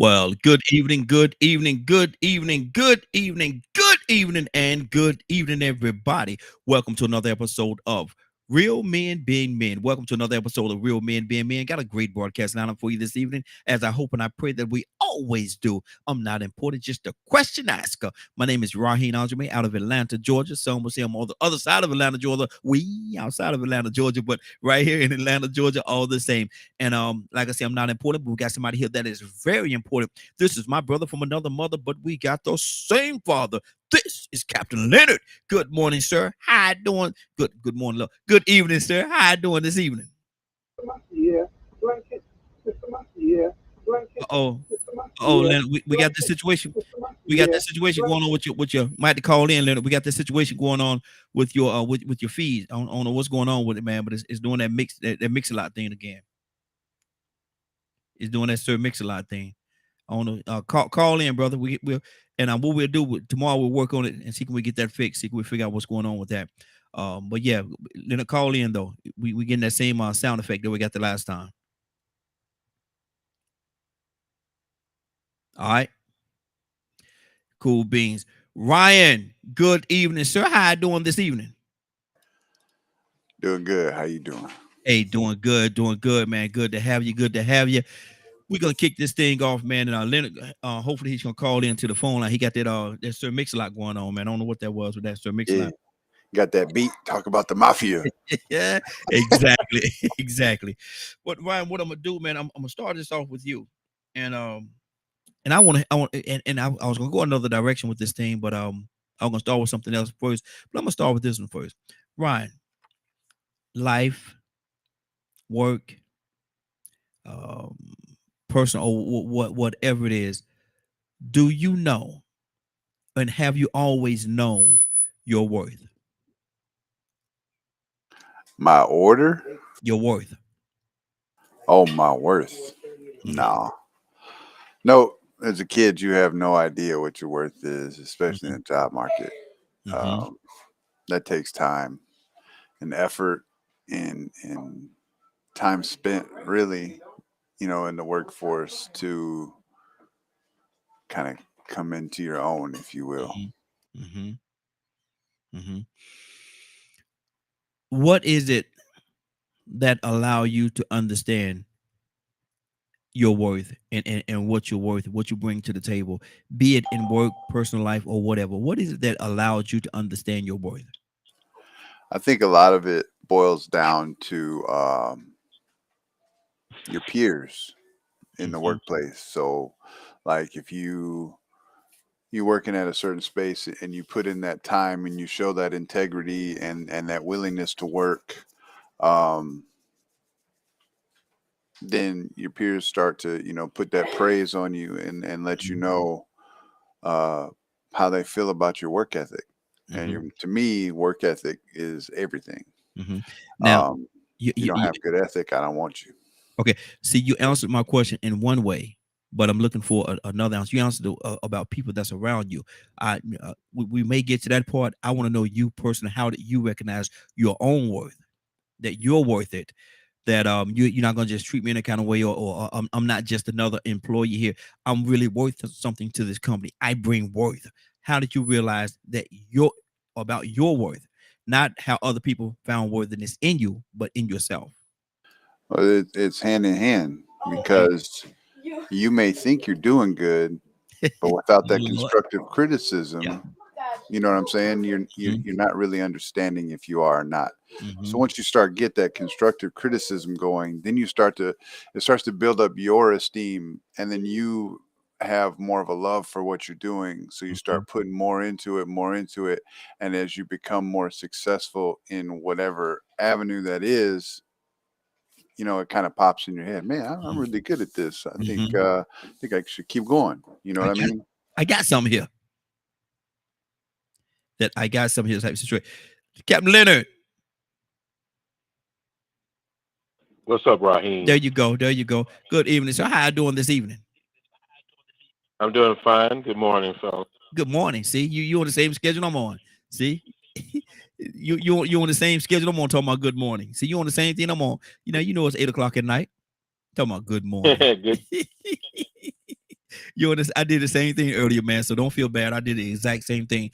Well, good evening, good evening, good evening, good evening, good evening, and good evening, everybody. Welcome to another episode of Real Men Being Men. Welcome to another episode of Real Men Being Men. Got a great broadcast lineup for you this evening, as I hope and I pray that we always do. I'm not important, just a question asker. My name is Raheem Aljamain out of Atlanta, Georgia. Some will say I'm on the other side of Atlanta, Georgia. We outside of Atlanta, Georgia, but right here in Atlanta, Georgia, all the same. And like I say, I'm not important, but we got somebody here that is very important. This is my brother from another mother, but we got the same father. This is Captain Leonard. Good morning, sir. How you doing? Good morning, love. Good evening, sir. How you doing this evening? Yeah, blanket, Mr. Monkey, yeah, blanket, Oh, Mr. Monkey, oh, yeah, Leonard, we got this blanket, situation. Mr. Monkey, We got yeah, this situation going on blanket. with your might have to call in, Leonard. We got this situation going on with your with your feed. I don't know what's going on with it, man, but it's doing that mix a lot thing again. It's doing that Sir Mix a lot thing. I don't know. Call in, brother. We'll and what we'll do tomorrow, we'll work on it and see can we get that fixed. See can we figure out what's going on with that. But yeah, Leonard, call in though. We getting that same sound effect that we got the last time. All right, cool beans. Ryan, good evening, sir. How you doing this evening? Doing good. How you doing? Hey, doing good, man. Good to have you. Good to have you. We're gonna kick this thing off, man. And Leonard, hopefully he's gonna call into the phone line. He got that Sir Mix a lot going on, man. I don't know what that was with that Sir Mix a Yeah, lot. got that beat. Talk about the mafia. Yeah, exactly, exactly. But Ryan, what I'm gonna do, man, I'm gonna start this off with you, and I was gonna go another direction with this thing, but I'm gonna start with something else first. But I'm gonna start with this one first. Ryan, life, work, um, personal, or whatever it is. Do you know, and have you always known your worth? My order? Your worth. Oh, my worth. Mm-hmm, No. No, as a kid, you have no idea what your worth is, especially in mm-hmm, the job market. mm-hmm, Um, that takes time and effort and time spent really, in the workforce to kind of come into your own, if you will. mm-hmm, mm-hmm, mm-hmm. What is it that allow you to understand your worth and what you're worth, what you bring to the table, be it in work, personal life, or whatever? What is it that allowed you to understand your worth? I think a lot of it boils down to your peers in the Mm-hmm, workplace. So, like if you working at a certain space and you put in that time and you show that integrity and that willingness to work, um, then your peers start to put that praise on you and let you know uh, how they feel about your work ethic. And mm-hmm, to me, work ethic is everything. mm-hmm. Now, Um, you, if you you, don't you have good ethic, I don't want you. okay. See, you answered my question in one way, but I'm looking for another answer. You answered about people that's around you. We may get to that part. I want to know you personally. How did you recognize your own worth? That you're worth it, that you're not gonna just treat me in a kind of way, or I'm not just another employee here. I'm really worth something to this company. I bring worth. How did you realize that you're about your worth, not how other people found worthiness in you, but in yourself? Well, it's hand in hand Okay. because you may think you're doing good, but without that Lord. constructive Yeah. criticism, you know what I'm saying? You're not really understanding if you are or not. So Mm-hmm. once you start get that constructive criticism going, then it starts to build up your esteem, and then you have more of a love for what you're doing. So you Mm-hmm. start putting more into it, and as you become more successful in whatever avenue that is, it kind of pops in your head. Man, I'm really good at this. I think Mm-hmm. I should keep going. You know I what I got mean? I got some here. That I got some here type of situation. Captain Leonard, What's up, Raheem? there you go. There you go. Good evening. So how you doing this evening? I'm doing fine. Good morning, fellas. Good morning. See, you on the same schedule I'm on. See, you on the same schedule I'm on. Talking about good morning. See, you on the same thing I'm on. You know it's 8 o'clock at night. Talking about good morning. Good. I did the same thing earlier, man. So don't feel bad. I did the exact same thing.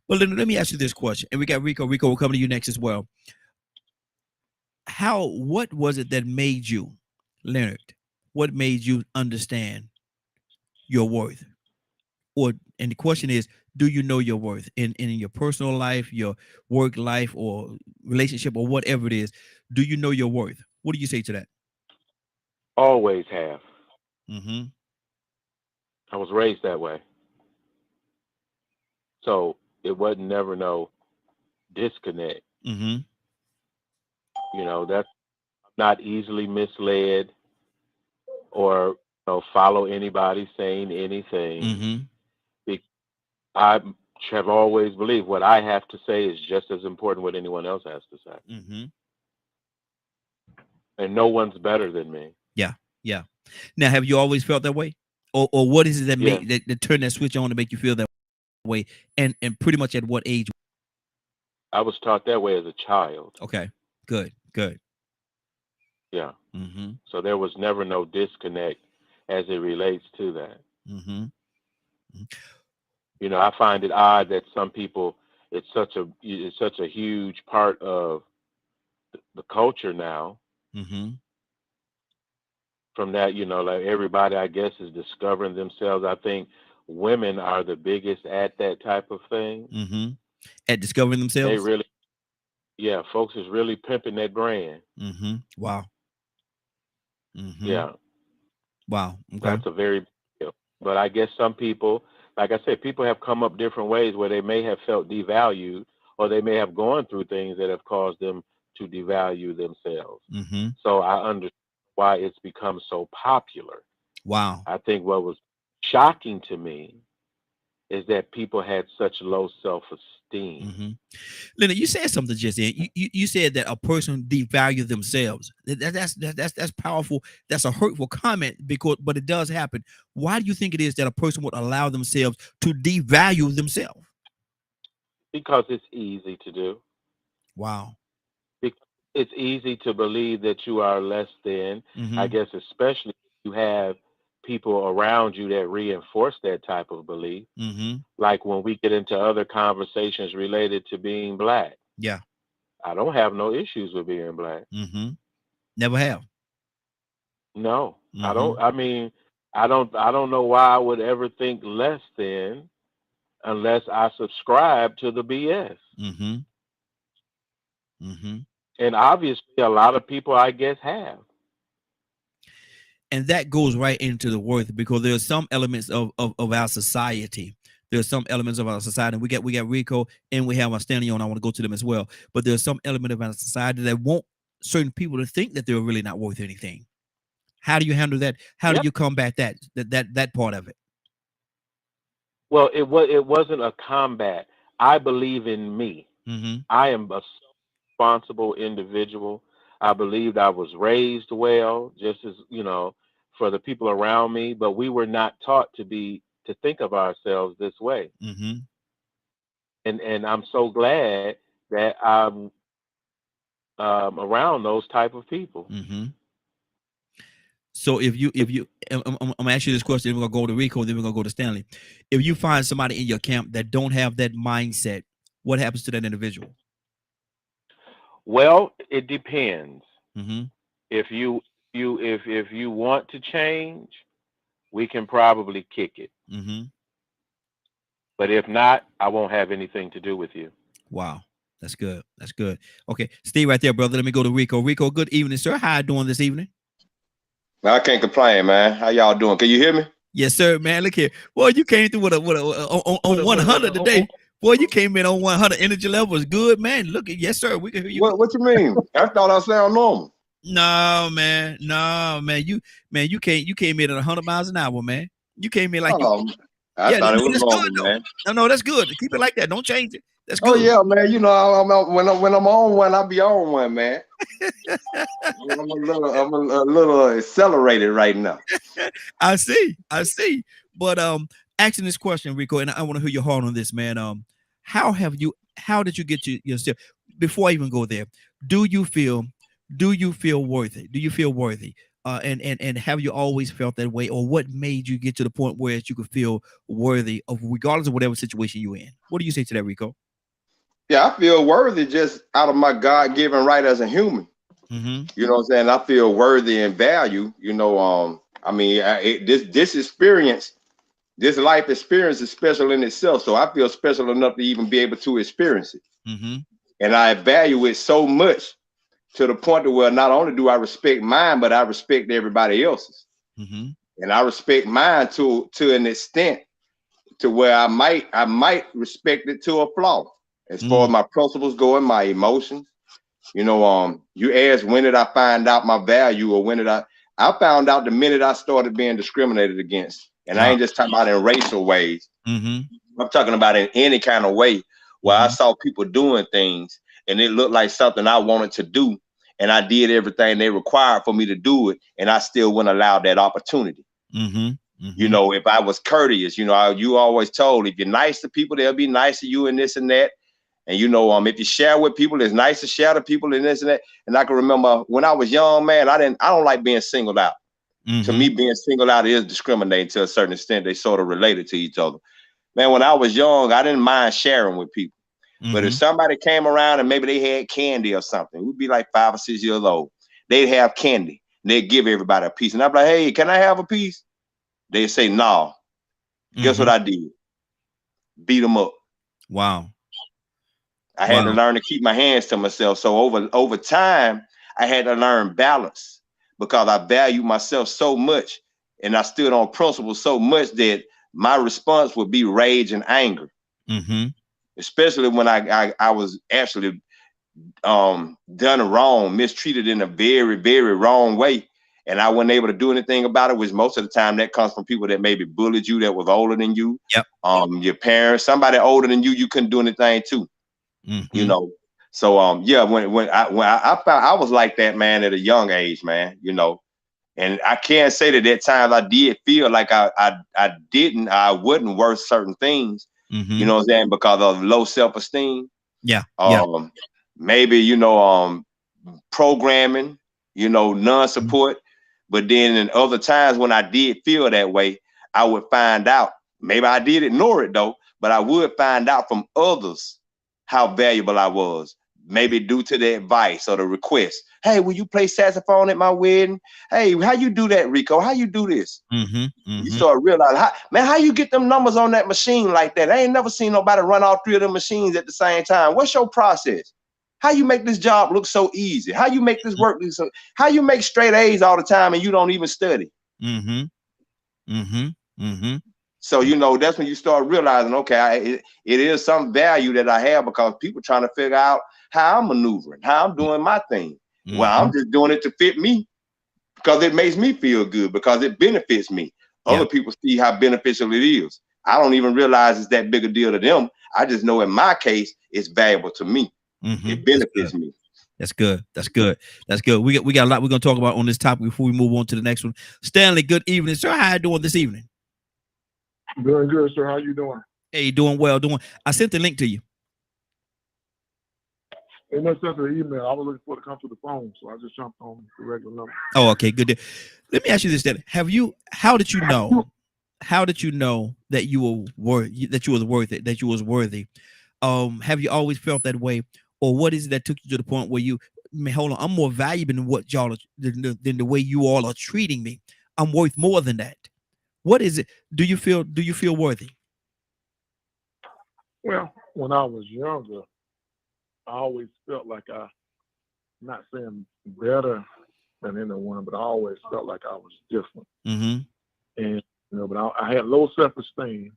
But let me ask you this question. And we got Rico. Rico will come to you next as well. What was it that made you, Leonard? What made you understand your worth? And the question is, do you know your worth in your personal life, your work life, or relationship, or whatever it is? Do you know your worth? What do you say to that? Always have. Mm-hmm. I was raised that way. So it wasn't never no disconnect. Mm-hmm. You know, that's not easily misled or follow anybody saying anything. Mm-hmm. I have always believed what I have to say is just as important what anyone else has to say. Mm-hmm. And no one's better than me. Yeah. Yeah. Now, have you always felt that way? Or what is it that Yeah. make that turn that switch on to make you feel that way? And pretty much at what age? I was taught that way as a child. Okay. Good. Good. Yeah. Mm-hmm. So there was never no disconnect as it relates to that. Mm-hmm. You know, I find it odd that some people, it's such a huge part of the culture now. Mm-hmm. From that, like everybody, I guess, is discovering themselves. I think women are the biggest at that type of thing. Mm-hmm. At discovering themselves. They really, yeah, folks is really pimping that brand. Mm-hmm. Wow. Mm-hmm. Yeah. Wow. Okay. That's a very big deal. But I guess some people, like I said, people have come up different ways where they may have felt devalued, or they may have gone through things that have caused them to devalue themselves. Mm-hmm. So I understand why it's become so popular. Wow. I think what was shocking to me is that people had such low self-esteem. Mm-hmm. Leonard, you said something just then. You said that a person devalue themselves. That's powerful. That's a hurtful comment but it does happen. Why do you think it is that a person would allow themselves to devalue themselves? Because it's easy to do. Wow. It's easy to believe that you are less than. Mm-hmm. I guess especially if you have people around you that reinforce that type of belief. Mm-hmm. Like when we get into other conversations related to being Black. Yeah. I don't have no issues with being Black. Mm-hmm. Never have. No. Mm-hmm. I don't know why I would ever think less than unless I subscribe to the BS. Mm-hmm. Mm-hmm. And obviously a lot of people, I guess, have. And that goes right into the worth, because there are some elements of our society. There are some elements of our society. And we got Rico and we have our Stanley on. I want to go to them as well. But there's some element of our society that want certain people to think that they're really not worth anything. How do you handle that? How do you combat that part of it? Well, it wasn't a combat. I believe in me. Mm-hmm. I am a responsible individual. I believed I was raised well, just as, for the people around me, but we were not taught to think of ourselves this way. Mm-hmm. And I'm so glad that I'm around those type of people. Mm-hmm. So if you, I'm gonna ask you this question, then we're gonna go to Rico, then we're gonna go to Stanley. If you find somebody in your camp that don't have that mindset, what happens to that individual? Well, it depends. Mm-hmm. If you want to change, we can probably kick it. Mm-hmm. But if not, I won't have anything to do with you. Wow. That's good. That's good. Okay. Stay right there, brother. Let me go to Rico. Rico, good evening, sir. How you doing this evening? I can't complain, man. How y'all doing? Can you hear me? Yes, sir, man. Look here. Boy, you came through on 100 today. Boy, you came in on 100. Energy level is good, man. Look at, yes, sir. We can hear you. What you mean? I thought I sound normal. No, man. You came in at 100 miles an hour, man. You came in like I thought it was normal, man. No, that's good. Keep it like that. Don't change it. That's good. Oh yeah, man. When I'm on one, I be on one, man. I'm a little accelerated right now. I see. But asking this question, Rico, and I want to hear your heart on this, man. How did you get to yourself? Before I even go there, do you feel worthy? Do you feel worthy? And have you always felt that way, or what made you get to the point where you could feel worthy of, regardless of whatever situation you're in? What do you say to that, Rico? Yeah, I feel worthy just out of my God-given right as a human. Mm-hmm. You know what I'm saying? I feel worthy and value. You know, I mean, this experience, this life experience is special in itself. So I feel special enough to even be able to experience it. Mm-hmm. And I value it so much to the point to where not only do I respect mine, but I respect everybody else's. Mm-hmm. And I respect mine to an extent to where I might respect it to a flaw as far as my principles go and my emotions. You know, you asked when did I find out my value, or when did I found out the minute I started being discriminated against. And I ain't just talking about in racial ways. Mm-hmm. I'm talking about in any kind of way where I saw people doing things and it looked like something I wanted to do, and I did everything they required for me to do it, and I still wouldn't allow that opportunity. Mm-hmm. You know, if I was courteous, you know, you always told, if you're nice to people, they'll be nice to you and this and that. And, you know, if you share with people, it's nice to share to people and this and that. And I can remember when I was young, man, I don't like being singled out. To me, being singled out is discriminating to a certain extent. They sort of related to each other. Man, when I was young, I didn't mind sharing with people. But if somebody came around and maybe they had candy or something, we'd be like 5 or 6 years old. They'd have candy. And they'd give everybody a piece. And I'd be like, hey, can I have a piece? They'd say, no. Guess what I did? Beat them up. Wow. I had to learn to keep my hands to myself. So over time, I had to learn balance, because I value myself so much and I stood on principle so much that my response would be rage and anger. Especially when I was actually done wrong, mistreated in a very, very wrong way. And I wasn't able to do anything about it, which most of the time that comes from people that maybe bullied you, that was older than you. Yep. Your parents, somebody older than you, you couldn't do anything to. You know. So yeah, when I found I was like that, man, at a young age, man, you know. And I can't say that at times I did feel like I wasn't worth certain things, you know what I'm saying, because of low self-esteem. Yeah. Maybe, you know, programming, you know, non-support. But then in other times when I did feel that way, I would find out. Maybe I did ignore it though, but I would find out from others how valuable I was. Maybe due to the advice or the request. Hey, will you play saxophone at my wedding? Hey, how you do that, Rico? How you do this? You start realizing, how you get them numbers on that machine like that? I ain't never seen nobody run all 3 of them machines at the same time. What's your process? How you make this job look so easy? How you make this work look so? How you make straight A's all the time and you don't even study? So, you know, that's when you start realizing, okay, it is some value that I have, because people trying to figure out how I'm maneuvering, how I'm doing my thing. Well, I'm just doing it to fit me, because it makes me feel good, because it benefits me. Other people see how beneficial it is. I don't even realize it's that big a deal to them. I just know in my case, it's valuable to me. It benefits me. That's good. That's good. That's good. We got a lot we're gonna talk about on this topic before we move on to the next one. Stanley, good evening, sir. How you doing this evening? Doing good, sir. How you doing? Hey, doing well. I sent the link to you. They must send an email. I was looking for it to come to the phone, so I just jumped on the regular number. Oh, okay, good. Let me ask you this: then, how did you know that you were worthy? That you was worthy? Have you always felt that way, or what is it that took you to the point where hold on, I'm more valuable than what y'all are, than the way you all are treating me. I'm worth more than that. What is it? Do you feel worthy? Well, when I was younger, I always felt like not saying better than anyone, but I always felt like I was different. And you know, but I had low self-esteem,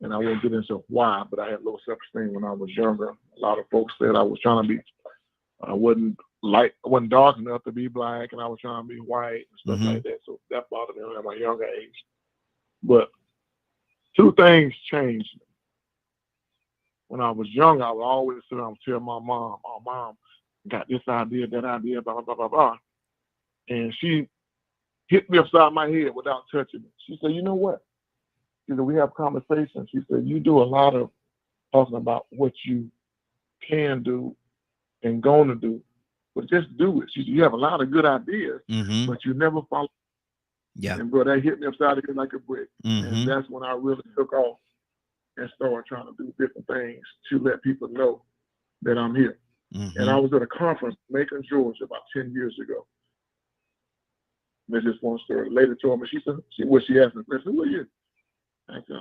and I won't get into why, but I had low self-esteem when I was younger. A lot of folks said I was trying to be, I wasn't dark enough to be black, and I was trying to be white and stuff like that. So that bothered me at my younger age. But 2 things changed. When I was young, I would always sit down and tell my mom, "Oh, Mom, got this idea, that idea, blah, blah, blah, blah, blah." And she hit me upside my head without touching me. She said, "You know what?" She said, "We have conversations." She said, "You do a lot of talking about what you can do and going to do, but just do it. You have a lot of good ideas, but you never follow. Yeah. And bro, that hit me upside the head like a brick. Mm-hmm. And that's when I really took off and started trying to do different things to let people know that I'm here. Mm-hmm. And I was at a conference in Macon, Georgia, about 10 years ago. There's this one story. The lady told me, she said, she asked me, I said, who are you? I said,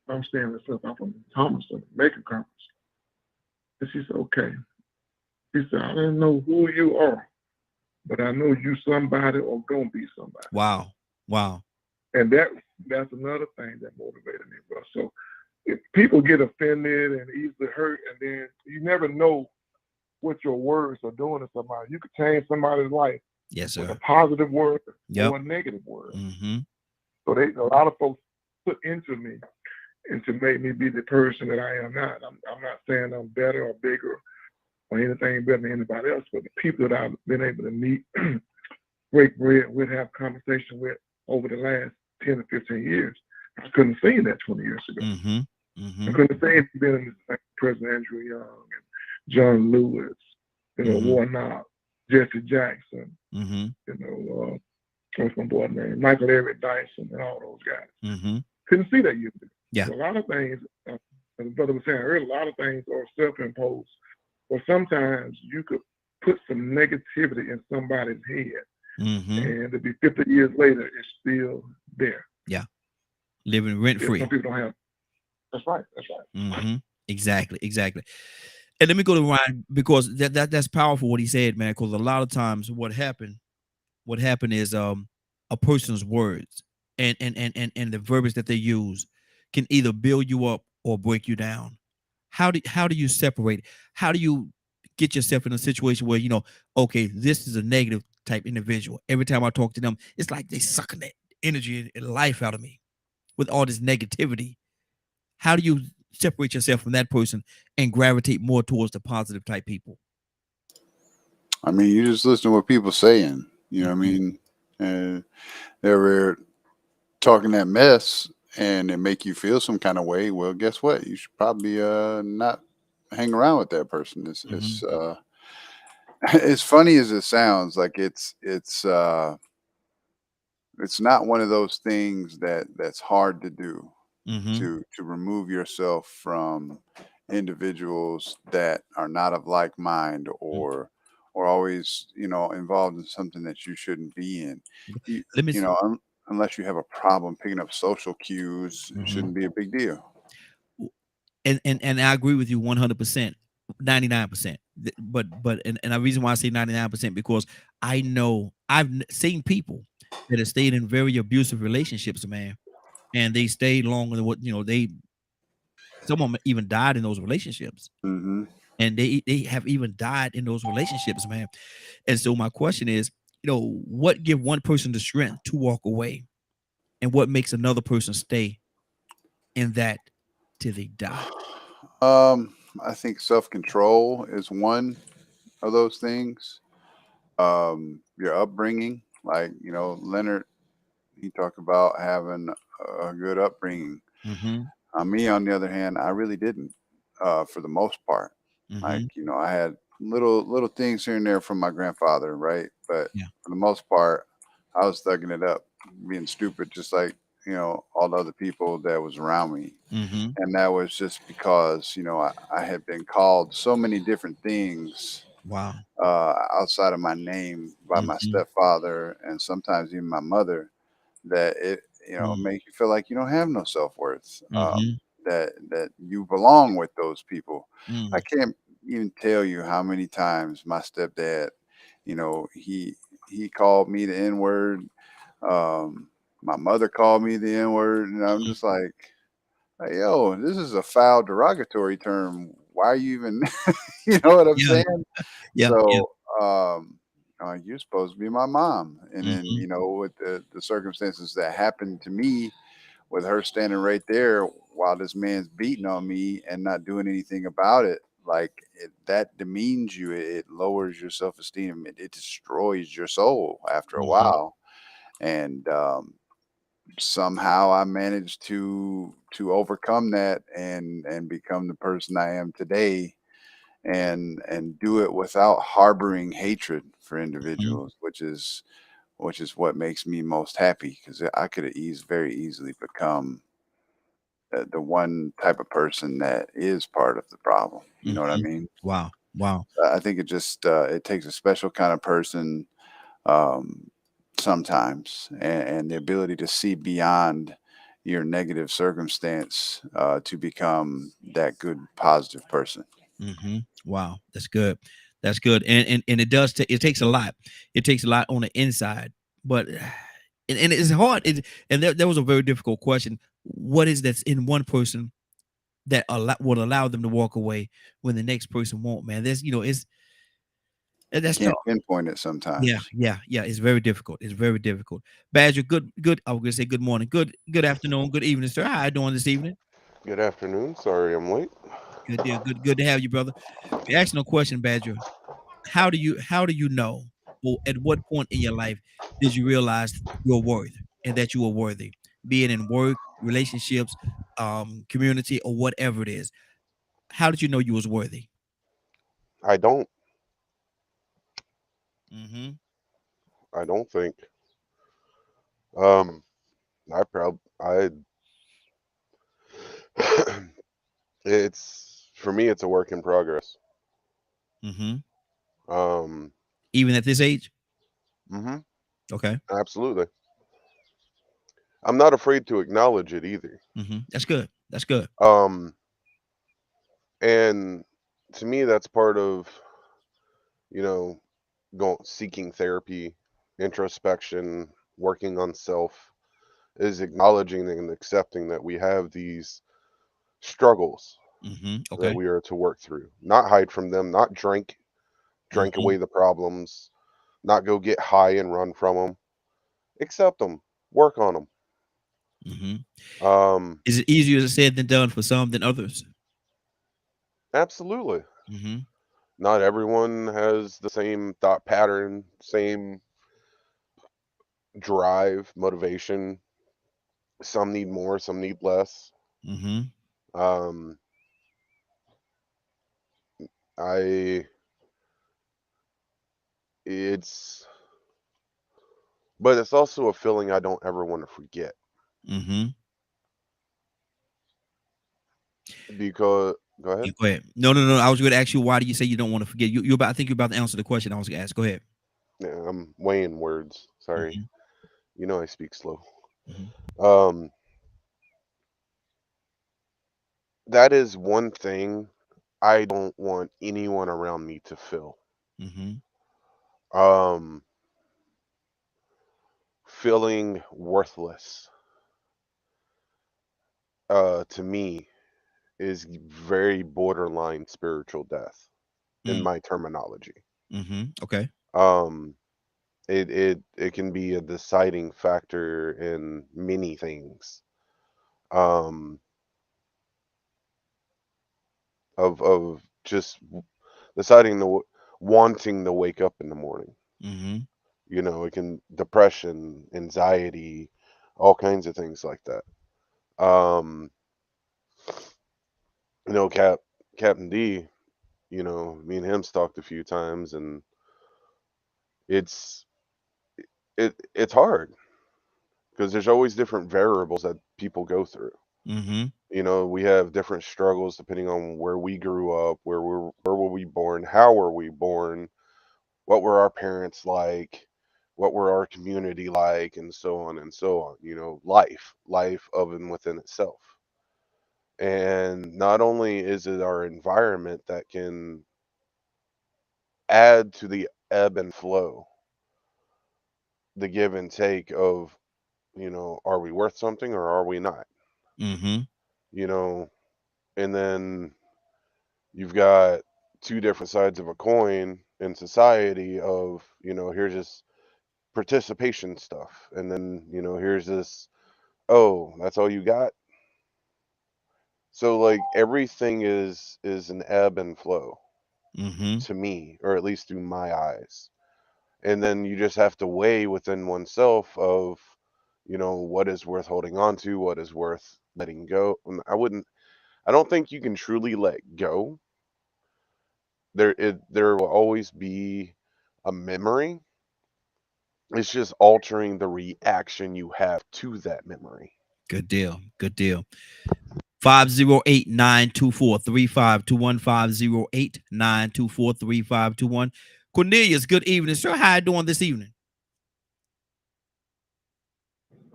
I'm Stanley Smith. I'm from Thomaston, Macon Conference. And she said, okay. She said, I didn't know who you are, but I know you somebody or gonna be somebody. Wow. Wow. And that's another thing that motivated me, bro. So if people get offended and easily hurt, and then you never know what your words are doing to somebody. You could change somebody's life. Yes, with sir. a positive word Yep. or a negative word. Mm-hmm. So a lot of folks put into me and to make me be the person that I am not. I'm not saying I'm better or bigger or anything better than anybody else, but the people that I've been able to meet, break bread with, have conversation with over the last 10 to 15 years, I couldn't have seen that 20 years ago. Mm-hmm. Mm-hmm. I couldn't have seen being in the President Andrew Young and John Lewis, Warnock, Jesse Jackson, what's my boy name? Michael Eric Dyson and all those guys. Mm-hmm. Couldn't see that years ago. Yeah. So a lot of things, as the brother was saying earlier, a lot of things are self-imposed. Or sometimes you could put some negativity in somebody's head, and to be 50 years later, it's still there. Yeah. Living rent-free. Some people don't have. That's right. That's right. Mm-hmm. Exactly. Exactly. And let me go to Ryan, because that's powerful what he said, man. Because a lot of times what happened is a person's words and the verbiage that they use can either build you up or break you down. How do you separate? How do you get yourself in a situation where, okay, this is a negative type individual. Every time I talk to them, it's like they sucking that energy and life out of me with all this negativity. How do you separate yourself from that person and gravitate more towards the positive type people? I mean, you just listen to what people saying, you know what I mean? And they were talking that mess and it make you feel some kind of way. Well, guess what? You should probably not hang around with that person. It's as funny as it sounds, like it's not one of those things that's hard to do. To remove yourself from individuals that are not of like mind or always involved in something that you shouldn't be in. Unless you have a problem picking up social cues, it shouldn't be a big deal. And I agree with you 100%, 99%. But the reason why I say 99% because I know I've seen people that have stayed in very abusive relationships, man. And they stayed longer than what some of them even died in those relationships. And they have even died in those relationships, man. And so my question is, what give one person the strength to walk away, and what makes another person stay in that till they die? I think self-control is one of those things. Your upbringing, like Leonard, he talked about having a good upbringing. Me, on the other hand, I really didn't, for the most part. Like, I had little things here and there from my grandfather, right? But for the most part, I was thugging it up, being stupid, just like, all the other people that was around me. And that was just because, I had been called so many different things. Wow. Outside of my name by my stepfather and sometimes even my mother, that it make you feel like you don't have no self-worth, that you belong with those people. I can't even tell you how many times my stepdad, he called me the N-word. My mother called me the N-word, and I'm just like, hey, yo, this is a foul derogatory term. Why are you even you know what I'm saying? So you're supposed to be my mom. And then, with the circumstances that happened to me, with her standing right there while this man's beating on me and not doing anything about it, like that demeans you. It lowers your self-esteem. It destroys your soul after a while. And somehow I managed to overcome that and become the person I am today. and do it without harboring hatred for Mhm. individuals, which is what makes me most happy, because I could have very easily become the one type of person that is part of the problem. You know what I Mhm. mean? Wow. Wow. I think it just it takes a special kind of person um, sometimes, and the ability to see beyond your negative circumstance to become that good positive person. Wow. That's good. That's good. And it does it takes a lot. It takes a lot on the inside, but and it's hard. And there was a very difficult question. What is that's in one person that would allow them to walk away when the next person won't, man? There's, it's You that's tough. can't pinpoint it Yeah, sometimes. yeah, yeah. It's very difficult. It's very difficult. Badger, good. I was gonna say good morning, good afternoon, good evening, sir. How you doing this evening? Good afternoon. Sorry I'm late. Good deal. Good to have you, brother. We asked no question, Badger. How do you know, or at what point in your life did you realize your worth and that you were worthy, be it in work, relationships, community, or whatever it is? How did you know you was worthy? I don't Mm-hmm. I don't think. Um I it's for me it's a work in progress. Mm-hmm. Um Even at this age? mhm, Okay. absolutely. I'm not afraid to acknowledge it either. Mm-hmm. That's good. That's good. Um and to me that's part of, you know, going seeking therapy, introspection, working on self is acknowledging and accepting that we have these struggles Mm-hmm. that Okay. we are to work through. Not hide from them, not drink Mm-hmm. away the problems, not go get high and run from them. Accept them, work on them. Mm-hmm. Um, Is it easier said than done for some than others? absolutely. Mm-hmm. Not everyone has the same thought pattern, same drive, motivation. Some need more, some need less. Mm-hmm. Um, I it's but it's also a feeling I don't ever want to forget Mm-hmm. because go Yeah, ahead. go ahead. No, no, no. I was going to ask you, why do you say you don't want to forget? I think you're about to answer the question I was going to ask. Go ahead. Yeah, I'm weighing words. Sorry. Mm-hmm. You know I speak slow. Mm-hmm. Um, that is one thing I don't want anyone around me to feel. Mm-hmm. Um, feeling worthless, to me is very borderline spiritual death in my terminology. Mm-hmm. Okay. Um, it can be a deciding factor in many things. Um, of just deciding to wanting to wake up in the morning. Mm-hmm. You know, it can depression, anxiety, all kinds of things like that. Um, you know, Captain D, you know, me and him's talked a few times, and it's it's hard because there's always different variables that people go through. Mm-hmm. You know, we have different struggles depending on where we grew up, where were we born, how were we born, what were our parents like, what were our community like, and so on and so on. You know, life of and within itself. And not only is it our environment that can add to the ebb and flow, the give and take of, you know, are we worth something or are we not? Mm-hmm. You know, and then you've got two different sides of a coin in society of, you know, here's this participation stuff. And then, you know, here's this, oh, that's all you got. So like everything is an ebb and flow Mm-hmm. to me, or at least through my eyes. And then you just have to weigh within oneself of, you know, what is worth holding on to, what is worth letting go. And I don't think you can truly let go there will always be a memory. It's just altering the reaction you have to that memory. Good deal. Good deal. 508-924-3521. 508-924-3521. Cornelius, good evening, sir. How you doing this evening?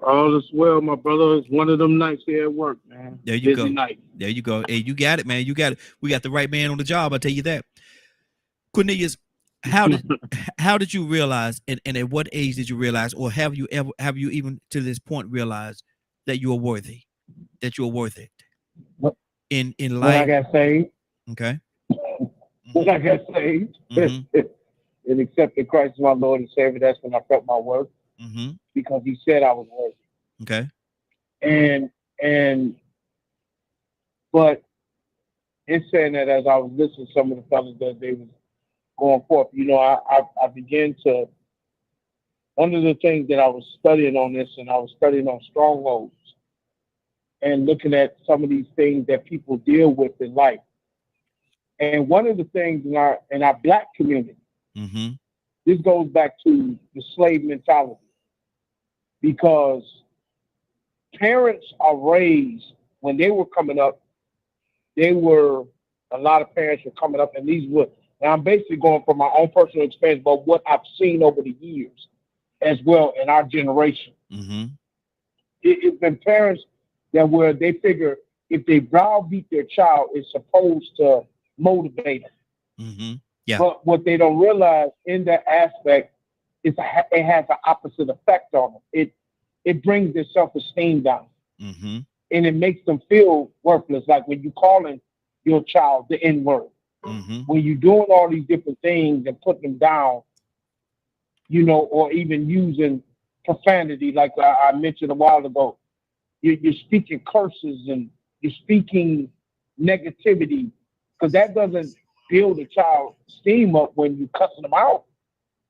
All is well, my brother. It's one of them nights here at work, man. There you Busy go. night. There you go. Hey, you got it, man. You got it. We got the right man on the job. I'll tell you that. Cornelius, how did you realize, and at what age did you realize, or have you even to this point realized that you are worthy, that you are worth it in When life? I got saved, Okay. when I got saved and accepted Christ as my Lord and Savior, that's when I felt my worth, because He said I was worthy. Okay. But it's saying that as I was listening to some of the fellas that they was going forth, I began to, one of the things that I was studying on this, and I was studying on strongholds and looking at some of these things that people deal with in life. And one of the things in our Black community, this goes back to the slave mentality, because parents are raised, when they were coming up, a lot of parents were coming up, and and I'm basically going from my own personal experience, but what I've seen over the years as well in our generation. It's been parents that where they figure if they browbeat their child, it's supposed to motivate them. Yeah. But what they don't realize in that aspect is it has an opposite effect on them. It brings their self-esteem down. And it makes them feel worthless. Like when you calling your child the N-word, when you're doing all these different things and putting them down, or even using profanity, like I mentioned a while ago, you're speaking curses and you're speaking negativity, because that doesn't build a child's esteem up when you cussing them out.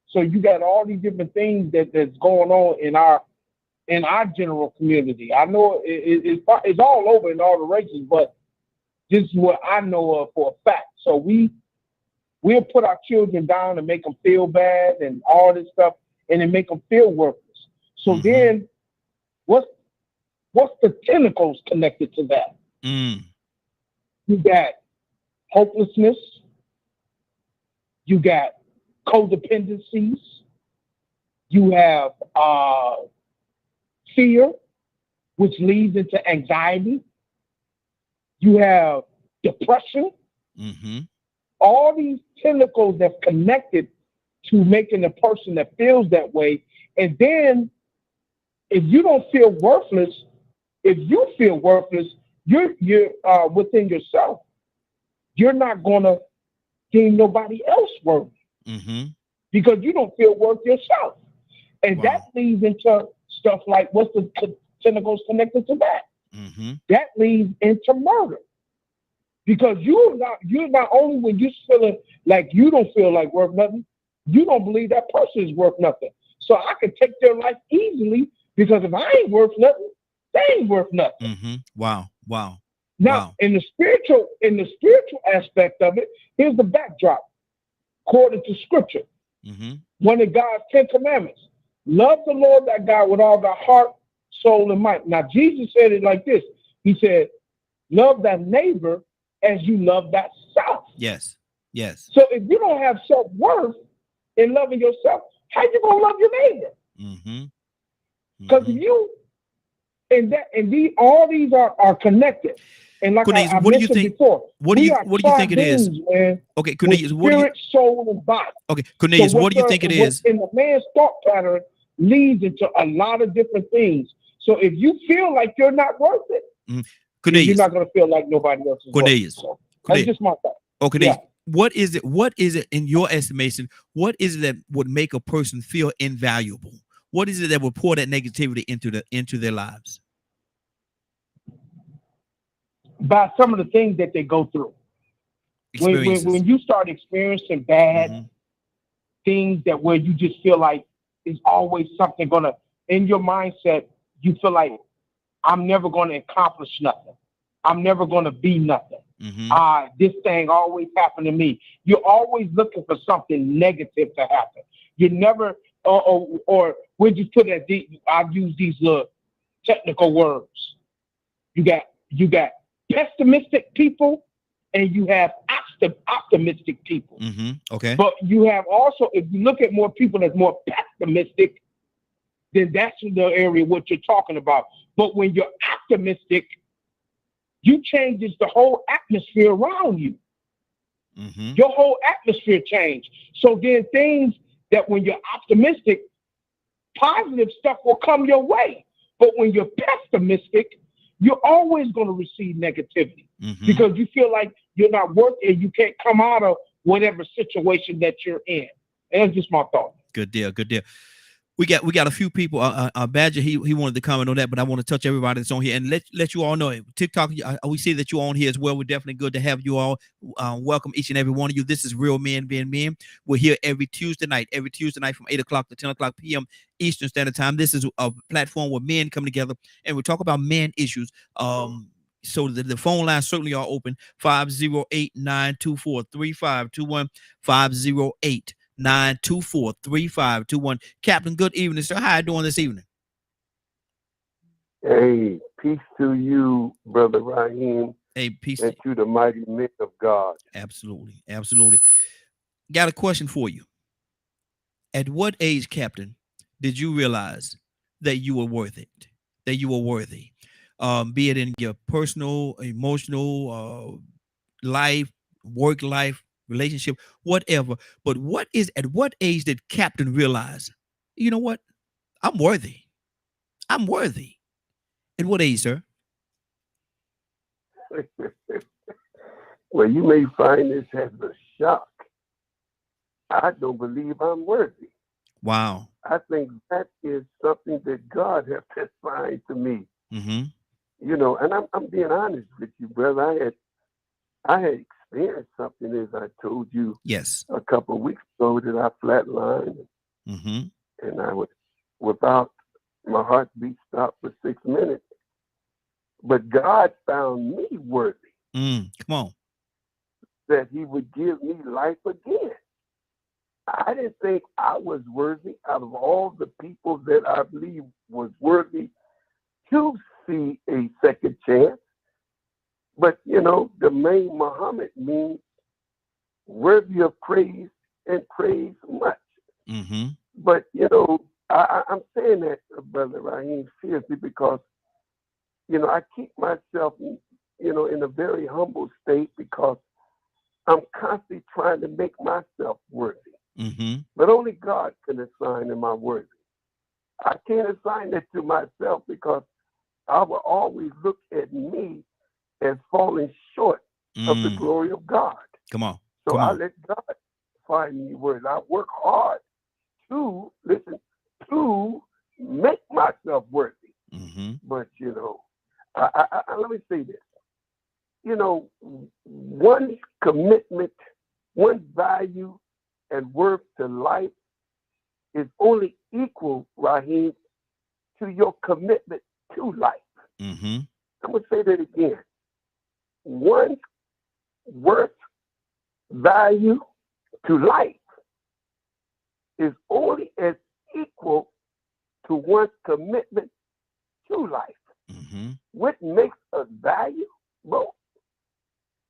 So you got all these different things that's going on in our general community. I know it's all over in all the races, but this is what I know of for a fact. So we'll put our children down and make them feel bad and all this stuff, and then make them feel worthless. So then what's the tentacles connected to that? You got hopelessness. You got codependencies. You have fear, which leads into anxiety. You have depression. All these tentacles that's connected to making a person that feels that way. And then if you don't feel worthless, if you feel worthless, you're within yourself. You're not going to deem nobody else worthy because you don't feel worth yourself. And that leads into stuff like, what's the tentacles connected to that? That leads into murder. Because you're not only when you're feeling like you don't feel like worth nothing, you don't believe that person is worth nothing. So I can take their life easily, because if I ain't worth nothing, they ain't worth nothing. Wow. Now, in the spiritual aspect of it, here's the backdrop. According to Scripture, one of God's 10 commandments: love the Lord thy God with all thy heart, soul, and might. Now, Jesus said it like this. He said, love thy neighbor as you love thyself. Yes. So if you don't have self-worth in loving yourself, how you gonna love your neighbor? Because you all these are connected. And like Cornelius, I what do you mentioned think? before, What do you think it is? Man, Okay, Cornelius, what spirit, soul, and body. Okay, Cornelius, what do you think it is? In the man's thought pattern leads into a lot of different things. So if you feel like you're not worth it, Cornelius, you're not going to feel like nobody else is Cornelius, worth it. So that's just my thought. Okay, Cornelius, what is it in your estimation? What is it that would make a person feel invaluable? What is it that would pour that negativity into their lives? By some of the things that they go through. When you start experiencing bad things that where you just feel like there's always something gonna, in your mindset, you feel like I'm never gonna accomplish nothing. I'm never gonna be nothing. This thing always happened to me. You're always looking for something negative to happen. You never, or we'll just put it as I'll use these technical words. You got pessimistic people and you have optimistic people. Okay. But you have also, if you look at more people that's more pessimistic, then that's the area what you're talking about. But when you're optimistic, you changes the whole atmosphere around you. Your whole atmosphere change. So then things that when you're optimistic, positive stuff will come your way. But when you're pessimistic, you're always going to receive negativity because you feel like you're not working, you can't come out of whatever situation that you're in. And that's just my thought. Good deal. Good deal. We got a few people. Badger, he wanted to comment on that, but I want to touch everybody that's on here and let you all know. TikTok, we see that you're on here as well. We're definitely good to have you all. Welcome each and every one of you. This is Real Men Being Men. We're here every Tuesday night from 8 o'clock to 10 o'clock p.m. Eastern Standard Time. This is a platform where men come together and we talk about men issues. So the phone lines certainly are open. 508-924-3521. 508-924-3521. Captain, good evening, sir. How are you doing this evening? Hey, peace to you, Brother Raheem. Hey, peace. And to the mighty men of God. Absolutely. Absolutely. Got a question for you. At what age, Captain, did you realize that you were worth it? That you were worthy? Be it in your personal, emotional life, work life, relationship, whatever. But at what age did Captain realize, you know what? I'm worthy. I'm worthy. At what age, sir? Well, you may find this as a shock. I don't believe I'm worthy. Wow. I think that is something that God has assigned to me. You know, and I'm being honest with you, brother. I had experienced something, as I told you, yes, a couple of weeks ago, that I flatlined, and I was without my heartbeat stopped for 6 minutes. But God found me worthy. Come on. That He would give me life again. I didn't think I was worthy out of all the people that I believe was worthy to see a second chance. But, you know, the name Muhammad means worthy of praise and praise much. But, you know, I'm saying that, Brother Raheem, seriously, because, you know, I keep myself, you know, in a very humble state because I'm constantly trying to make myself worthy. But only God can assign am I worthy. I can't assign it to myself because I will always look at me as falling short of the glory of God. Come on. So I let God find me worthy. I work hard to make myself worthy. But, you know, let me say this. You know, one's commitment, one's value and worth to life is only equal, Raheem, to your commitment to life. I'm going to say that again. One's worth, value to life is only as equal to one's commitment to life. What makes us valuable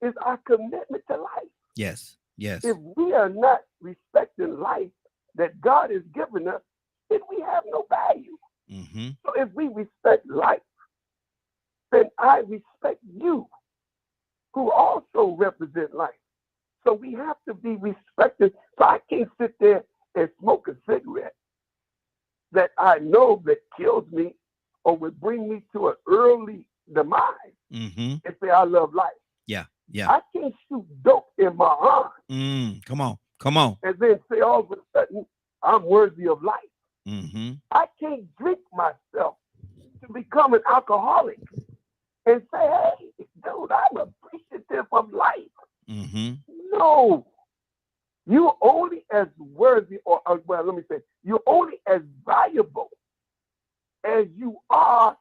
is our commitment to life. Yes. Yes. If we are not respecting life that God has given us, then we have no value. So if we respect life, then I respect you, who also represent life. So we have to be respected. So I can't sit there and smoke a cigarette that I know that kills me or would bring me to an early demise and say I love life. Yeah. I can't shoot dope in my arm. Come on. And then say all of a sudden I'm worthy of life. I can't drink myself to become an alcoholic and say, hey, dude, I'm appreciative of life. No. You're only as worthy, or well, let me say, you're only as valuable as you are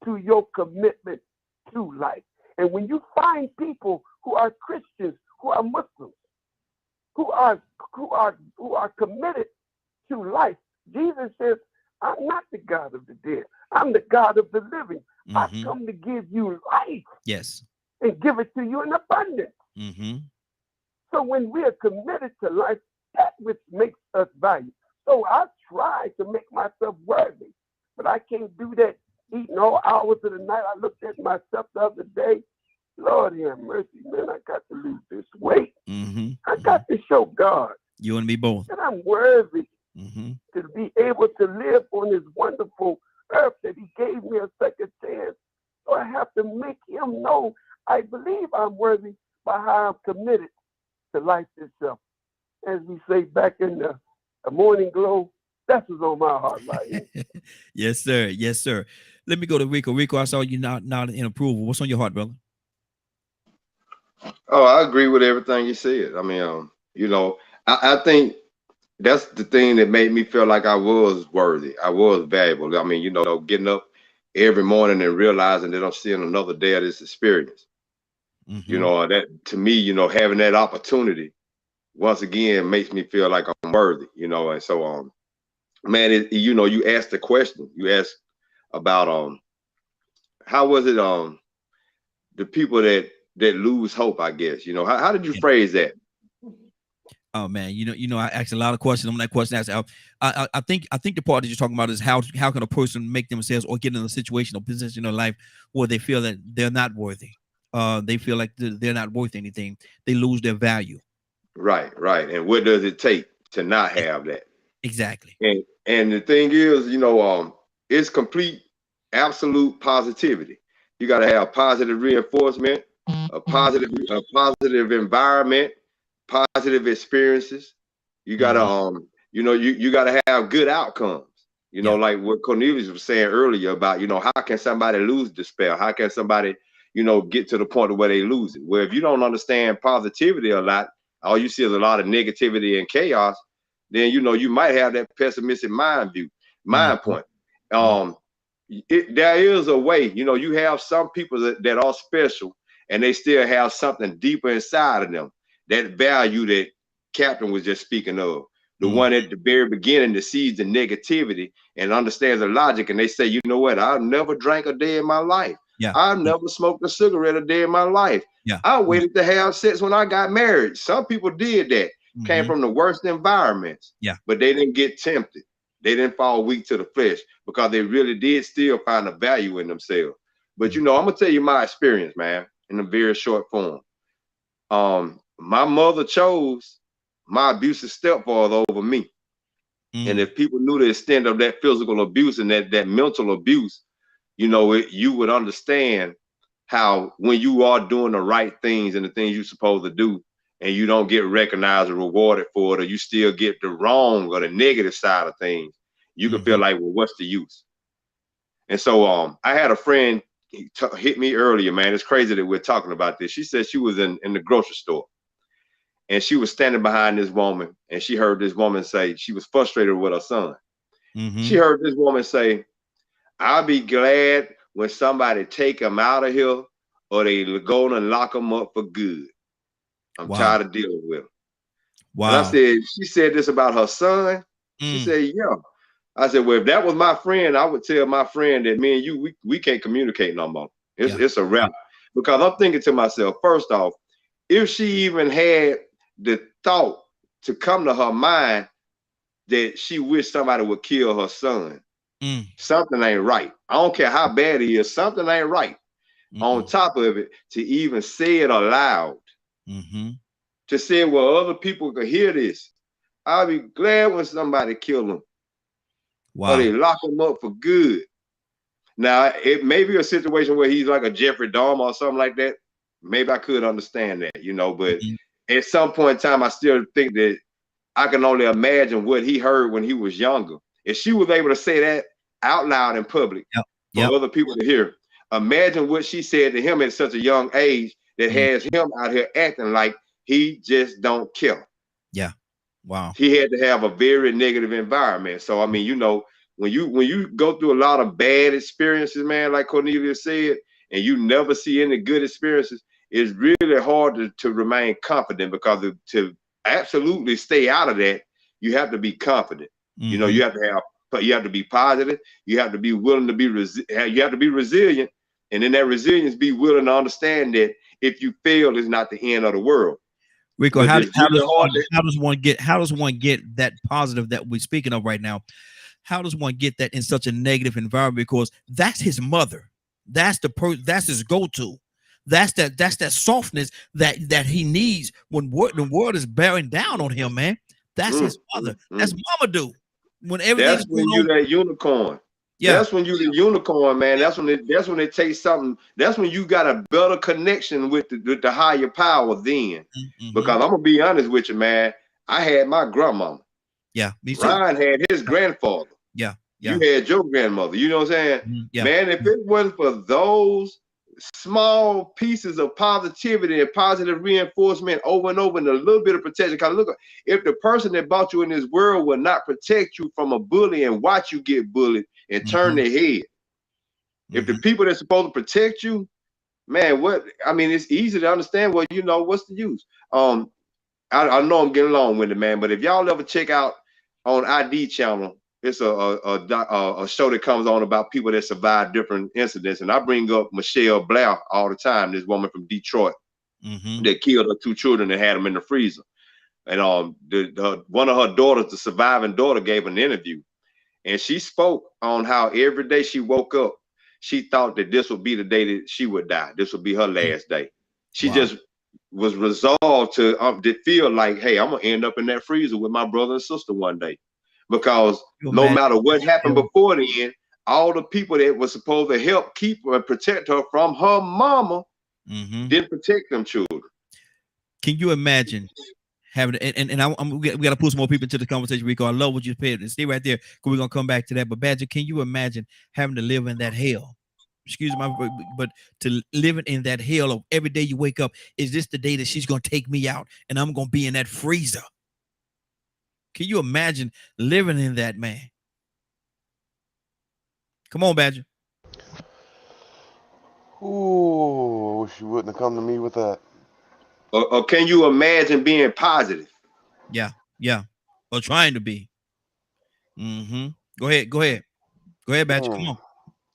to your commitment to life. And when you find people who are Christians, who are Muslims, who are committed to life. Jesus says, I'm not the God of the dead. I'm the God of the living. I come to give you life. Yes. And give it to you in abundance. So when we are committed to life, that which makes us valuable. So I try to make myself worthy, but I can't do that eating all hours of the night. I looked at myself the other day. Lord have mercy, man, I got to lose this weight. I got to show God. You want to be both. That I'm worthy to be able to live on this wonderful earth that he gave me a second chance. So I have to make him know I believe I'm worthy by how I'm committed to life itself. As we say back in the Morning Glow, that's what's on my heart right now. Yes, sir. Yes, sir. Let me go to Rico. Rico, I saw you not in approval. What's on your heart, brother? Oh, I agree with everything you said. I mean, you know, I think that's the thing that made me feel like I was worthy. I was valuable. I mean, you know, getting up every morning and realizing that I'm seeing another day of this experience. You know, that to me, you know, having that opportunity once again makes me feel like I'm worthy, you know. And so man, you know, you asked the question. You asked about how was it the people that lose hope, I guess. You know, how did you phrase that? Oh man, you know, I asked a lot of questions on that question. I think the part that you're talking about is how can a person make themselves or get in a situation or position in their life where they feel that they're not worthy. They feel like they're not worth anything. They lose their value. Right. And what does it take to not have that? Exactly. And the thing is, you know, it's complete, absolute positivity. You got to have positive reinforcement, a positive environment, positive experiences. You got to, you know, you got to have good outcomes. You know, like what Cornelius was saying earlier about, you know, how can somebody lose despair? How can somebody, you know, get to the point of where they lose it? Well, if you don't understand positivity a lot, all you see is a lot of negativity and chaos, then, you know, you might have that pessimistic mind point. There is a way, you know, you have some people that are special and they still have something deeper inside of them, that value that Captain was just speaking of. The one at the very beginning that sees the negativity and understands the logic, and they say, you know what, I've never drank a day in my life. I've never smoked a cigarette a day in my life. I waited to have sex when I got married. Some people did that, came from the worst environments, but they didn't get tempted. They didn't fall weak to the flesh because they really did still find a value in themselves. But, you know, I'm going to tell you my experience, man, in a very short form. My mother chose my abusive stepfather over me. And if people knew the extent of that physical abuse and that mental abuse, you know, you would understand how when you are doing the right things and the things you're supposed to do, and you don't get recognized or rewarded for it, or you still get the wrong or the negative side of things, you can feel like, well, what's the use? And so I had a friend hit me earlier, man. It's crazy that we're talking about this. She said she was in the grocery store. And she was standing behind this woman, and she heard this woman say she was frustrated with her son. She heard this woman say, I'll be glad when somebody take him out of here or they go and lock him up for good. I'm tired of dealing with him. And I said, she said this about her son. She said, yeah. I said, well, if that was my friend, I would tell my friend that me and you, we can't communicate no more. It's a wrap. Because I'm thinking to myself, first off, if she even had the thought to come to her mind that she wished somebody would kill her son, something ain't right. I don't care how bad he is, something ain't right. On top of it, to even say it aloud, to say well other people could hear this, I'll be glad when somebody kill him. Or they lock him up for good. Now, it may be a situation where he's like a Jeffrey Dahmer or something like that. Maybe I could understand that, you know, but at some point in time, I still think that I can only imagine what he heard when he was younger. If she was able to say that out loud in public for other people to hear, imagine what she said to him at such a young age that has him out here acting like he just don't care. He had to have a very negative environment. So, I mean, you know, when you go through a lot of bad experiences, man, like Cornelius said, and you never see any good experiences, it's really hard to remain confident, because to absolutely stay out of that, you have to be confident. You know, you have to be positive. You have to be willing to be you have to be resilient, and in that resilience, be willing to understand that if you fail, it's not the end of the world. Rico, how does one get that positive that we're speaking of right now? How does one get that in such a negative environment? Because that's his mother. That's that's his go-to. That's that softness that he needs when the world is bearing down on him, man. That's his mother. That's Mama do. When everything's that's when you that unicorn. Yeah. That's when you the unicorn, man. That's when it takes something. That's when you got a better connection with the higher power then. Because I'm gonna be honest with you, man. I had my grandmama. Yeah, me too. Ryan had his grandfather. Yeah. You had your grandmother. You know what I'm saying? Yeah. Man, if it wasn't for those small pieces of positivity and positive reinforcement over and over, and a little bit of protection. Because look, if the person that brought you in this world will not protect you from a bully and watch you get bullied and turn their head, if the people that's supposed to protect you, man, it's easy to understand. Well, you know, what's the use? I know I'm getting long with it, man, but if y'all ever check out on ID channel, it's a show that comes on about people that survive different incidents, and I bring up Michelle Blair all the time. This woman from Detroit that killed her 2 children and had them in the freezer. And one of her daughters, the surviving daughter, gave an interview, and she spoke on how every day she woke up, she thought that this would be the day that she would die. This would be her last day. She just was resolved to feel like, hey, I'm gonna end up in that freezer with my brother and sister one day. Because no matter what happened before then, all the people that were supposed to help keep her and protect her from her mama didn't protect them children. Can you imagine having we got to pull some more people into the conversation, Rico? I love what you said. Stay right there, because we're gonna come back to that. But Badger, can you imagine having to live in that hell? Excuse my, but to live in that hell of every day you wake up, is this the day that she's gonna take me out and I'm gonna be in that freezer? Can you imagine living in that, man? Come on, Badger. Ooh, I wish you wouldn't have come to me with that. Or can you imagine being positive? Yeah. Or trying to be. Go ahead, Badger. Come on.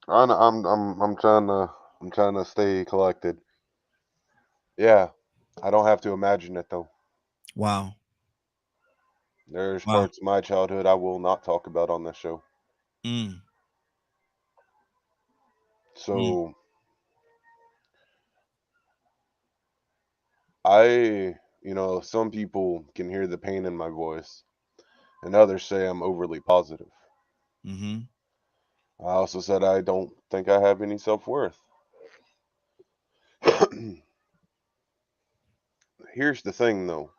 I'm trying to stay collected. Yeah, I don't have to imagine it though. Wow. There's parts of my childhood I will not talk about on this show. So some people can hear the pain in my voice, and others say I'm overly positive. I also said I don't think I have any self-worth. Here's the thing, though.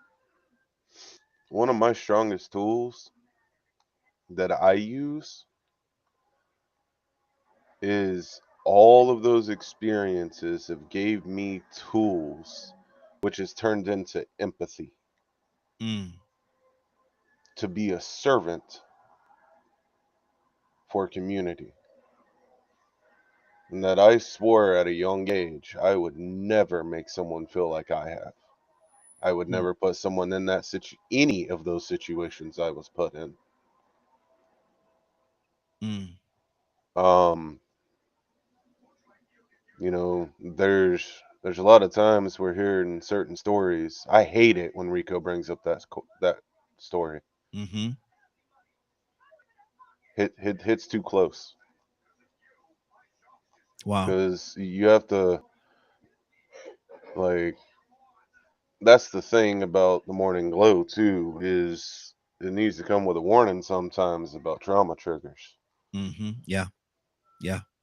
One of my strongest tools that I use is all of those experiences have gave me tools, which has turned into empathy. To be a servant for community. And that I swore at a young age I would never make someone feel like I have. I would never put someone in that any of those situations I was put in. There's a lot of times we're hearing certain stories. I hate it when Rico brings up that story. It hits too close. Wow. Because you have to, that's the thing about the Morning Glow too, is it needs to come with a warning sometimes about trauma triggers. Yeah.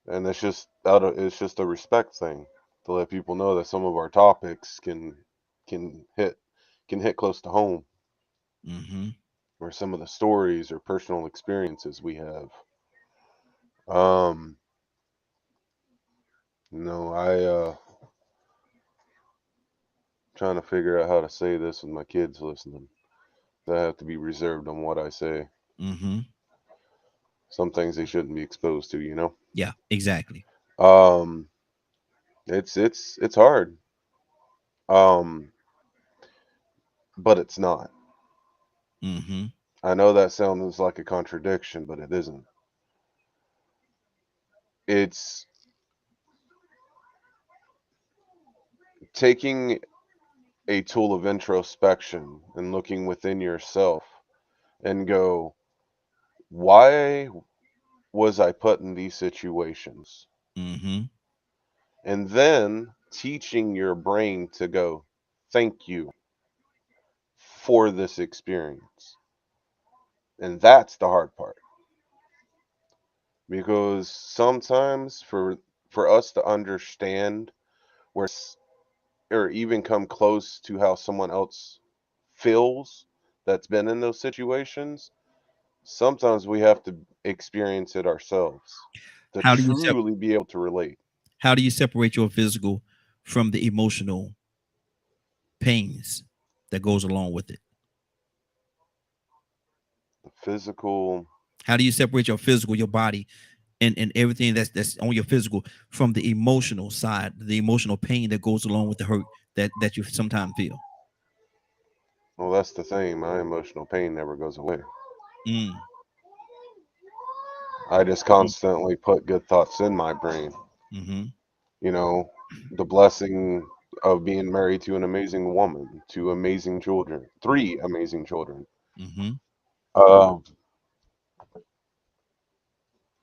And it's just a respect thing to let people know that some of our topics can hit close to home. Or some of the stories or personal experiences we have. Trying to figure out how to say this with my kids listening. I have to be reserved on what I say. Some things they shouldn't be exposed to, you know? Yeah, exactly. It's hard. But it's not. Mm-hmm. I know that sounds like a contradiction, but it isn't. It's taking a tool of introspection and looking within yourself and go, why was I put in these situations? Mm-hmm. And then teaching your brain to go, thank you for this experience. And that's the hard part. Because sometimes for us to understand where or even come close to how someone else feels that's been in those situations, sometimes we have to experience it ourselves to How do you truly be able to relate. how do you separate your physical from the emotional pains that goes along with it? The physical, How do you separate your physical, your body, and everything that's on your physical from the emotional side, the emotional pain that goes along with the hurt that you sometimes feel? well, that's the thing. My emotional pain never goes away. Mm. I just constantly put good thoughts in my brain. Mm-hmm. You know, the blessing of being married to an amazing woman, to amazing children, 3 amazing children. Mm-hmm. Uh,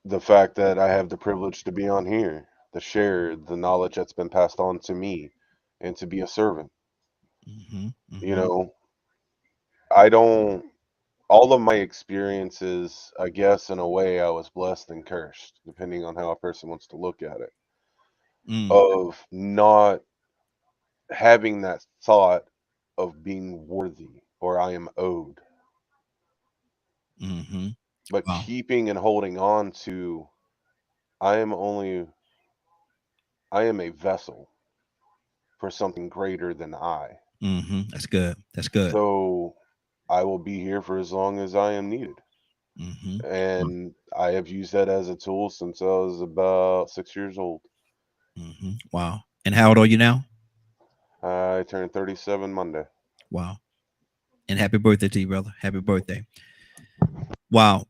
the fact that I have the privilege to be on here, to share the knowledge that's been passed on to me, and to be a servant. Mm-hmm. You Mm-hmm. know, I don't, all of my experiences, I guess, in a way, I was blessed and cursed, depending on how a person wants to look at it, Mm. of not having that thought of being worthy or I am owed, Mm-hmm. but Wow. keeping and holding on to, I am only, I am a vessel for something greater than I. Mm-hmm. That's good. That's good. So I will be here for as long as I am needed. Mm-hmm. And I have used that as a tool since I was about 6 years old. Mm-hmm. Wow. And how old are you now? I turned 37 Monday. Wow. And happy birthday to you, brother. Happy birthday. Wow.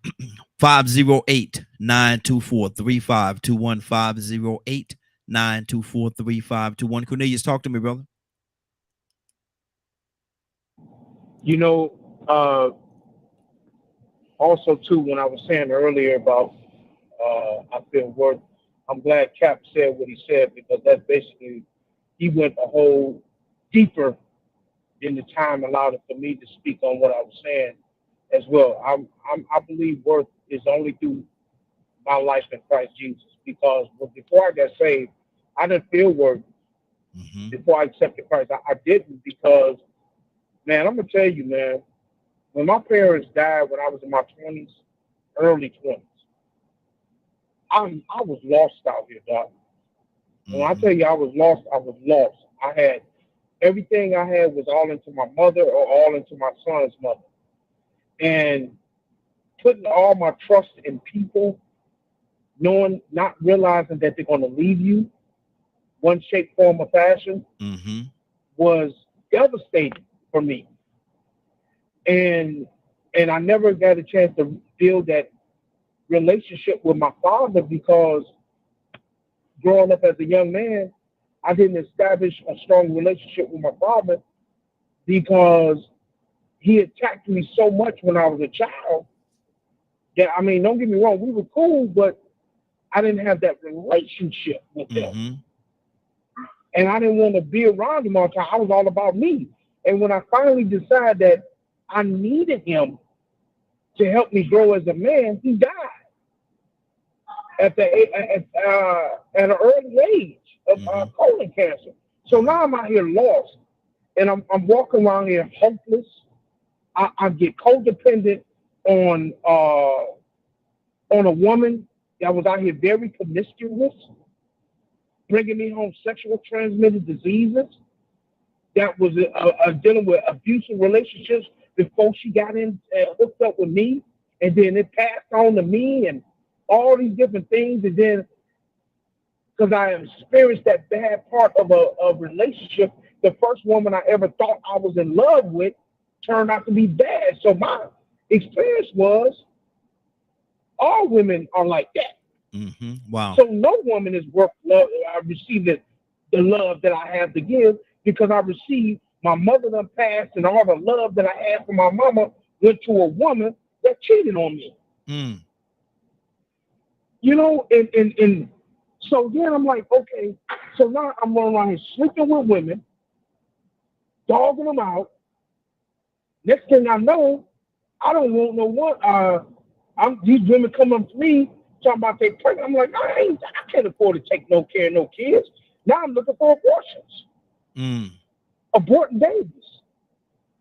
508-924-3521. 508-924-3521. Cornelius, talk to me, brother. You know, also too, when I was saying earlier about I feel worth, I'm glad Cap said what he said, because that's basically, he went a whole deeper than the time allowed it for me to speak on what I was saying as well. I believe worth is only through my life in Christ Jesus, because before I got saved, I didn't feel worthy. Mm-hmm. Before I accepted Christ, I didn't, because, man, I'm gonna tell you, man, when my parents died when I was in my 20s, early 20s, I was lost out here, dog. When I tell you I was lost, I was lost. I had everything I had was all into my mother or all into my son's mother. And putting all my trust in people, knowing, not realizing that they're going to leave you, one shape, form, or fashion, Mm-hmm. was devastating for me. And I never got a chance to build that relationship with my father, because growing up as a young man, I didn't establish a strong relationship with my father, because he attacked me so much when I was a child that, I mean, don't get me wrong, we were cool, but I didn't have that relationship with him. Mm-hmm. And I didn't want to be around him all the time. I was all about me. And when I finally decided that I needed him to help me grow as a man, he died at an early age of colon cancer. So now I'm out here lost, and I'm walking around here hopeless. I get codependent on a woman that was out here very promiscuous, bringing me home sexual transmitted diseases, that was dealing with abusive relationships before she got in hooked up with me, and then it passed on to me, and all these different things. And then, because I experienced that bad part of a relationship, the first woman I ever thought I was in love with turned out to be bad. So my experience was all women are like that. Wow. So no woman is worth love. I received the love that I have to give because I received my mother done passed, and all the love that I had from my mama went to a woman that cheated on me. You know, and so then I'm like, okay, so now I'm running around here sleeping with women, dogging them out. Next thing I know, I don't want no one. These women come up to me talking about they pregnant. I'm like, I can't afford to take no care of no kids. Now I'm looking for abortions, aborting babies,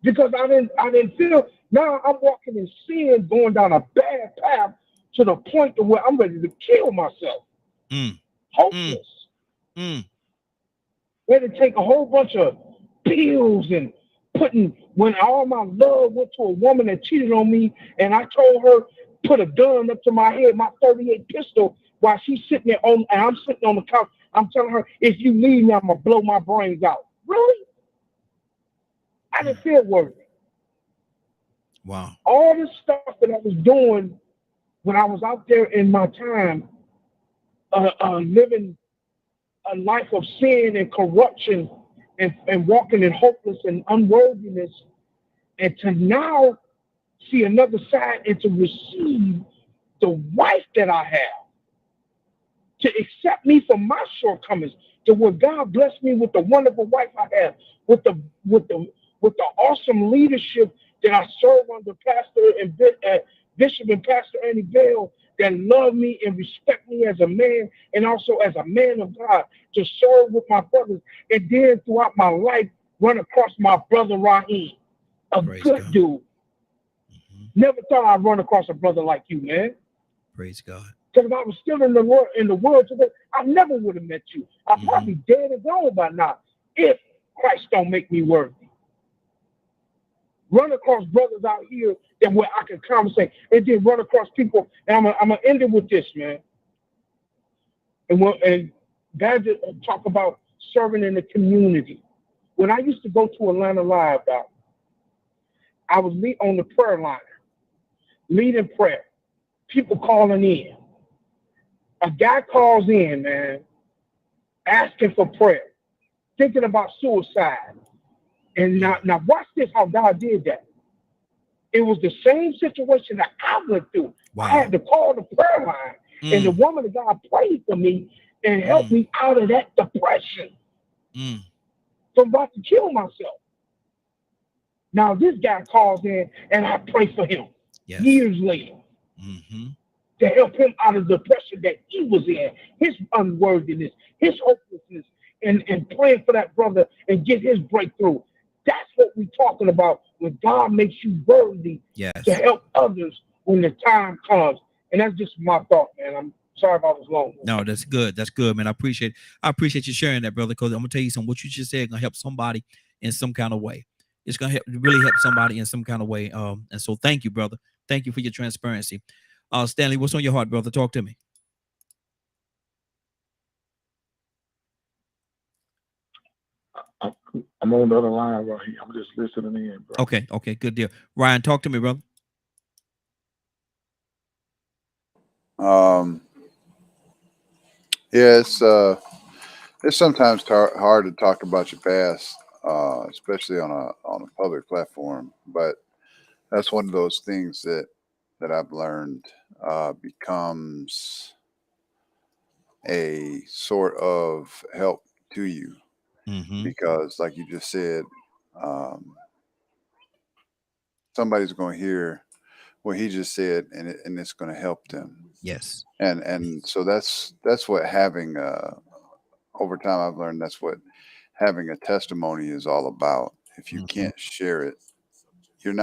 because I didn't feel. Now I'm walking in sin, going down a bad path to the point to where I'm ready to kill myself. Hopeless. Ready to take a whole bunch of pills and when all my love went to a woman that cheated on me, and I told her, put a gun up to my head, my 38 pistol, while she's sitting there and I'm sitting on the couch. I'm telling her, if you leave me, I'm gonna blow my brains out. Really? I didn't feel worthy. Wow. All this stuff that I was doing when I was out there in my time, living a life of sin and corruption and walking in hopeless and unworthiness, and to now see another side and to receive the wife that I have, to accept me for my shortcomings, to where God blessed me with the wonderful wife I have, with the awesome leadership that I serve under Pastor and Bishop and Pastor Ernie Bell, that love me and respect me as a man and also as a man of God, to serve with my brothers, and then throughout my life run across my brother Raheem, a Praise good God. dude. Never thought I'd run across a brother like you, man. Praise God. Because if I was still in the world today, I never would have met you. I'd probably be dead and gone by now if Christ don't make me worthy. Run across brothers out here that where I can conversate, and then run across people. And I'm gonna end it with this, man. And guys talk about serving in the community. When I used to go to Atlanta Live, Doc, I was on the prayer line, leading prayer. People calling in. A guy calls in, man, asking for prayer, thinking about suicide. And now watch this, how God did that. It was the same situation that I went through. Wow. I had to call the prayer line, and the woman of God prayed for me and helped me out of that depression. So I'm about to kill myself. Now this guy calls in, and I pray for him years later to help him out of the depression that he was in, his unworthiness, his hopelessness, and praying for that brother and get his breakthrough. That's what we're talking about when God makes you worthy to help others when the time comes. And that's just my thought, man. I'm sorry if I was long. No, that's good. That's good, man. I appreciate you sharing that, brother, because I'm gonna tell you something. What you just said gonna help somebody in some kind of way. It's gonna really help somebody in some kind of way. And so thank you, brother. Thank you for your transparency. Stanley, what's on your heart, brother? Talk to me. I'm on the other line right here. I'm just listening in, bro. Okay, good deal. Ryan, talk to me, brother. Yeah, it's sometimes hard to talk about your past, especially on a public platform. But that's one of those things that I've learned becomes a sort of help to you, because, like you just said, somebody's going to hear what he just said, and it's going to help them. Yes. And so that's what having over time I've learned that's what having a testimony is all about. If you can't share it, you're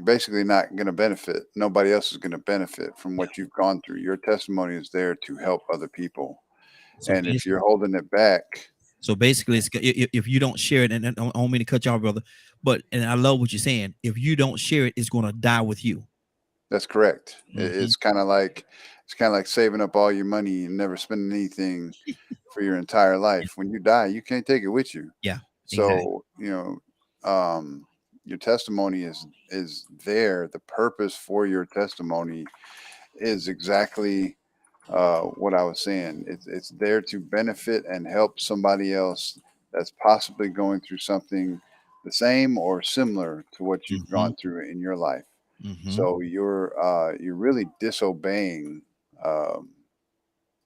basically not going to benefit. Nobody else is going to benefit from what you've gone through. Your testimony is there to help other people. So and if you're holding it back. So basically, if you don't share it, and I don't mean to cut you off, brother, and I love what you're saying. If you don't share it, it's going to die with you. That's correct. Mhm. It's kind of like saving up all your money and never spending anything for your entire life. When you die, you can't take it with you. Yeah, exactly. So, your testimony is there. The purpose for your testimony is exactly what I was saying. It's there to benefit and help somebody else that's possibly going through something the same or similar to what you've Mhm. gone through in your life. Mhm. So you're really disobeying um,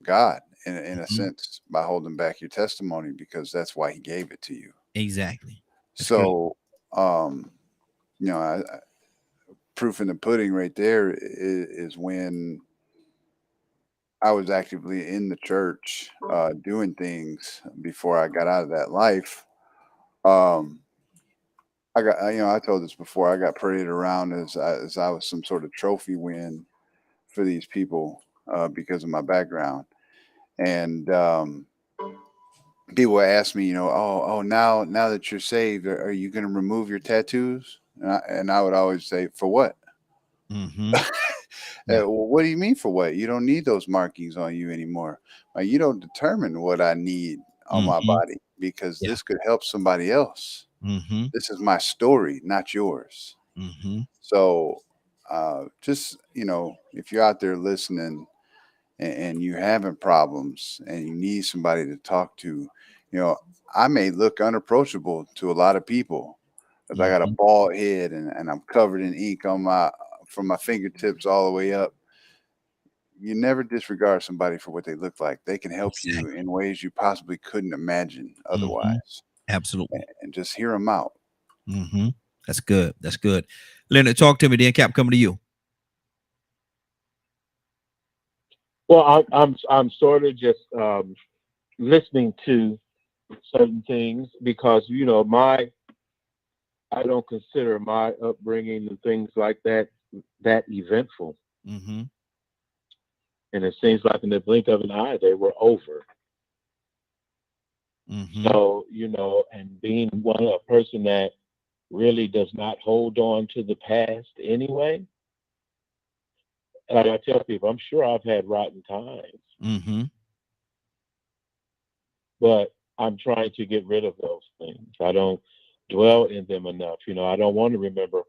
God in a Mhm. sense by holding back your testimony because that's why He gave it to you. Exactly. That's good. So, um, proof in the pudding right there is when I was actively in the church doing things before I got out of that life. Um, I told this before. I got paraded around as I was some sort of trophy win for these people because of my background. And people would ask me, now that you're saved, are you going to remove your tattoos? And I would always say, for what? Mhm. Yeah. Well, what do you mean for what? You don't need those markings on you anymore. You don't determine what I need on my Mhm. body because Yeah. this could help somebody else. Mhm. This is my story, not yours. Mhm. So, just if you're out there listening and you're having problems and you need somebody to talk to, I may look unapproachable to a lot of people because I got a Mhm. bald head and I'm covered in ink from my fingertips all the way up. You never disregard somebody for what they look like. They can help you Exactly. in ways you possibly couldn't imagine Mhm. otherwise. Absolutely. And just hear them out. Mhm. That's good. That's good. Leonard, talk to me. Then Cap, coming to you. Well, I'm sort of just listening to certain things because I don't consider my upbringing and things like that eventful, Mhm. and it seems like in the blink of an eye they were over. Mhm. So and being a person that really does not hold on to the past anyway. Like I tell people, I'm sure I've had rotten times, Mhm. but I'm trying to get rid of those things. I don't dwell in them enough. I don't want to remember.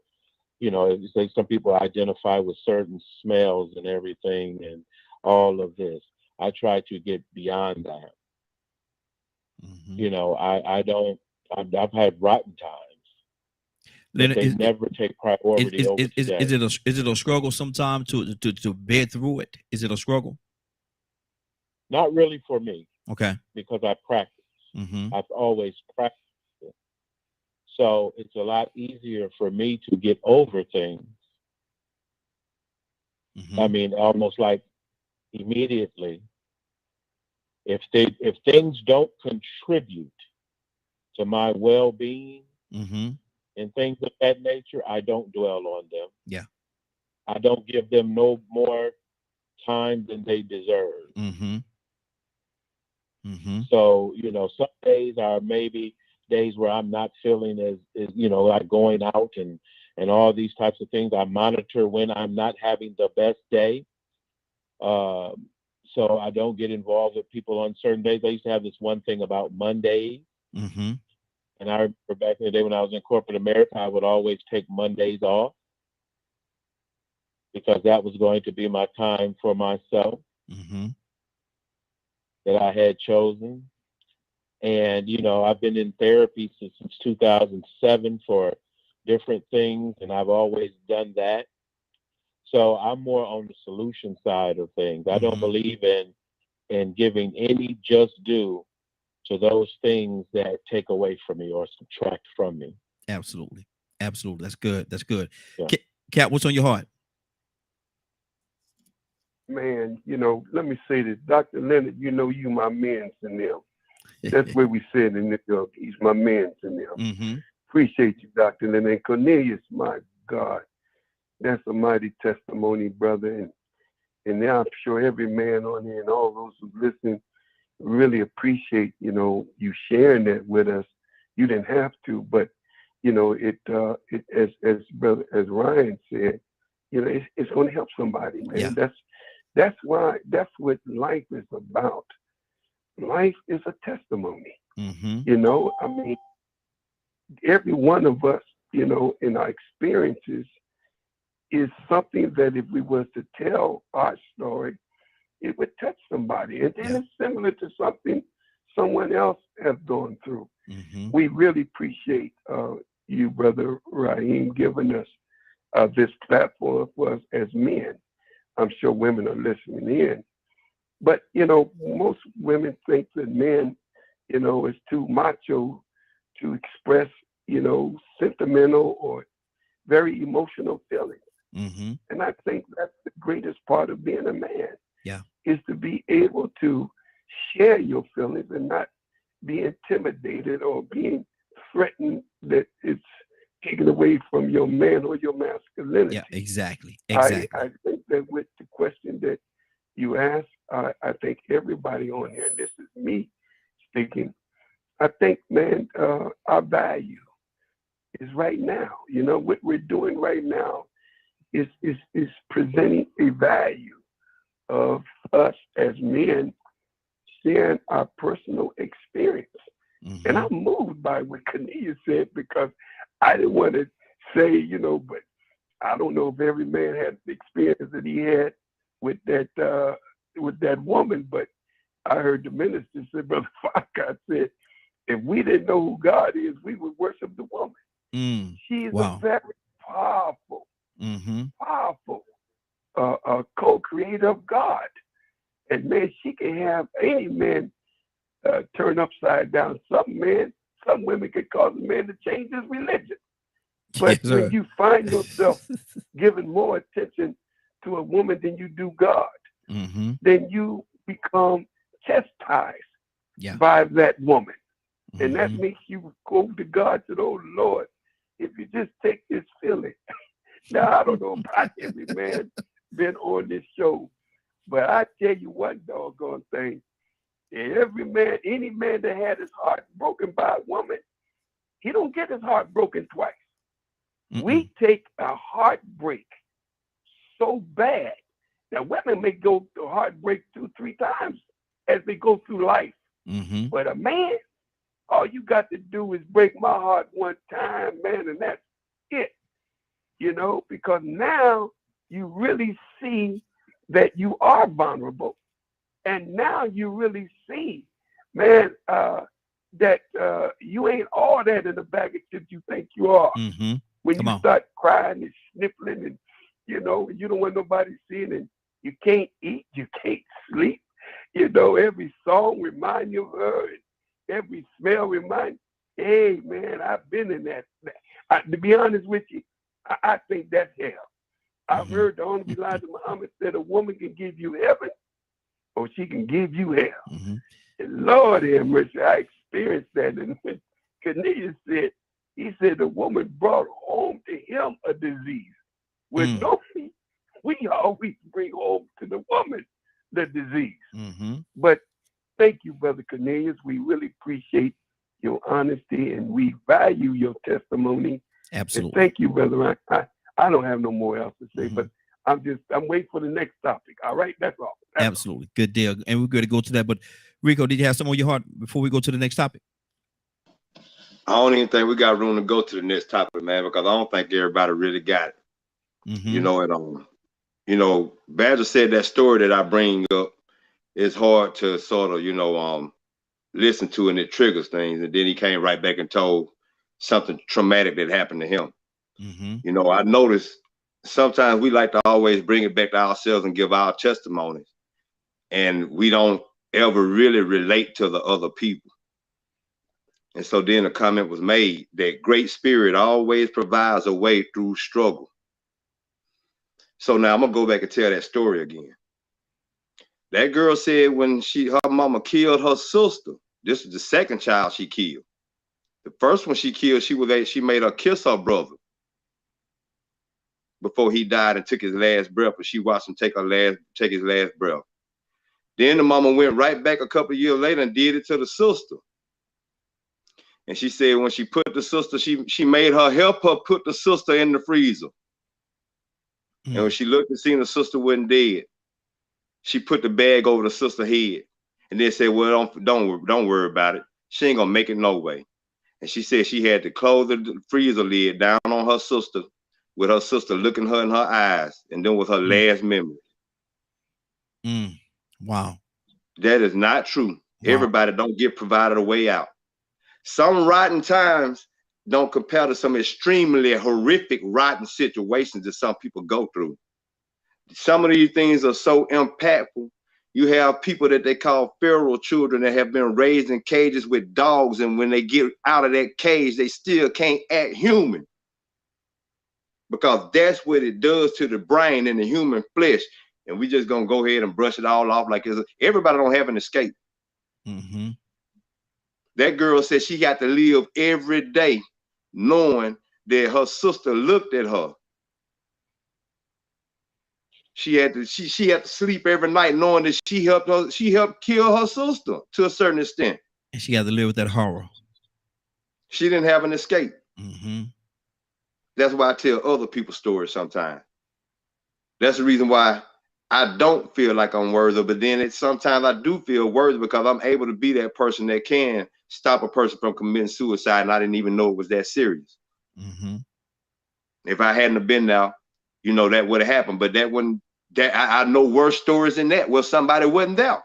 You say some people identify with certain smells and everything and all of this. I try to get beyond that. Mhm. I don't. I've had rotten times, but Leonard, they never take priority over today. is it a struggle sometimes to bear through it? Is it a struggle? Not really for me Okay. because I practice. Mhm. I've always practiced it. So it's a lot easier for me to get over things. I Mhm. mean, almost like immediately. If things don't contribute to my well-being Mhm. and things of that nature, I don't dwell on them. Yeah. I don't give them no more time than they deserve. Mhm. Mhm. So, some days are maybe days where I'm not feeling as like going out and all these types of things. I monitor when I'm not having the best day. Um, so I don't get involved with people on certain days. I used to have this one thing about Mondays. Mhm. And I remember back in the day when I was in corporate America, I would always take Mondays off because that was going to be my time for myself Mhm. that I had chosen. And, I've been in therapy since 2007 for different things, and I've always done that. So I'm more on the solution side of things. I don't Mhm. believe in giving any just due to those things that take away from me or subtract from me. Absolutely. Absolutely. That's good. That's good. Yeah. Cap, what's on your heart? Man, let me say this. Dr. Leonard, you my man's in them. That's what we said in New York. He's my man's in them. Mhm. Appreciate you, Dr. Leonard. And Cornelius, my God, that's a mighty testimony, brother. And now I'm sure every man on here and all those who listen really appreciate, you sharing that with us. You didn't have to, but it as brother as Ryan said, you know, it's going to help somebody, man. Yeah. That's what life is about. Life is a testimony. You know, I mean, every one of us, you know, in our experiences is something that if we was to tell our story, it would touch somebody. And then it's similar to something someone else has gone through. We really appreciate you, Brother Raheem, giving us this platform for us as men. I'm sure women are listening in. But, you know, most women think that men, you know, is too macho to express, you know, sentimental or very emotional feelings. And I think that's the greatest part of being a man. Is to be able to share your feelings and not be intimidated or being threatened that it's taken away from your man or your masculinity. Yeah, exactly. I think that with the question that you asked, I think everybody on here, and this is me speaking, I think, man, our value is right now. You know, what we're doing right now is presenting a value of us as men sharing our personal experience. And I'm moved by what Kania said, because I didn't want to say, you know, but I don't know if every man had the experience that he had with that woman, but I heard the minister say, Brother Farrakhan said, if we didn't know who God is, we would worship the woman. She's a very powerful, powerful co-creator of God. And man, she can have any man turn upside down. Some women could cause a man to change his religion. But when you find yourself giving more attention to a woman than you do God, then you become chastised by that woman. And that makes you go to God and say, oh Lord, if you just take this feeling. Now, I don't know about every man been on this show, but I tell you one doggone thing. Every man, any man that had his heart broken by a woman, he don't get his heart broken twice. We take a heartbreak so bad that women may go through heartbreak 2-3 times as they go through life. But a man, all you got to do is break my heart one time, man, and that's it. You know, because now you really see that you are vulnerable. And now you really see, man, that you ain't all that in the bag of chips you think you are. When you start crying and sniffling and, you know, you don't want nobody seeing, and you can't eat, you can't sleep. You know, every song reminds you of her, and every smell reminds you, hey, man, I've been in that. To be honest with you, I think that's hell. I've heard the Honorable Elijah Muhammad said a woman can give you heaven or she can give you hell. And Lord have mercy, I experienced that. And when Kania said, he said the woman brought home to him a disease. Well, normally we always bring home to the woman the disease. But thank you, Brother Cornelius. We really appreciate your honesty and we value your testimony. Absolutely. And thank you, brother. I don't have no more else to say, but I'm waiting for the next topic. All right, that's all. Absolutely. Good deal. And we're going to go to that. But Rico, did you have some on your heart before we go to the next topic? I don't even think we got room to go to the next topic, man, because I don't think everybody really got it. You know, and you know, Badger said that story that I bring up is hard to sort of, you know, listen to, and it triggers things. And then he came right back and told something traumatic that happened to him. You know, I noticed sometimes we like to always bring it back to ourselves and give our testimonies, and we don't ever really relate to the other people. And so then a comment was made that Great Spirit always provides a way through struggle. So now I'm gonna go back and tell that story again. That girl said when her mama killed her sister, this is the second child she killed. The first one she killed, she made her kiss her brother before he died and took his last breath, but she watched him take his last breath. Then the mama went right back a couple of years later and did it to the sister. And she said when she put the sister, she made her help her put the sister in the freezer. And when she looked and seen her sister wasn't dead, she put the bag over the sister's head and then said, well, don't worry about it. She ain't gonna make it no way. And she said she had to close the freezer lid down on her sister, with her sister looking her in her eyes, and then with her last memory. Wow. That is not true. Wow. Everybody don't get provided a way out. Some rotten times don't compare to some extremely horrific rotten situations that some people go through. Some of these things are so impactful. You have people that they call feral children that have been raised in cages with dogs, and when they get out of that cage, they still can't act human, because that's what it does to the brain and the human flesh. And we just gonna go ahead and brush it all off like everybody don't have an escape. That girl said she got to live every day knowing that her sister looked at her. She had to sleep every night knowing that she helped kill her sister to a certain extent. And she had to live with that horror. She didn't have an escape. That's why I tell other people's stories sometimes. That's the reason why I don't feel like I'm worthy, but then sometimes I do feel worthy, because I'm able to be that person that can stop a person from committing suicide, and I didn't even know it was that serious. If I hadn't have been there, that would have happened. But I know worse stories than that where somebody wasn't there.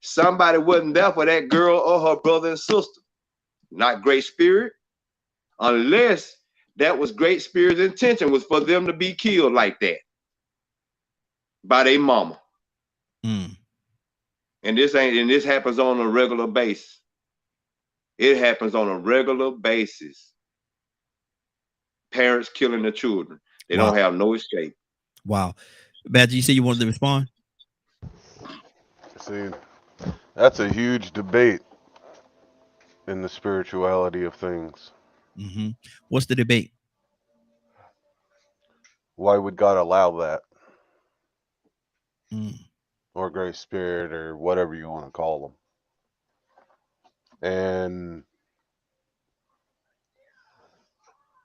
Somebody wasn't there for that girl or her brother and sister. Not Great Spirit, unless that was Great Spirit's intention, was for them to be killed like that by their mama. And this happens on a regular basis. It happens on a regular basis. Parents killing their children. They don't have no escape. Wow. Badger, you said you wanted to respond? See, that's a huge debate in the spirituality of things. What's the debate? Why would God allow that? Or Great Spirit, or whatever you want to call them. And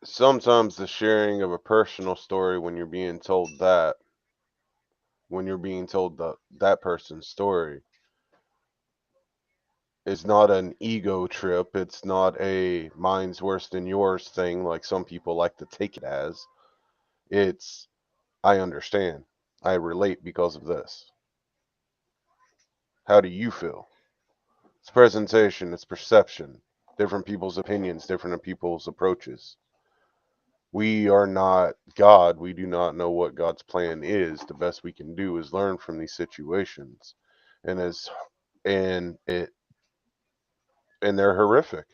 sometimes the sharing of a personal story, when you're being told that person's story, is not an ego trip. It's not a mine's worse than yours thing like some people like to take it as. It's, I understand. I relate because of this. How do you feel? It's presentation, it's perception, different people's opinions, different people's approaches. We are not God. We do not know what God's plan is. The best we can do is learn from these situations. And they're horrific.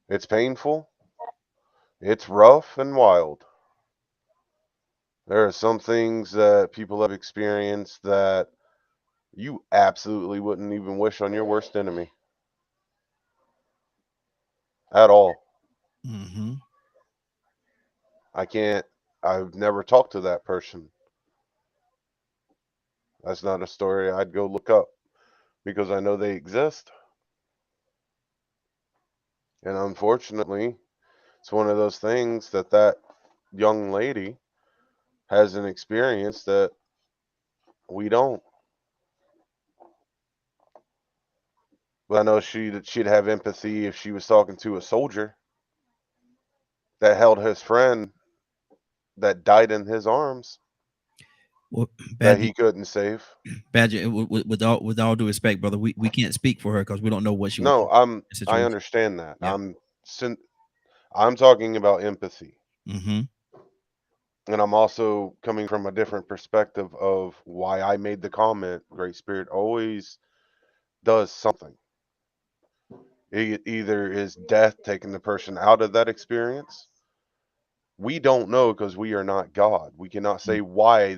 It's painful. It's rough and wild. There are some things that people have experienced that you absolutely wouldn't even wish on your worst enemy. At all. I've never talked to that person. That's not a story I'd go look up, because I know they exist. And unfortunately, it's one of those things that young lady has an experience that we don't. But I know she'd have empathy if she was talking to a soldier that held his friend that died in his arms, that he couldn't save. Badger, with all due respect, brother, we can't speak for her because we don't know what she. No, I understand that. Yeah. I'm talking about empathy. And I'm also coming from a different perspective of why I made the comment. Great Spirit always does something. It either is death taking the person out of that experience. We don't know, because we are not God. We cannot say why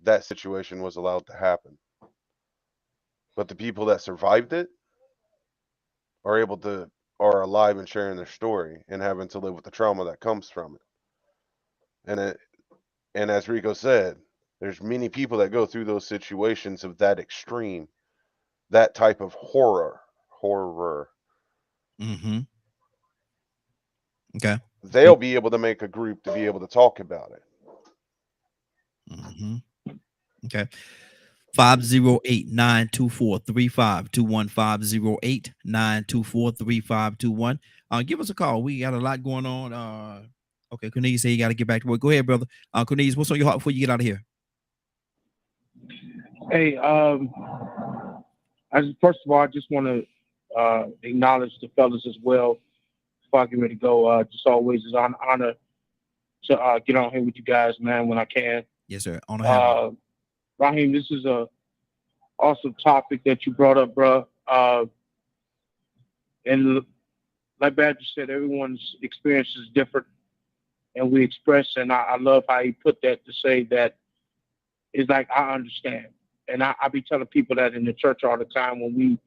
that situation was allowed to happen. But the people that survived it are alive and sharing their story and having to live with the trauma that comes from it. And as Rico said, there's many people that go through those situations of that extreme, that type of horror. Okay. they'll be able to make a group to be able to talk about it. Okay. 508-924-3521. 508-924-3521. Give us a call. We got a lot going on. Okay, Cornelius say you got to get back to work. Go ahead, brother. Cornelius, what's on your heart before you get out of here? Hey, first of all, I just want to acknowledge the fellas as well. Before I get ready to go, just always is an honor to get on here with you guys, man, when I can. Yes, sir. Honor. Raheem, this is a awesome topic that you brought up, bro. And like Badger said, everyone's experience is different, and we express. And I love how he put that to say that it's like I understand. And I be telling people that in the church all the time when we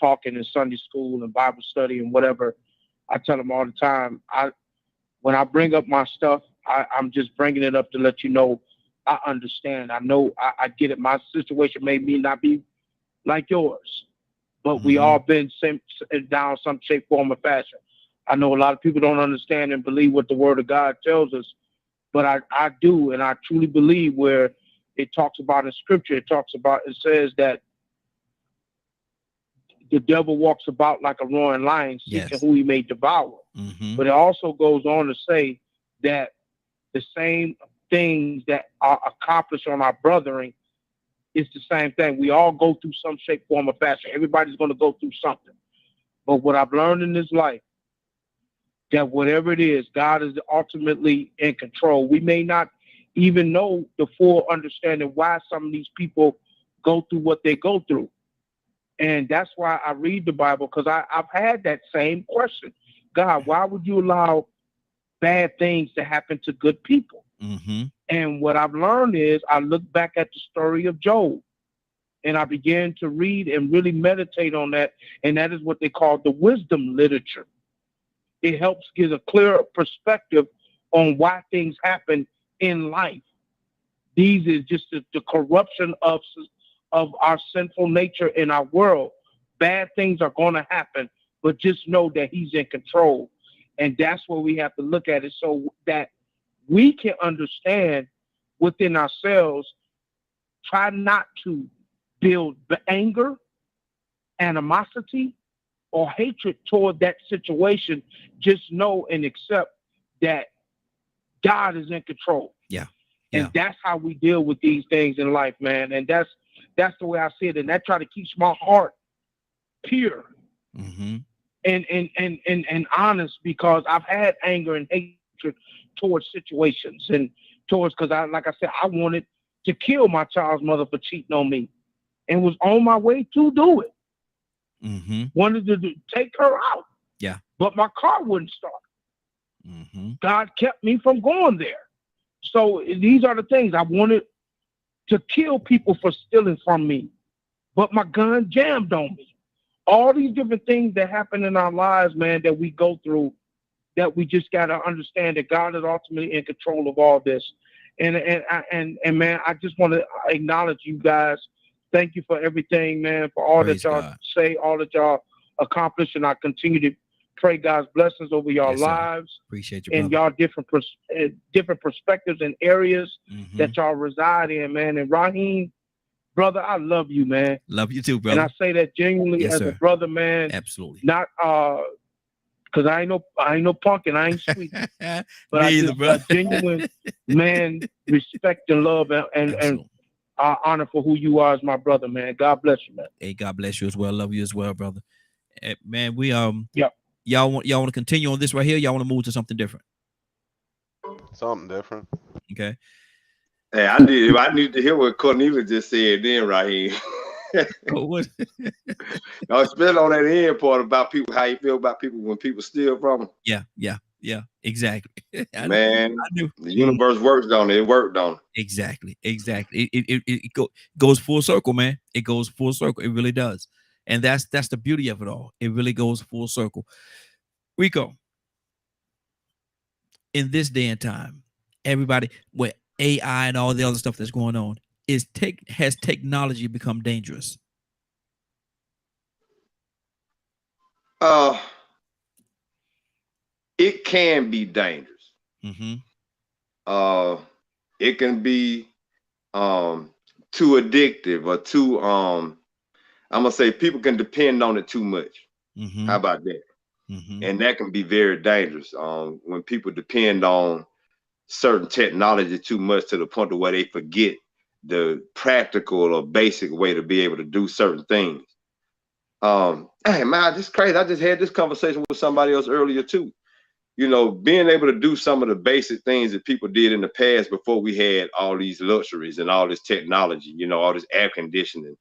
talking in Sunday school and Bible study and whatever. I tell them all the time. When I bring up my stuff, I'm just bringing it up to let you know I understand. I know I get it. My situation may not be like yours, but we all been down some shape, form, or fashion. I know a lot of people don't understand and believe what the Word of God tells us, but I do, and I truly believe where it talks about in Scripture. It says that the devil walks about like a roaring lion, seeking who he may devour. But it also goes on to say that the same things that are accomplished on our brothering is the same thing. We all go through some shape, form, or fashion. Everybody's going to go through something. But what I've learned in this life, that whatever it is, God is ultimately in control. We may not even know the full understanding why some of these people go through what they go through. And that's why I read the Bible, because I've had that same question. God, why would you allow bad things to happen to good people? And what I've learned is I look back at the story of Job, and I began to read and really meditate on that. And that is what they call the wisdom literature. It helps give a clearer perspective on why things happen in life. These is just the corruption of our sinful nature in our world. Bad things are going to happen, but just know that he's in control. And that's where we have to look at it, so that we can understand within ourselves. Try not to build anger, animosity, or hatred toward that situation. Just know and accept that God is in control. And that's how we deal with these things in life, man. And that's the way I see it. And that try to keep my heart pure and honest, because I've had anger and hatred towards situations and towards, because like I said, I wanted to kill my child's mother for cheating on me, and was on my way to do it. Wanted to take her out. But my car wouldn't start. God kept me from going there. So these are the things. I wanted to kill people for stealing from me, but my gun jammed on me. All these different things that happen in our lives, man, that we go through, that we just got to understand that God is ultimately in control of all this. And man, I just want to acknowledge you guys. Thank you for everything, man, for all that y'all say, all that y'all accomplish. And I continue to pray God's blessings over y'all lives. Appreciate you, and brother. y'all different perspectives and areas that y'all reside in, man. And Raheem, brother, I love you, man. Love you too, brother. And I say that genuinely as a brother, man. Absolutely. Not because I ain't no punk and I ain't sweet, but I just a genuine man, respect and love and honor for who you are as my brother, man. God bless you, man. Hey, God bless you as well. Love you as well, brother. Man, we y'all want to continue on this right here? Y'all want to move to something different? Something different. Okay. Hey, I need to hear what Cornelius just said then, Raheem. What? No, especially on that end part about people, how you feel about people when people steal from them. Yeah, exactly. Man, the universe works on it. It worked on it. Exactly. It goes full circle, man. It goes full circle. It really does. And that's the beauty of it all. It really goes full circle. Rico, in this day and time, everybody with AI and all the other stuff that's going on, has technology become dangerous? it can be dangerous. Mm-hmm. It can be too addictive or too I'm gonna say people can depend on it too much. Mm-hmm. How about that? Mm-hmm. And that can be very dangerous when people depend on certain technology too much to the point to where they forget the practical or basic way to be able to do certain things. Hey man, this is crazy. I just had this conversation with somebody else earlier too. You know, being able to do some of the basic things that people did in the past before we had all these luxuries and all this technology, you know, all this air conditioning.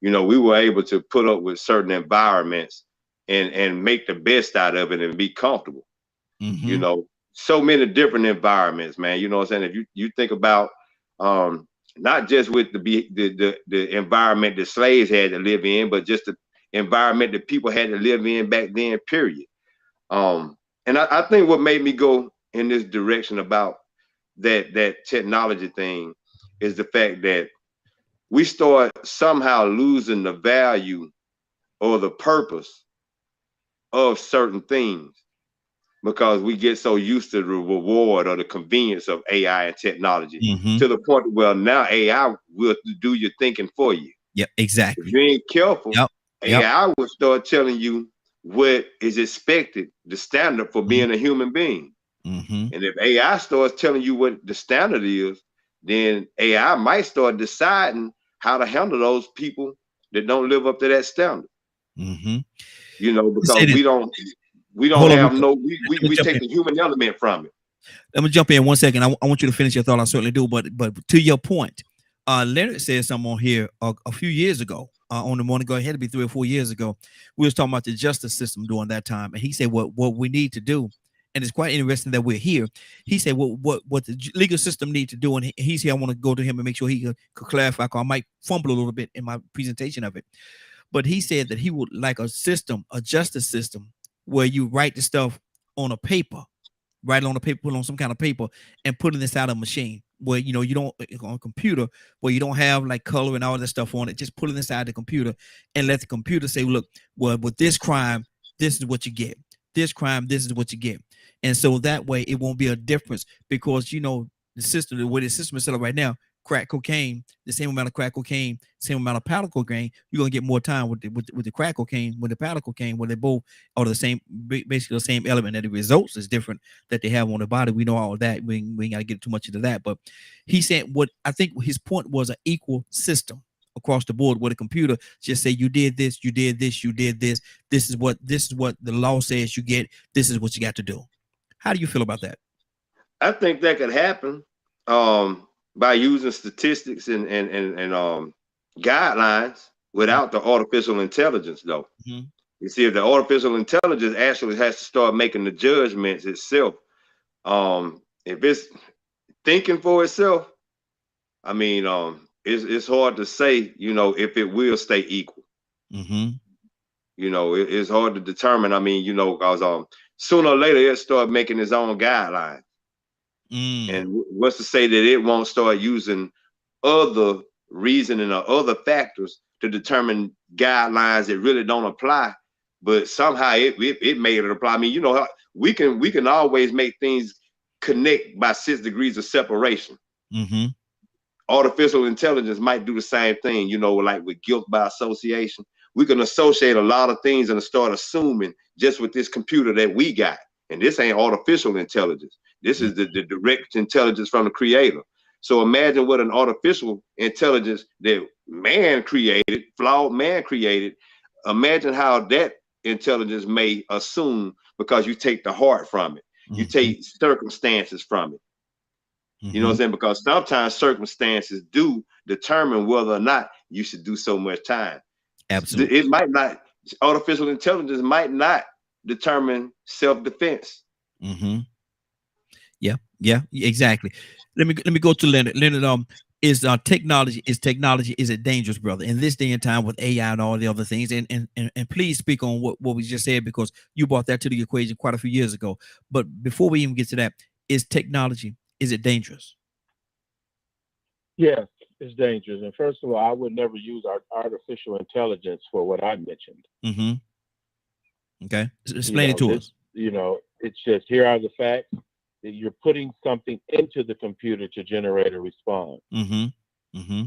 You know, we were able to put up with certain environments and make the best out of it and be comfortable. Mm-hmm. You know, so many different environments, man. You know what I'm saying? If you think about not just with the environment that slaves had to live in, but just the environment that people had to live in back then, period. And I think what made me go in this direction about that technology thing is the fact that we start somehow losing the value or the purpose of certain things because we get so used to the reward or the convenience of AI and technology Mm-hmm. to the point where now AI will do your thinking for you. Yep, exactly. If you ain't careful, Yep. AI will start telling you what is expected, the standard for being a human being. Mm-hmm. And if AI starts telling you what the standard is, then AI might start deciding how to handle those people that don't live up to that standard. Mm-hmm. You know, because Say this. we don't Hold on, have Rico. no, Let me we jump take in. the human element from it. Let me jump in 1 second. I want you to finish your thought. I certainly do. But to your point, Leonard said something on here a few years ago. On the morning, it had to be 3 or 4 years ago. We was talking about the justice system during that time, and he said what we need to do, and it's quite interesting that we're here. He said what the legal system need to do, and he's here. I want to go to him and make sure he could clarify. Cause I might fumble a little bit in my presentation of it, but he said that he would like a system, a justice system, where you write the stuff on a paper. Write it on a paper, put it on some kind of paper, and put it inside a machine where you don't on a computer where you don't have like color and all that stuff on it. Just put it inside the computer and let the computer say, look, well, with this crime, this is what you get. This crime, this is what you get. And so that way it won't be a difference because the system, the way the system is set up right now, crack cocaine, the same amount of crack cocaine, same amount of powder cocaine, you're gonna get more time with the crack cocaine, with the powder cocaine, when they both are the same, basically the same element. That the results is different that they have on the body. We know all of that. We ain't gotta get too much into that. But he said what I think his point was an equal system across the board, where the computer just say you did this, you did this, you did this. This is what the law says you get. This is what you got to do. How do you feel about that? I think that could happen by using statistics and guidelines without the artificial intelligence, though. Mm-hmm. You see, if the artificial intelligence actually has to start making the judgments itself, if it's thinking for itself, I mean, it's hard to say, if it will stay equal. Mm-hmm. It's hard to determine. I mean, because sooner or later it'll start making its own guidelines. And what's to say that it won't start using other reasoning or other factors to determine guidelines that really don't apply, but somehow it made it apply. I mean, we can always make things connect by 6 degrees of separation. Mm-hmm. Artificial intelligence might do the same thing, like with guilt by association. We can associate a lot of things and start assuming just with this computer that we got. And this ain't artificial intelligence. This is the direct intelligence from the creator. So imagine what an artificial intelligence that man created, flawed man created, imagine how that intelligence may assume, because you take the heart from it. You take circumstances from it. You know what I'm saying? Because sometimes circumstances do determine whether or not you should do so much time. Absolutely. It might not, artificial intelligence might not determine self-defense. Mm-hmm. Yeah, exactly. Let me go to Leonard. Leonard, is technology it dangerous, brother, in this day and time with AI and all the other things? And please speak on what we just said, because you brought that to the equation quite a few years ago. But before we even get to that, is it dangerous? Yes, it's dangerous. And first of all, I would never use our artificial intelligence for what I mentioned. Mm-hmm. Okay, explain it to us. It's just, here are the facts, that you're putting something into the computer to generate a response. Mm-hmm. Mm-hmm.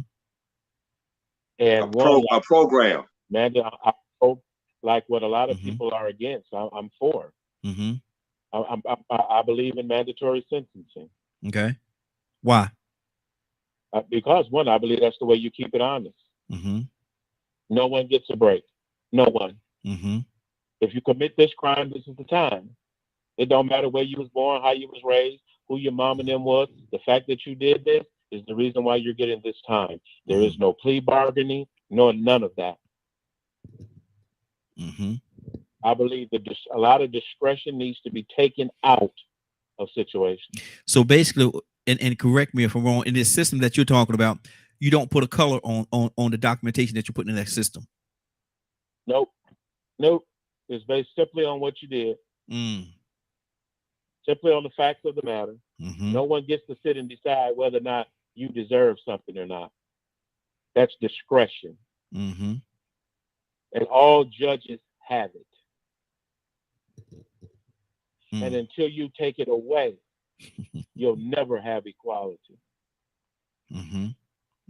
And a program. man, I hope, like what a lot of Mm-hmm. people are against, I'm for. Mm-hmm. I believe in mandatory sentencing. Okay. Why? Because one, I believe that's the way you keep it honest. Mm-hmm. No one gets a break. No one. Mm-hmm. If you commit this crime, this is the time. It don't matter where you was born, how you was raised, who your mom and them was. The fact that you did this is the reason why you're getting this time. There is no plea bargaining, none of that. Mm-hmm. I believe that a lot of discretion needs to be taken out of situations. So basically, and correct me if I'm wrong, in this system that you're talking about, you don't put a color on the documentation that you're putting in that system. Nope. It's based simply on what you did. Simply on the facts of the matter. Mm-hmm. No one gets to sit and decide whether or not you deserve something or not. That's discretion. Mm-hmm. And all judges have it. And until you take it away, you'll never have equality. Mm-hmm.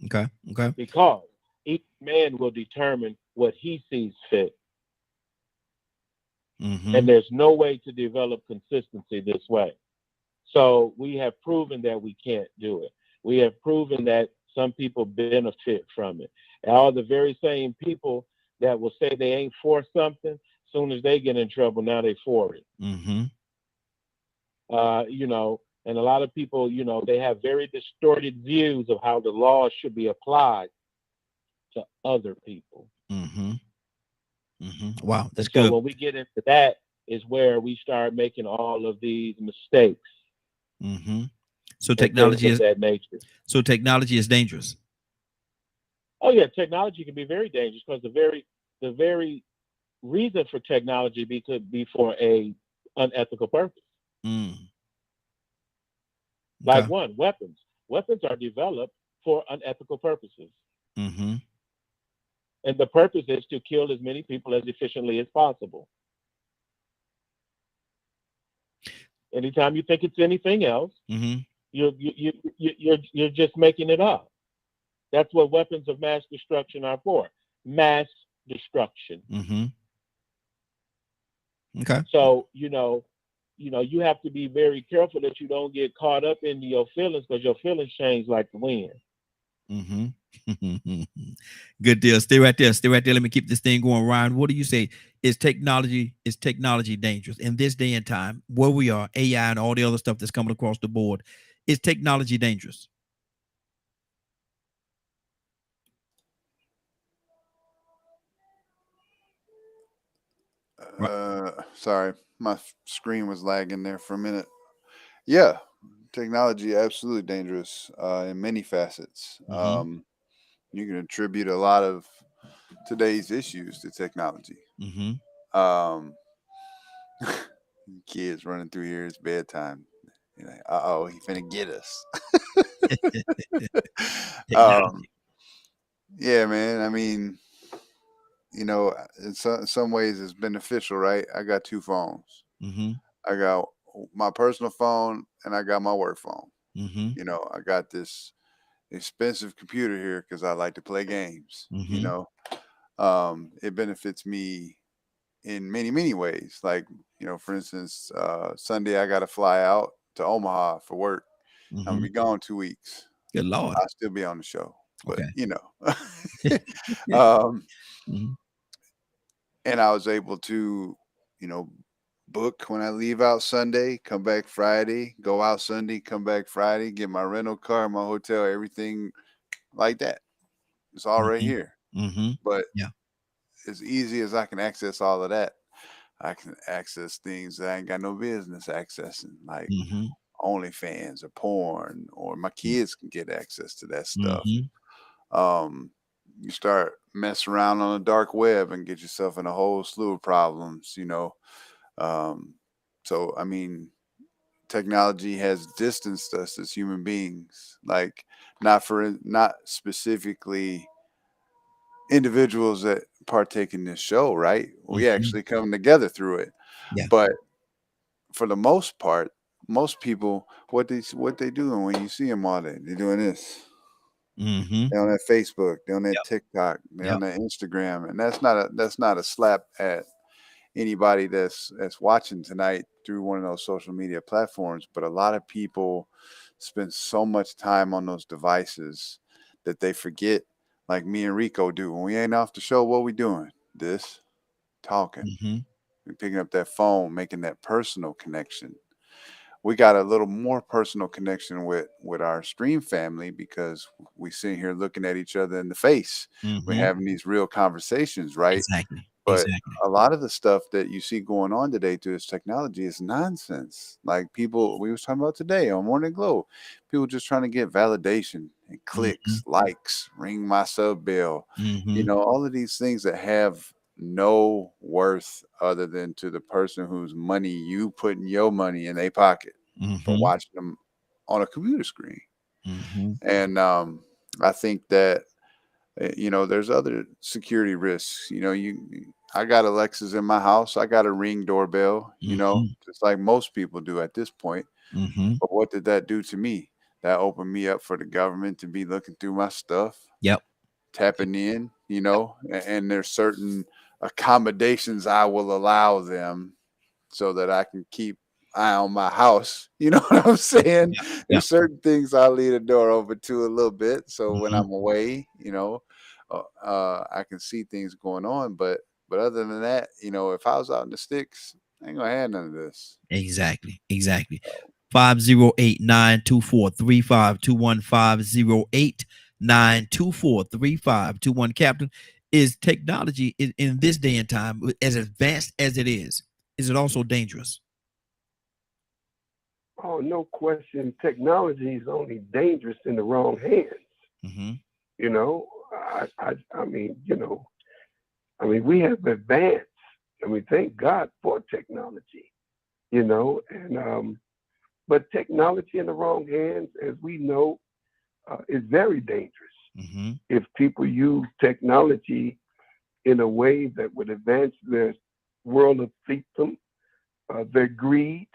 Okay. Because each man will determine what he sees fit. Mm-hmm. And there's no way to develop consistency this way. So we have proven that we can't do it. We have proven that some people benefit from it. And all the very same people that will say they ain't for something, as soon as they get in trouble, now they for it. Mm-hmm. And a lot of people, they have very distorted views of how the law should be applied to other people. Mm-hmm. Mm-hmm. Wow, that's good. So when we get into that is where we start making all of these mistakes. Mm-hmm. So technology is that nature. So technology is dangerous. Oh yeah, technology can be very dangerous because the very reason for technology could be for a unethical purpose. Like weapons. Weapons are developed for unethical purposes. Mm-hmm. And the purpose is to kill as many people as efficiently as possible. Anytime you think it's anything else, mm-hmm. you're just making it up. That's what weapons of mass destruction are for. Mass destruction. Mm-hmm. Okay. So, you have to be very careful that you don't get caught up into your feelings because your feelings change like the wind. Mm-hmm. Good deal. Stay right there. Let me keep this thing going. Ryan, what do you say? Is technology dangerous in this day and time where we are, AI and all the other stuff that's coming across the board? Is technology dangerous? Sorry, my screen was lagging there for a minute. Yeah, technology absolutely dangerous in many facets. Mm-hmm. You can attribute a lot of today's issues to technology. Mm-hmm. Kids running through here, it's bedtime. You're like, uh-oh, he finna get us. Yeah, man. I mean, in some ways it's beneficial, right? I got two phones. Mm-hmm. I got my personal phone and I got my work phone. Mm-hmm. I got this expensive computer here because I like to play games. Mm-hmm. It benefits me in many, many ways. Like, for instance, Sunday I got to fly out to Omaha for work. Mm-hmm. I'm gonna be gone 2 weeks. Good Lord. I'll still be on the show, but okay. Mm-hmm. And I was able to, book when I leave out Sunday, come back Friday, go out Sunday, come back Friday, get my rental car, my hotel, everything like that. It's all right here. Mm-hmm. But yeah, as easy as I can access all of that, I can access things that I ain't got no business accessing, like mm-hmm. OnlyFans or porn, or my kids can get access to that stuff. Mm-hmm. You start messing around on the dark web and get yourself in a whole slew of problems, So, I mean, technology has distanced us as human beings, like not specifically individuals that partake in this show, right? We mm-hmm. actually come together through it. Yeah. But for the most part, most people, what they doing when you see them all day, they're doing this. Mm-hmm. They're on that Facebook, they're on that Yep. TikTok, they're Yep. on that Instagram, and that's not a slap at anybody that's watching tonight through one of those social media platforms. But a lot of people spend so much time on those devices that they forget, like me and Rico do. When we ain't off the show, what we doing? This, talking. Mm-hmm. We picking up that phone, making that personal connection. We got a little more personal connection with our stream family because we sit here looking at each other in the face. We're Mm-hmm. having these real conversations, right? Exactly. But Exactly. a lot of the stuff that you see going on today through this technology is nonsense. Like people, we was talking about today on Morning Glow, people just trying to get validation and clicks, likes, ring my sub bell, Mm-hmm. all of these things that have no worth other than to the person whose money you putting your money in their pocket for Mm-hmm. watching them on a computer screen. Mm-hmm. And I think that there's other security risks. I got Alexas in my house. I got a Ring doorbell, just like most people do at this point. Mm-hmm. But what did that do to me? That opened me up for the government to be looking through my stuff, Yep. tapping in, and there's certain accommodations I will allow them so that I can keep eye on my house. You know what I'm saying? Yep. Yep. There's certain things I leave the door open to a little bit. So when Mhm. I'm away, I can see things going on. But other than that, if I was out in the sticks, I ain't gonna have none of this. Exactly. Exactly. 508-924-3521 508-924-3521. Captain, is technology in this day and time, as advanced as it is it also dangerous? Oh, no question. Technology is only dangerous in the wrong hands. Mm-hmm. We have advanced, and we thank God for technology, but technology in the wrong hands, as we know, is very dangerous. Mm-hmm. If people use technology in a way that would advance their world of fiefdom, their greed,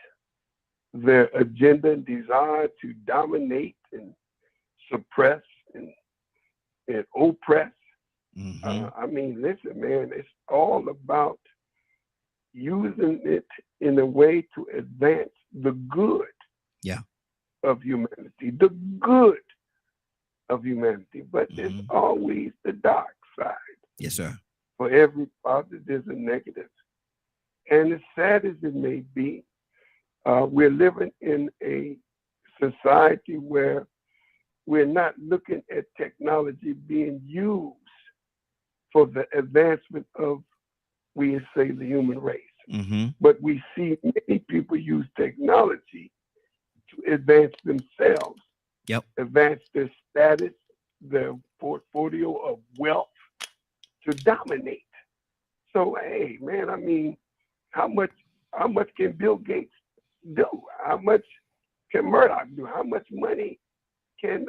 their agenda and desire to dominate and suppress and oppress. Mm-hmm. Listen, man, it's all about using it in a way to advance the good of humanity, the good of humanity. But it's always the dark side. Yes, sir. For every positive, there's a negative. And as sad as it may be, we're living in a society where we're not looking at technology being used for the advancement of, we say, the human race. Mm-hmm. But we see many people use technology to advance themselves, advance their status, their portfolio of wealth, to dominate. So, hey, man, how much can Bill Gates do? How much can Murdoch do? How much money can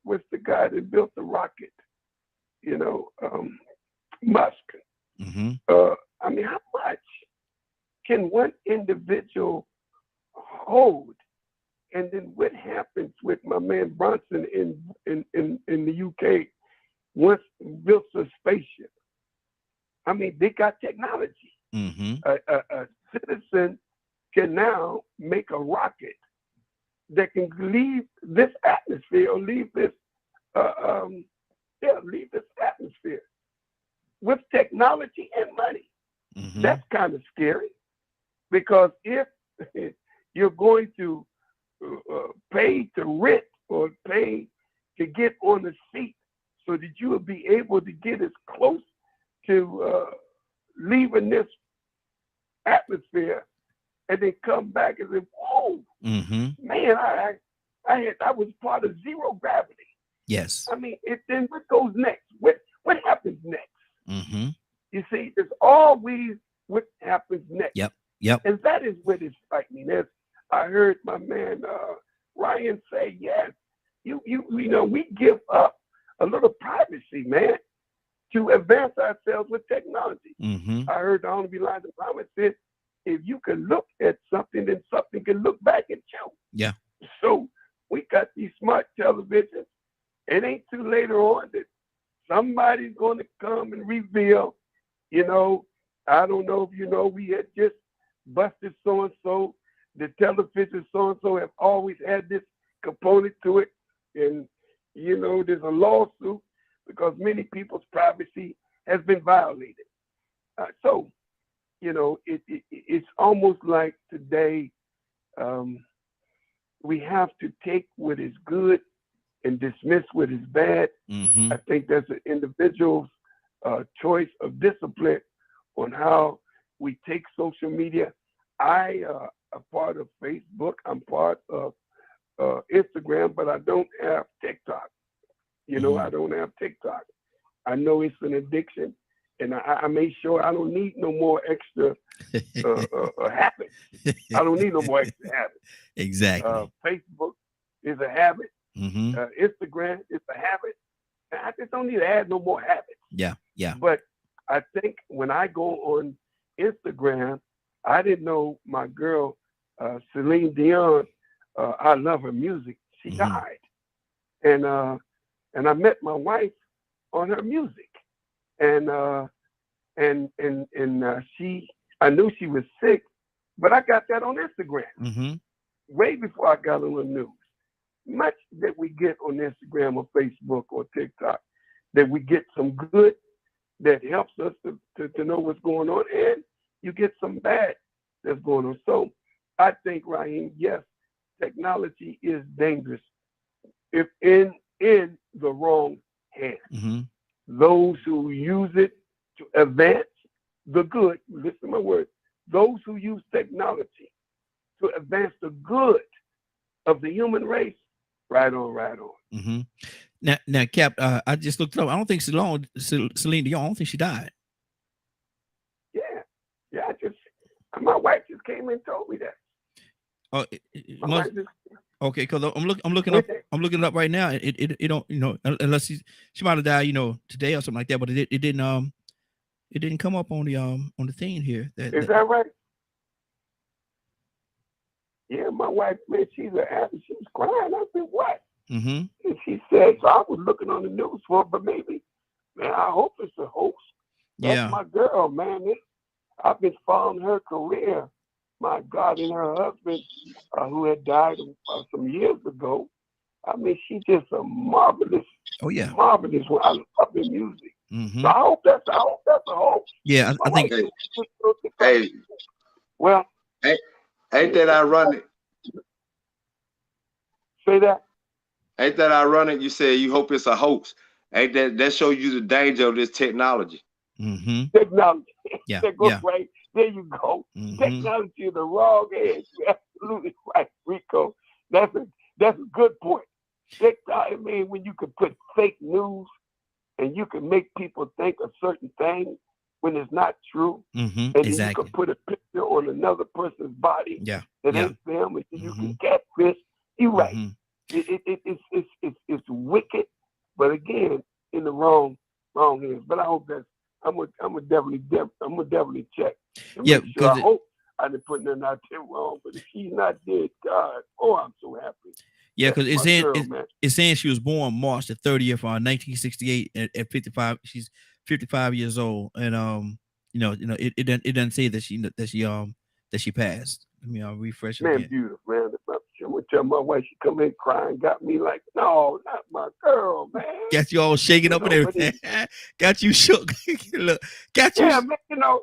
what's the guy that built the rocket? Musk. Mm-hmm. How much can one individual hold? And then what happens with my man Bronson in the UK once built a spaceship? They got technology. Mm-hmm. A citizen can now make a rocket that can leave this atmosphere or leave this atmosphere with technology and money. Mm-hmm. That's kind of scary, because if you're going to pay to rent or pay to get on the seat so that you will be able to get as close to leaving this atmosphere and then come back and say, whoa, man, I was part of zero gravity. Yes. Then what goes next? What happens next? Mm-hmm. You see, there's always what happens next. Yep. And that is what is frightening. As I heard my man Ryan say, yes, we give up a little privacy, man, to advance ourselves with technology. Mm-hmm. I heard the Honorable Elijah Muhammad said, if you can look at something, then something can look back at you. Yeah. So we got these smart televisions. It ain't too later on that somebody's going to come and reveal, you know, I don't know if you know, we had just busted so-and-so. The television so-and-so have always had this component to it. And, you know, there's a lawsuit because many people's privacy has been violated. So, you know, it's almost like today we have to take what is good and dismiss what is bad. Mm-hmm. I think that's an individual's choice of discipline on how we take social media. I am part of Facebook. I'm part of Instagram, but I don't have TikTok. You know, I don't have TikTok. I know it's an addiction, and I made sure I don't need no more extra habits. I don't need no more extra habits. Exactly. Facebook is a habit. Mm-hmm. Instagram is a habit. I just don't need to add no more habits. Yeah, yeah. But I think when I go on Instagram, I didn't know my girl, Celine Dion, I love her music. She died. And I met my wife on her music. And I knew she was sick, but I got that on Instagram way before I got on the news. Much that we get on Instagram or Facebook or TikTok, that we get some good that helps us to know what's going on, and you get some bad that's going on. So I think, Raheem, yes, technology is dangerous if in the wrong hands. Those who use it to advance the good, listen to my words, those who use technology to advance the good of the human race, right on, right on. Now, Cap, I just looked it up. I don't think Celine Dion, I don't think she died. Yeah, my wife just came and told me that. Oh, okay, because I'm looking it up right now. It don't, you know, unless she might have died, you know, today or something like that. But it didn't come up on the thing here. Is that right? Yeah, my wife, man, she's an addict. She was crying. I said, what? And she said, so I was looking on the news for her, but maybe, man, I hope it's a hoax. That's my girl, man. I've been following her career. My God, and her husband, who had died some years ago. I mean, she's just a marvelous. Marvelous. I love her music. So I hope that's a hoax. Yeah, I think. Hey, well, ain't that ironic? Say that. Ain't that ironic? You say you hope it's a hoax. Ain't that shows you the danger of this technology? Technology. Yeah. Right. There you go. Technology in the wrong hands. You're absolutely right, Rico. That's a good point. I mean, when you can put fake news and you can make people think a certain thing when it's not true, and then you can put a picture on another person's body that ain't them, and you can catfish. You're right. It's wicked, but again, in the wrong hands. But I hope that I'm gonna definitely check. Yeah, sure. I hope I didn't put nothing out there wrong. But if she's not dead, God, I'm so happy. Yeah, because it's saying she was born March the 30th, 1968 at 55. She's 55 years old, and you know, it doesn't say that she passed. Let me refresh it. Man, beautiful, man. I would tell my wife, she come in crying, got me like, no, not my girl, man. Got you all shaking up and everything. Got you shook. Look, got you. Yeah, man, you know,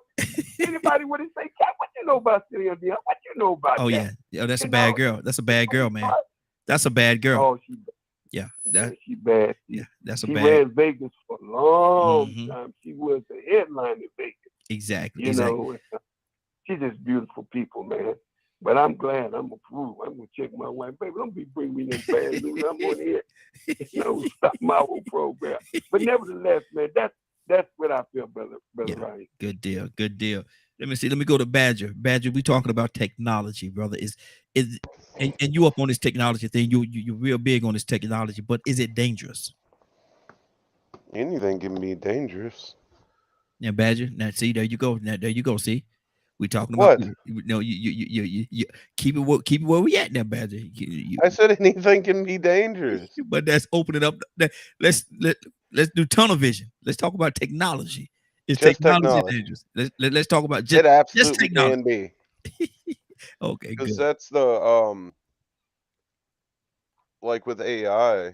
anybody would say, Cat, what you know about Celine Dion? What you know about that? Yeah, that's a bad girl. That's a bad girl, man. That's a bad girl. Oh, she bad. Yeah, that's a she bad. She ran Vegas for a long time. She was the headline in Vegas. Exactly. You know, she's just beautiful people, man. But I'm glad. I'm approved. I'm gonna check my wife, baby. Don't be bringing me them bad news. I'm on here. You know, stop my whole program. But nevertheless, man, that's what I feel, brother Ryan. Good deal. Let me see. Let me go to Badger. Badger, we talking about technology, brother. And you up on this technology thing? You're real big on this technology, but is it dangerous? Anything can be dangerous. Yeah, Badger. Now, see, there you go. See, We talking about What? you keep it where we at now, Badger. I said anything can be dangerous. But that's opening up. Let's do tunnel vision. Let's talk about technology. Is Just technology technology. dangerous? Let's talk about It just absolutely technology. can be. Okay, Because good. that's the like with AI,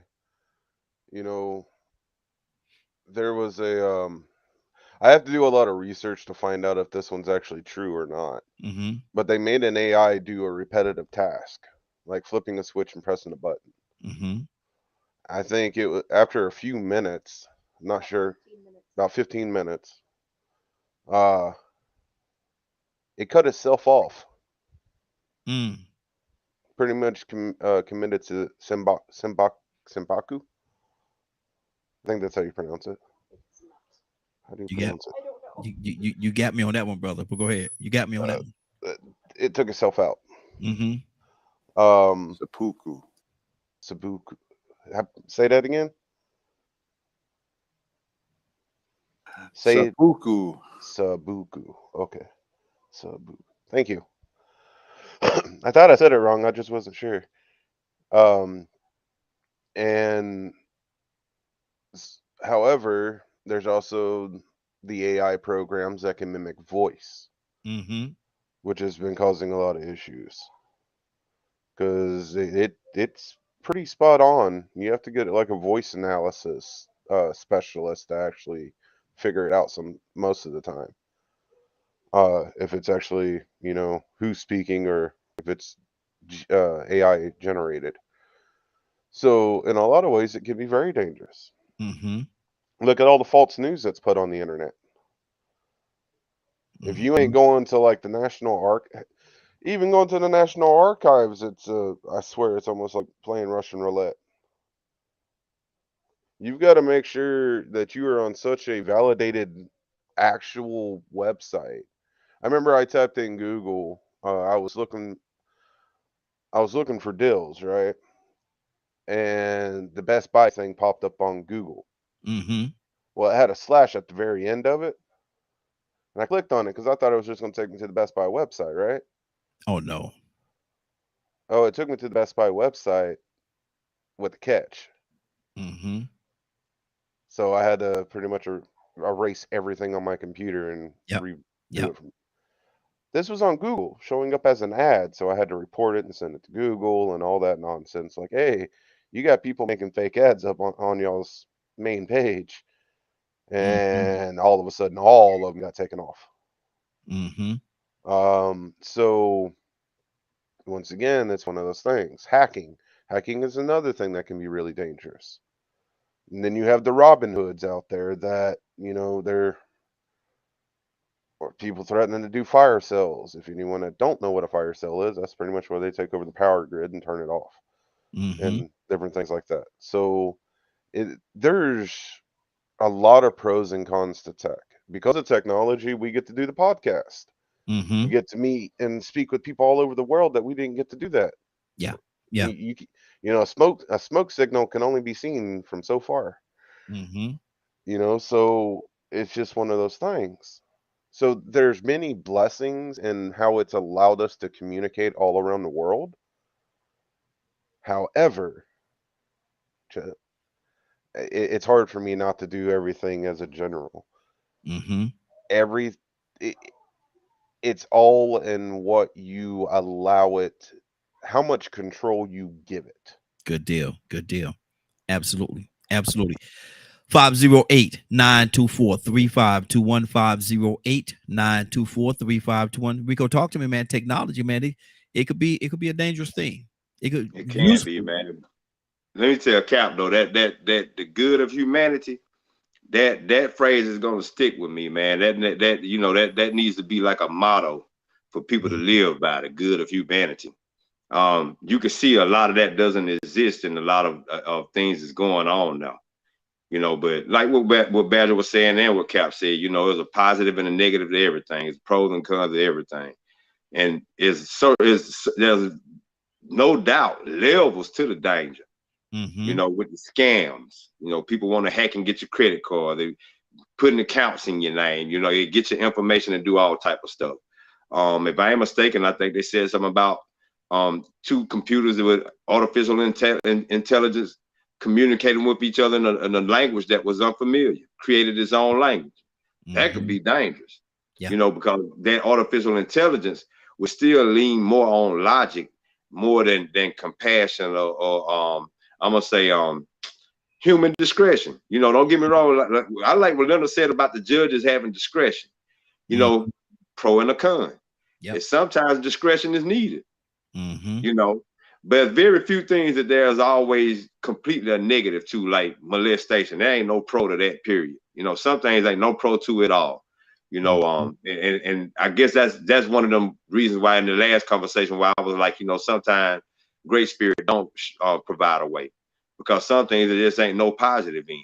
you know, there was a I have to do a lot of research to find out if this one's actually true or not. Mm-hmm. But they made an AI do a repetitive task, like flipping a switch and pressing a button. Mm-hmm. I think it was after a few minutes, I'm not sure, about 15 minutes, uh, it cut itself off. Mm. Pretty much committed to Senbaku. I think that's how you pronounce it. How do you You got pronounce it? you got me on that one, brother. But go ahead. You got me on that one. It took itself out. Mm-hmm. Seppuku. Sabuku. Say that again. Say it. Seppuku. Sabuku. Okay. Sabu. Thank you. I thought I said it wrong. I just wasn't sure. And however, there's also the AI programs that can mimic voice, Mm-hmm. which has been causing a lot of issues because it's pretty spot on. You have to get like a voice analysis specialist to actually figure it out most of the time. If it's actually, you know, who's speaking or if it's AI generated. So in a lot of ways, it can be very dangerous. Mm-hmm. Look at all the false news that's put on the internet. If you ain't going to like the even going to the National Archives, it's I swear it's almost like playing Russian roulette. You've got to make sure that you are on such a validated actual website. I remember I typed in Google. I was looking for dills, right? And the Best Buy thing popped up on Google. Mm-hmm. Well, it had a slash at the very end of it, and I clicked on it because I thought it was just going to take me to the Best Buy website, right? Oh no. Oh, it took me to the Best Buy website with a catch. Mm-hmm. So I had to pretty much erase everything on my computer and redo it from. This was on Google, showing up as an ad, so I had to report it and send it to Google and all that nonsense. Like, hey, you got people making fake ads up on y'all's main page, and all of a sudden, all of them got taken off. Mm-hmm. So once again, it's one of those things. Hacking is another thing that can be really dangerous. And then you have the Robin Hoods out there that, you know, they're or people threatening to do fire cells. If anyone that don't know what a fire cell is, that's pretty much where they take over the power grid and turn it off, and different things like that. So there's a lot of pros and cons to tech. Because of technology, we get to do the podcast. Mm-hmm. We get to meet and speak with people all over the world that we didn't get to do that. Yeah. Yeah. You know, a smoke signal can only be seen from so far. Mm-hmm. You know, so it's just one of those things. So there's many blessings in how it's allowed us to communicate all around the world. However, it's hard for me not to do everything as a general. Mm-hmm. It's all in what you allow it, how much control you give it. Good deal. Good deal. Absolutely. Absolutely. 508-924-3521. 508-924-3521. Rico, talk to me, man. Technology, man. It could be a dangerous thing. It can be, man. Let me tell Cap though, that the good of humanity, that phrase is gonna stick with me, man. That you know that needs to be like a motto for people to live by, the good of humanity. You can see a lot of that doesn't exist in a lot of things that's going on now. You know, but like what Badger was saying and what Cap said, you know, there's a positive and a negative to everything. It's pros and cons of everything. And there's no doubt levels to the danger. You know, with the scams, you know, people want to hack and get your credit card. They putting accounts in your name, you know, you get your information and do all type of stuff. If I am mistaken, I think they said something about 2 computers with artificial intelligence communicating with each other in a language that was unfamiliar, created its own language. That could be dangerous, Yeah. you know, because that artificial intelligence would still lean more on logic more than compassion or I'm gonna say human discretion. You know, don't get me wrong. I like what Leonard said about the judges having discretion. You know, pro and a con. Yep. And sometimes discretion is needed. You know, but very few things that there's always completely a negative to, like molestation. There ain't no pro to that, period. You know, some things ain't no pro to it all. You know, and I guess that's one of them reasons why in the last conversation why I was like, you know, sometimes Great Spirit don't provide a way, because some things there just ain't no positive in.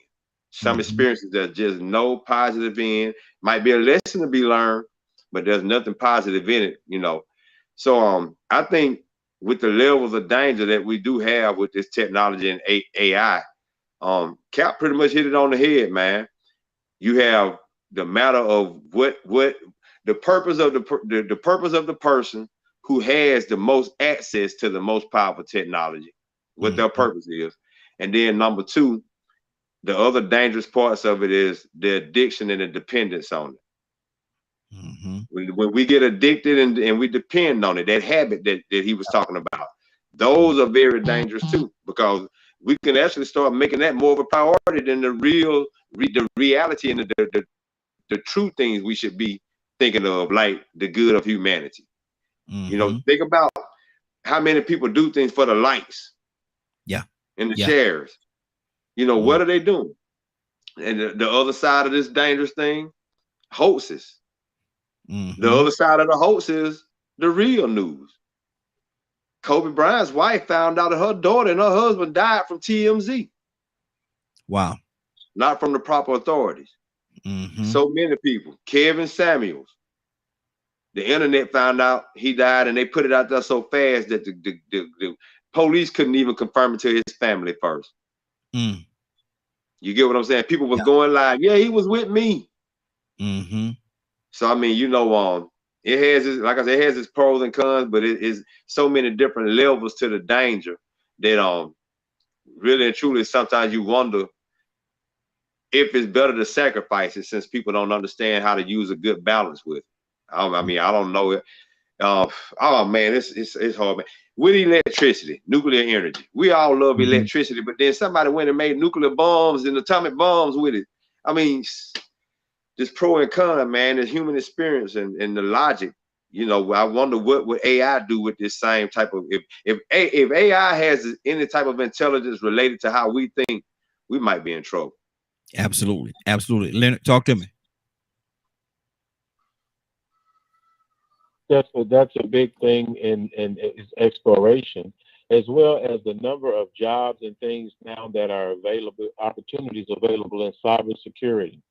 Some experiences that just no positive in. Might be a lesson to be learned, but there's nothing positive in it, you know. So I think with the levels of danger that we do have with this technology and AI, Cap pretty much hit it on the head, man. You have the matter of what the purpose of the purpose of the person who has the most access to the most powerful technology, what their purpose is. And then number 2, the other dangerous parts of it is the addiction and the dependence on it. When we get addicted and we depend on it, that habit that he was talking about, those are very dangerous too, because we can actually start making that more of a priority than the reality and the true things we should be thinking of, like the good of humanity. You know, think about how many people do things for the likes. Yeah. And the shares. You know, what are they doing? And the other side of this dangerous thing, hoaxes. The other side of the hoax is the real news. Kobe Bryant's wife found out that her daughter and her husband died from TMZ. Wow. Not from the proper authorities. So many people. Kevin Samuels. The internet found out he died, and they put it out there so fast that the police couldn't even confirm it to his family first. You get what I'm saying? People was going live. Yeah, he was with me. So I mean, you know, it has its, like I said, it has its pros and cons, but it is so many different levels to the danger that really and truly sometimes you wonder if it's better to sacrifice it, since people don't understand how to use a good balance with it. I mean, I don't know it. Oh man, it's hard, man. With electricity, nuclear energy, we all love electricity, but then somebody went and made nuclear bombs and atomic bombs with it. I mean, this pro and con, man, the human experience and the logic. You know, I wonder what would AI do with this same type of, if AI has any type of intelligence related to how we think, we might be in trouble. Absolutely. Leonard, talk to me. That's a big thing in exploration, as well as the number of jobs and things now that are available, opportunities available in cybersecurity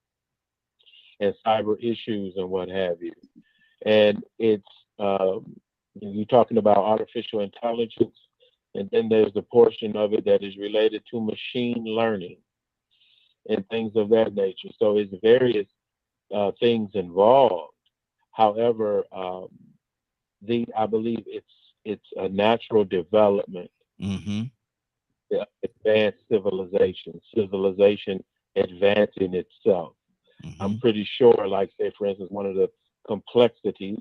and cyber issues and what have you. And it's you're talking about artificial intelligence, and then there's the portion of it that is related to machine learning and things of that nature. So it's various things involved. However, I believe it's a natural development. Advanced civilization advancing itself. I'm pretty sure, like say for instance, one of the complexities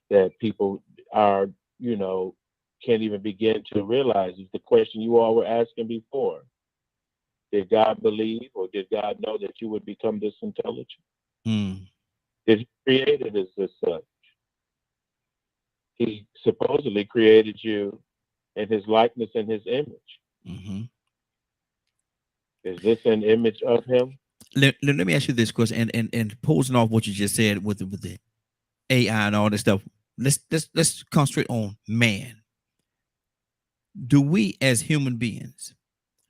that people are, you know, can't even begin to realize is the question you all were asking before. Did God believe, or did God know that you would become this intelligent? Did he create it as such? He supposedly created you in his likeness and his image. Is this an image of him? Let me ask you this question, and posing off what you just said with the AI and all this stuff. Let's concentrate on man. Do we as human beings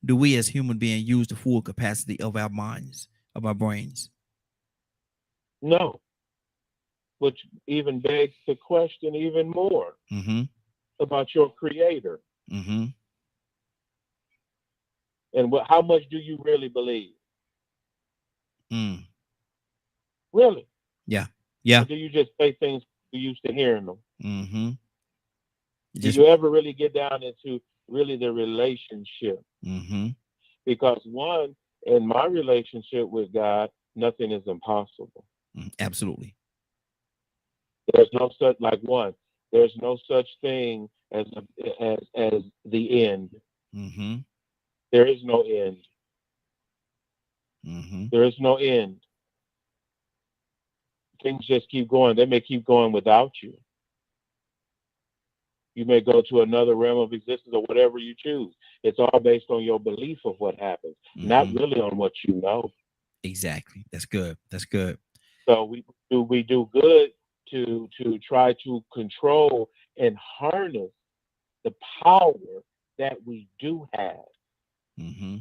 use the full capacity of our minds, of our brains? No. Which even begs the question even more about your creator. And how much do you really believe? Really? Yeah. Or do you just say things used to hearing them. Mm-hmm. Did you ever really get down into really the relationship? Mm-hmm. Because one, in my relationship with God, nothing is impossible. Absolutely. There's no such There's no such thing as the end. Mm-hmm. There is no end. Mm-hmm. There is no end. Things just keep going. They may keep going without you. You may go to another realm of existence or whatever you choose. It's all based on your belief of what happens, not really on what you know. Exactly. That's good. That's good. So we do good to try to control and harness the power that we do have. Mm-hmm.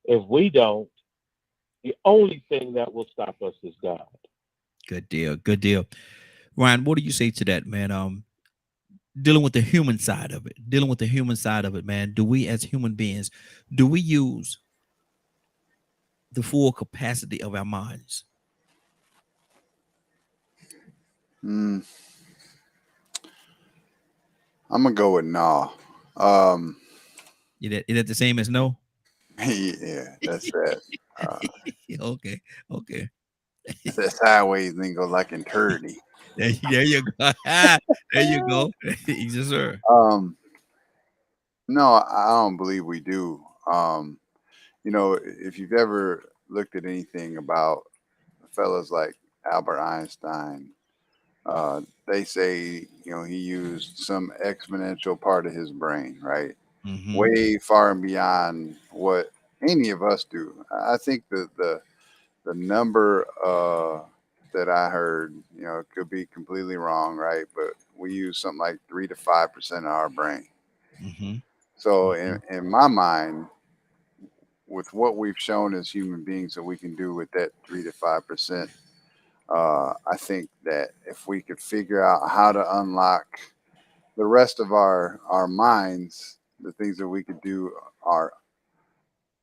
If we don't, the only thing that will stop us is God. Good deal. Good deal. Ryan, what do you say to that, man? Dealing with the human side of it, man. Do we as human beings, do we use the full capacity of our minds? I'm gonna go with no. Is that the same as no? Yeah, that's that. Okay. That sideways thing goes like eternity. There you go. There you go. Yes, sir. No, I don't believe we do. If you've ever looked at anything about fellas like Albert Einstein, they say, he used some exponential part of his brain, right? Mm-hmm. Way far and beyond what any of us do. I think the number that I heard, it could be completely wrong, right? But we use something like 3 to 5% of our brain. Mm-hmm. So in my mind, with what we've shown as human beings that we can do with that 3 to 5%, I think that if we could figure out how to unlock the rest of our minds, the things that we could do are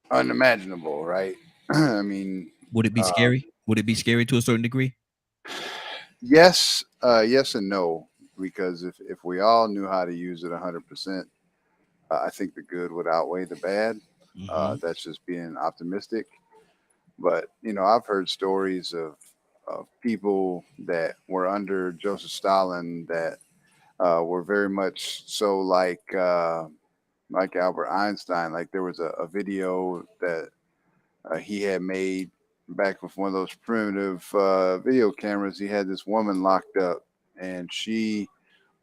unimaginable, right? I mean, Would it be scary? Would it be scary to a certain degree? yes, yes and no, because if we all knew how to use it 100%, I think the good would outweigh the bad. That's just being optimistic. But I've heard stories of people that were under Joseph Stalin that were very much so like Albert Einstein. Like there was a video that he had made back with one of those primitive video cameras. He had this woman locked up, and she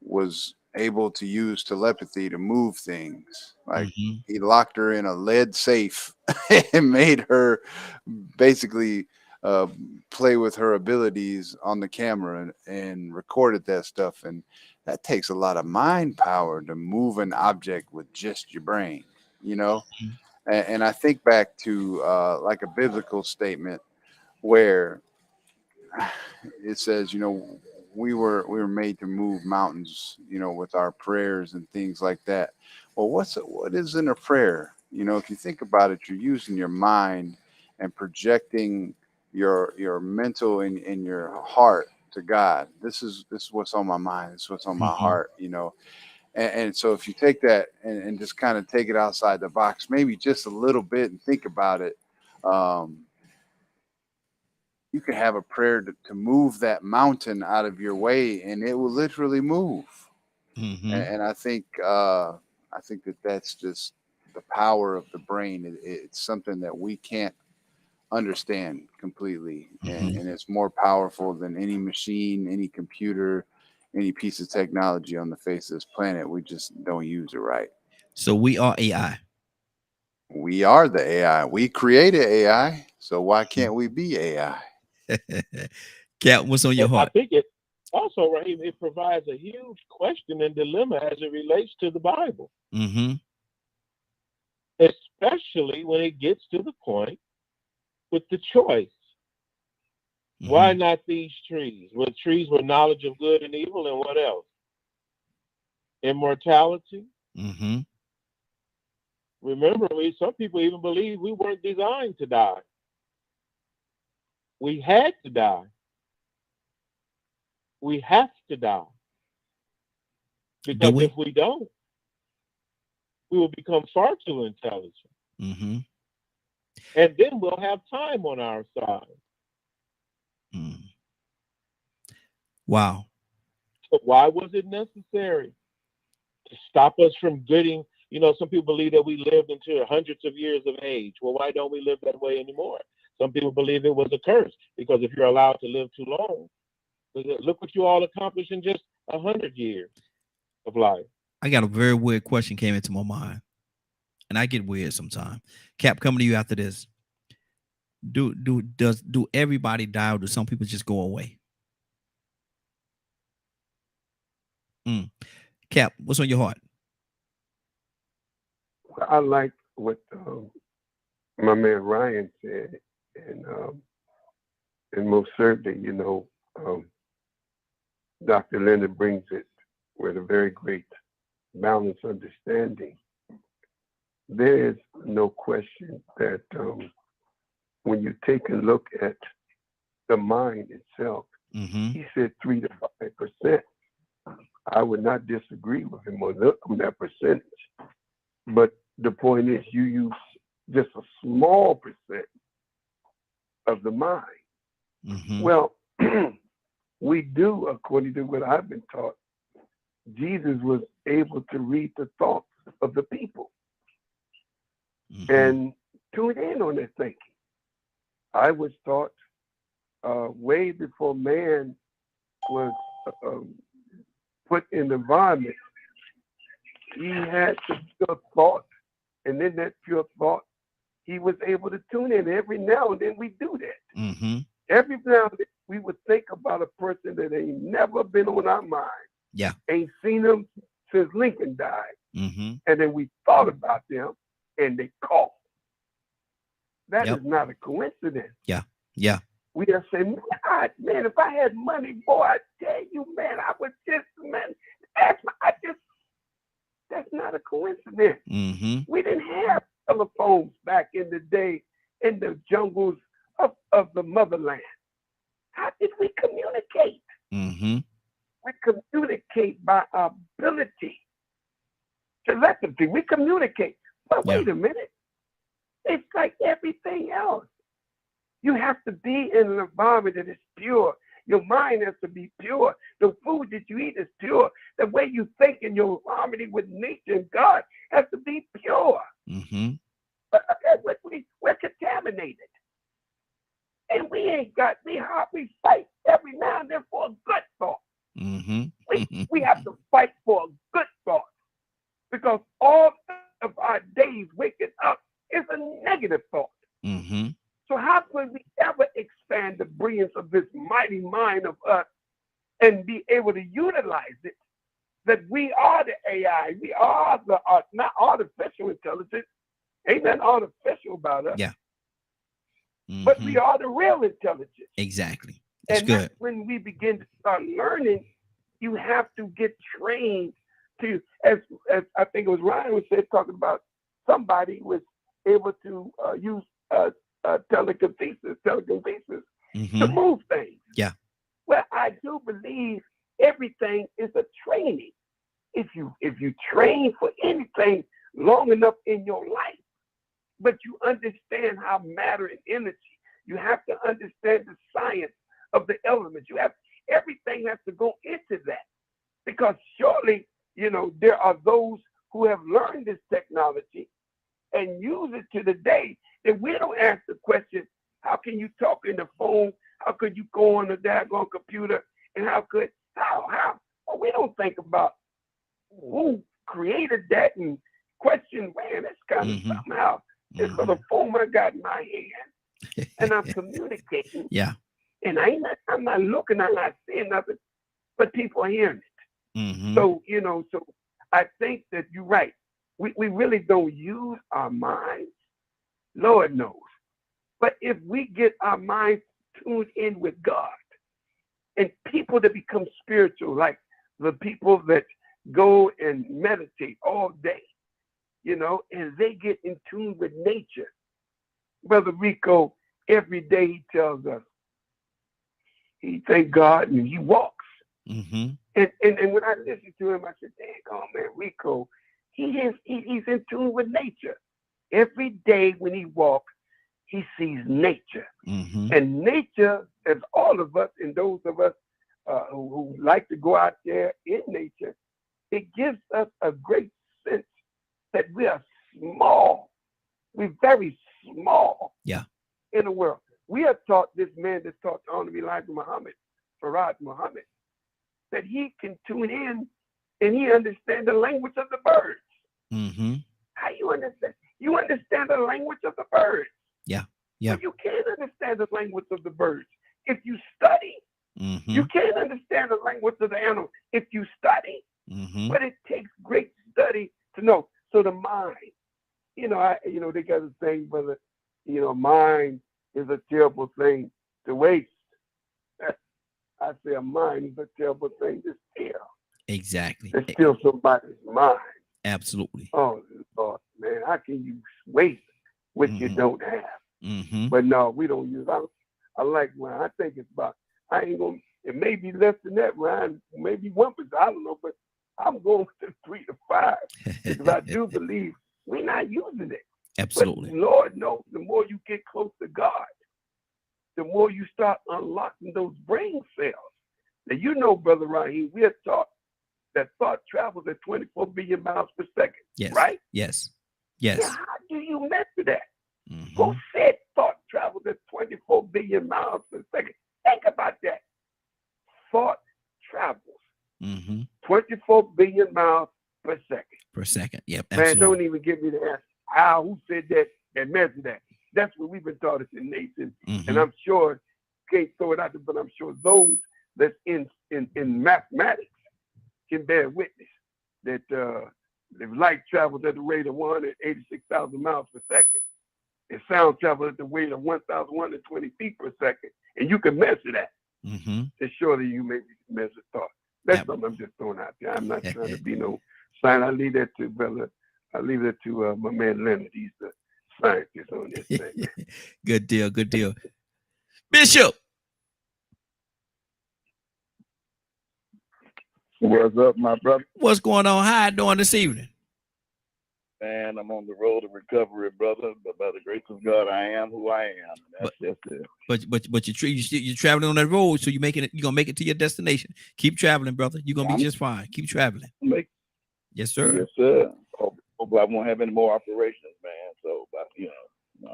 was able to use telepathy to move things. Like he locked her in a lead safe and made her basically play with her abilities on the camera and recorded that stuff. And that takes a lot of mind power to move an object with just your brain, And I think back to like a biblical statement where it says, we were made to move mountains, with our prayers and things like that. Well, what is in a prayer? If you think about it, you're using your mind and projecting your mental and your heart to God. This is what's on my mind. This is what's on my heart. And so if you take that and just kind of take it outside the box, maybe just a little bit, and think about it. You can have a prayer to move that mountain out of your way, and it will literally move. And I think that that's just the power of the brain. It's something that we can't understand completely, and it's more powerful than any machine, any computer, any piece of technology on the face of this planet. We just don't use it right. So we are AI. We are the AI. We created AI, so why can't we be AI? Cat, what's on your heart? I think it also, Raheem, it provides a huge question and dilemma as it relates to the Bible. Especially when it gets to the point with the choice. Why not these trees? Well, trees were knowledge of good and evil, and what else? Immortality. Remember, some people even believe we weren't designed to die. We had to die. we have to die. Because if we don't, we will become far too intelligent. Mm-hmm. And then we'll have time on our side. Mm. Wow. So why was it necessary to stop us from getting, some people believe that we lived into hundreds of years of age. Well, why don't we live that way anymore? Some people believe it was a curse because if you're allowed to live too long, look what you all accomplished in just 100 years of life. I got a very weird question came into my mind, and I get weird sometimes. Cap, coming to you after this. Do everybody die, or do some people just go away? Cap, what's on your heart? I like what my man Ryan said, and most certainly, Dr. Leonard brings it with a very great balanced understanding. There is no question that when you take a look at the mind itself, he said 3 to 5%. I would not disagree with him on that percentage. But the point is, you use just a small percent of the mind. Well, we do, according to what I've been taught, Jesus was able to read the thoughts of the people and tune in on their thinking. I was taught way before man was put in the environment, he had the pure thought, and in that pure thought, he was able to tune in. Every now and then we do that. Every now and then we would think about a person that ain't never been on our mind. Yeah. Ain't seen them since Lincoln died. And then we thought about them and they called. That is not a coincidence. Yeah. Yeah. We just say, man, if I had money, boy, I tell you, man, I would just, man, that's not a coincidence. We didn't have telephones back in the day in the jungles of the motherland. How did we communicate? We communicate by our ability. Telepathy, we communicate. But wait a minute. It's like everything else. You have to be in an environment that is pure. Your mind has to be pure. The food that you eat is pure. The way you think in your harmony with nature and God has to be pure. We're contaminated. And we fight every now and then for a good thought. We have to fight for a good thought. Because all of our days waking up is a negative thought. So how could we ever expand the brilliance of this mighty mind of us and be able to utilize it? That we are the AI. We are the not artificial intelligence. Ain't nothing artificial about us. Yeah. But we are the real intelligence. Exactly. That's and good. That's when we begin to start learning, you have to get trained to, as I think it was Ryan was said, talking about somebody was able to use telekinesis to move things. Yeah. Well, I do believe everything is a training. If you train for anything long enough in your life, but you understand how matter and energy, you have to understand the science of the elements. Everything has to go into that, because surely, there are those who have learned this technology and use it to the day that we don't ask the question, how can you talk in the phone? How could you go on the daggone computer? And how? Well, we don't think about who created that and question, man, that's kind of somehow. It's for the phone I got in my hand. And I'm communicating. Yeah. And I'm not looking, I'm not seeing nothing, but people are hearing it. So, so I think that you're right. We really don't use our minds. Lord knows. But if we get our minds tuned in with God, and people that become spiritual, like the people that go and meditate all day, and they get in tune with nature. Brother Rico, every day he tells us, he thank God and he walks. Mm-hmm. And when I listened to him, I said, dang on, man, Rico, he's in tune with nature. Every day when he walks, he sees nature. Mm-hmm. And nature, as all of us and those of us who like to go out there in nature, it gives us a great sense that we are small. We're very small in the world. We have taught this man that's taught to Honorable Elijah Muhammad, Farad Muhammad, that he can tune in and he understands the language of the birds. Mm-hmm. How you understand? You understand the language of the birds. Yeah. But you can't understand the language of the birds if you study. Mm-hmm. You can't understand the language of the animal if you study. Mm-hmm. But it takes great study to know. So the mind, they got a saying, brother, mind is a terrible thing to waste. I say a mind is a terrible thing to steal. Exactly. To steal somebody's mind. Absolutely. Oh, Lord, man, how can you waste what you don't have? Mm-hmm. But no, we don't use. I like when I think it's about. I ain't gonna. It may be less than that, Ryan. Maybe 1%. I don't know, but I'm going to 3 to 5 because I do believe we're not using it. Absolutely. But Lord knows, the more you get close to God, the more you start unlocking those brain cells. Now, Brother Raheem, we are taught that thought travels at 24 billion miles per second. Yes. Right? Yes. Now, how do you measure that? Who said thought travels at 24 billion miles per second? Think about that. Thought travels 24 billion miles per second. Yep. Man, Absolutely. don't even give me the answer. How? Who said that and measure that? That's what we've been taught as a nation. And I'm sure, can't throw it out there, but I'm sure those that's in mathematics can bear witness that if light travels at the rate of 186,000 miles per second, and sound travels at the rate of 1,120 feet per second, and you can measure that, then surely you may measure thought. That's something I'm just throwing out there. I'm not trying to be no science. I leave that to brother. I leave that to my man Leonard. He's the scientist on this thing. Good deal. Good deal. Bishop. What's up, my brother? What's going on? How you doing this evening? Man, I'm on the road to recovery, brother. But by the grace of God, I am who I am. That's just it. But you're traveling on that road, so you're gonna make it to your destination. Keep traveling, brother. You're gonna be just fine. Keep traveling. Yes, sir. Yes, sir. Hope I won't have any more operations, man. So, but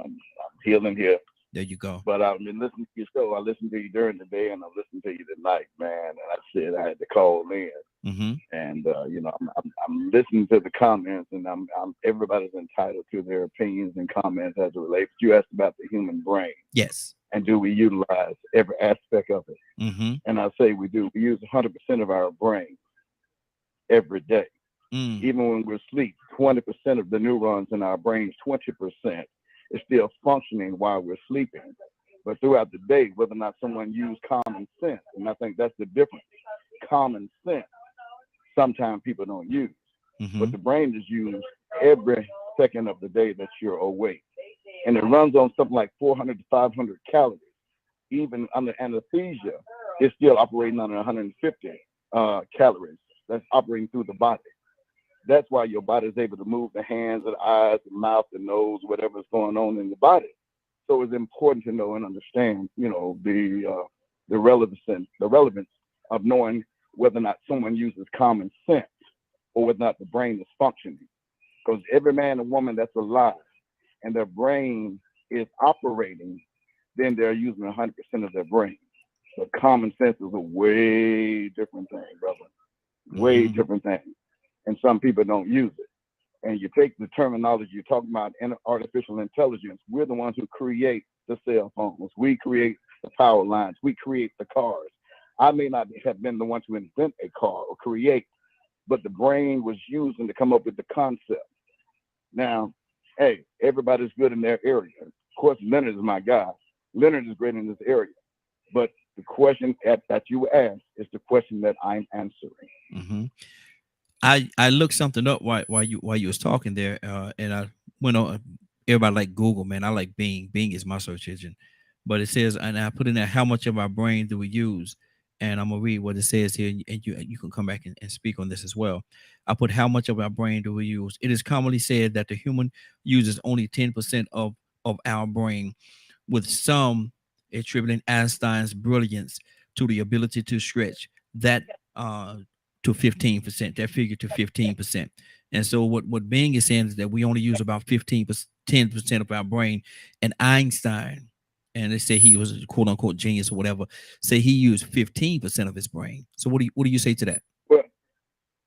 I'm healing here. There you go. But I've been listening to your show. I listened to you during the day, and I listened to you tonight, man. And I said I had to call in. And I'm listening to the comments, and I'm everybody's entitled to their opinions and comments as it relates. You asked about the human brain. Yes. And do we utilize every aspect of it? And I say we do. We use 100% of our brain every day. Even when we're asleep, 20% of the neurons in our brains, 20%. Is still functioning while we're sleeping. But throughout the day, whether or not someone used common sense, and I think that's the difference. Common sense, sometimes people don't use. But the brain is used every second of the day that you're awake. And it runs on something like 400 to 500 calories. Even under anesthesia, it's still operating on 150 calories. That's operating through the body. That's why your body is able to move the hands, the eyes, the mouth, the nose, whatever's going on in the body. So it's important to know and understand, the relevance of knowing whether or not someone uses common sense or whether or not the brain is functioning. Because every man and woman that's alive and their brain is operating, then they're using 100% of their brain. But common sense is a way different thing, brother. Way different thing. And some people don't use it. And you take the terminology you're talking about, artificial intelligence. We're the ones who create the cell phones. We create the power lines. We create the cars. I may not have been the one to invent a car or create, but the brain was using to come up with the concept. Now, hey, everybody's good in their area. Of course, Leonard is my guy. Leonard is great in this area. But the question that you asked is the question that I'm answering. I looked something up while you was talking there, and I went on. Everybody like Google, man. I like Bing. Bing is my search engine, but it says, and I put in there how much of our brain do we use, and I'm gonna read what it says here, and you can come back and speak on this as well. I put, how much of our brain do we use? It is commonly said that the human uses only 10% of our brain, with some attributing Einstein's brilliance to the ability to stretch that to 15%, that figure to 15%. And so what Bing is saying is that we only use about 10% of our brain, and Einstein, and they say he was a quote unquote genius or whatever, say he used 15% of his brain. So what do you say to that?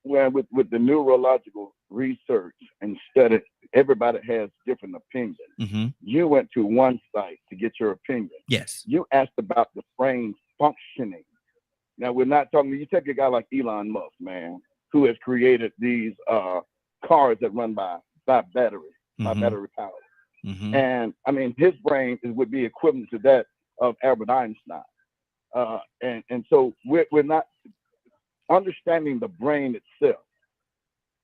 Well, with the neurological research and study, everybody has different opinions. Mm-hmm. You went to one site to get your opinion. Yes. You asked about the brain functioning. Now, we're not talking, you take a guy like Elon Musk, man, who has created these cars that run by battery, by battery power. Mm-hmm. And I mean, his brain would be equivalent to that of Albert Einstein. And so we're not understanding the brain itself.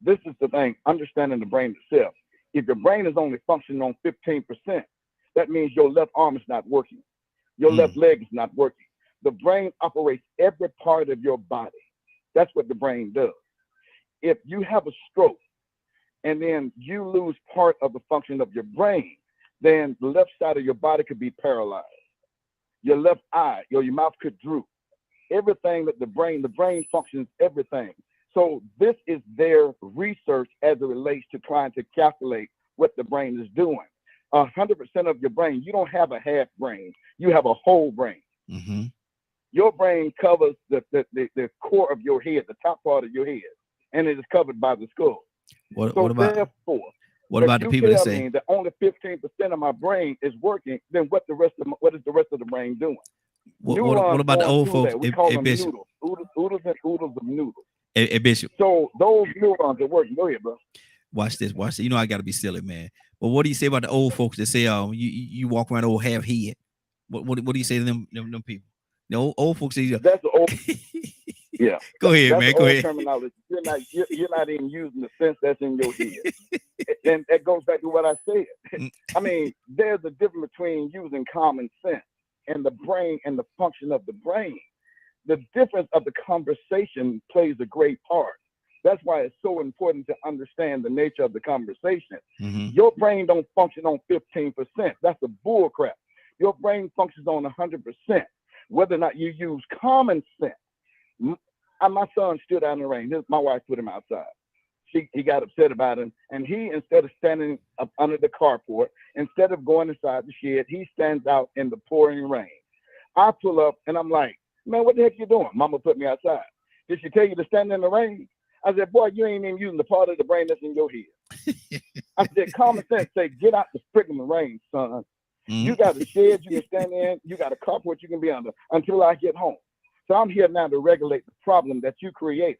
This is the thing, understanding the brain itself. If your brain is only functioning on 15%, that means your left arm is not working. Your left leg is not working. The brain operates every part of your body. That's what the brain does. If you have a stroke and then you lose part of the function of your brain, then the left side of your body could be paralyzed. Your left eye, your mouth could droop. Everything that the brain functions everything. So this is their research as it relates to trying to calculate what the brain is doing. 100% of your brain, you don't have a half brain, you have a whole brain. Mm-hmm. Your brain covers the core of your head, the top part of your head, and it is covered by the skull. What about the people that say that only 15% of my brain is working? Then what is the rest of the brain doing? What about the old folks? We call them noodles. Oodles and oodles of noodles. Hey, Bishop. So those neurons are working. Go ahead, bro. Watch this. You know I got to be silly, man. But what do you say about the old folks that say, you walk around old half head? What do you say to them people? The old folks say, that's the old. Yeah. Go ahead, man. Go ahead. Terminology. You're not even using the sense that's in your head. And that goes back to what I said. I mean, there's a difference between using common sense and the brain and the function of the brain. The difference of the conversation plays a great part. That's why it's so important to understand the nature of the conversation. Mm-hmm. Your brain don't function on 15%. That's a bull crap. Your brain functions on 100%. Whether or not you use common sense. My son stood out in the rain. My wife put him outside. He got upset about it. And he, instead of standing up under the carport, instead of going inside the shed, he stands out in the pouring rain. I pull up and I'm like, man, what the heck you doing? Mama put me outside. Did she tell you to stand in the rain? I said, boy, you ain't even using the part of the brain that's in your head. I said, common sense say, get out the freaking rain, son. Mm-hmm. You got a shed you can stand in. You got a carport you can be under until I get home. So I'm here now to regulate the problem that you created.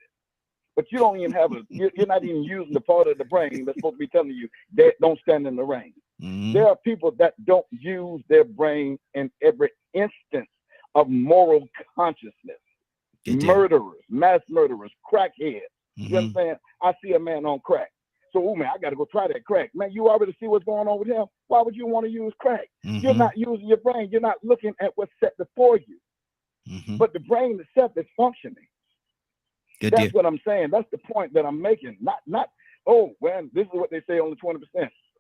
But you don't even have you're not even using the part of the brain that's supposed to be telling you that don't stand in the rain. Mm-hmm. There are people that don't use their brain in every instance of moral consciousness. Murderers, mass murderers, crackheads. Mm-hmm. You understand? I see a man on crack. So, oh man, I got to go try that crack. Man, you already see what's going on with him. Why would you want to use crack? Mm-hmm. You're not using your brain. You're not looking at what's set before you. Mm-hmm. But the brain itself is functioning. That's what I'm saying. That's the point that I'm making. Not. Oh, well, this is what they say, only 20%.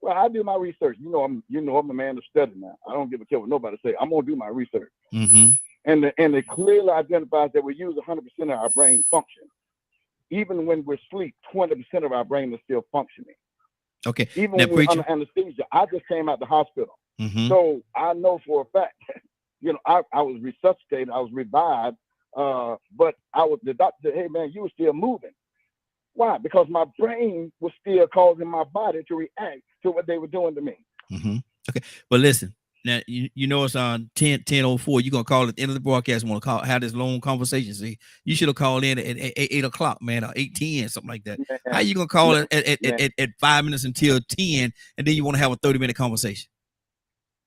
Well, I do my research. I'm a man of study now. I don't give a care what nobody say. I'm gonna do my research. Mm-hmm. And it clearly identifies that we use 100% of our brain function. Even when we're asleep, 20% of our brain is still functioning. Okay. Even now, when we're under anesthesia. I just came out the hospital. Mm-hmm. So I know for a fact, I was resuscitated, I was revived, but the doctor said, hey man, you were still moving. Why? Because my brain was still causing my body to react to what they were doing to me. Mm-hmm. Okay. But listen, now you know it's on 10:04. You're gonna call at the end of the broadcast. Want to have this long conversation. See, you should have called in at 8 o'clock, man, or 8:10, something like that. Yeah. How you gonna call it at 5 minutes until 10, and then you want to have a 30-minute conversation?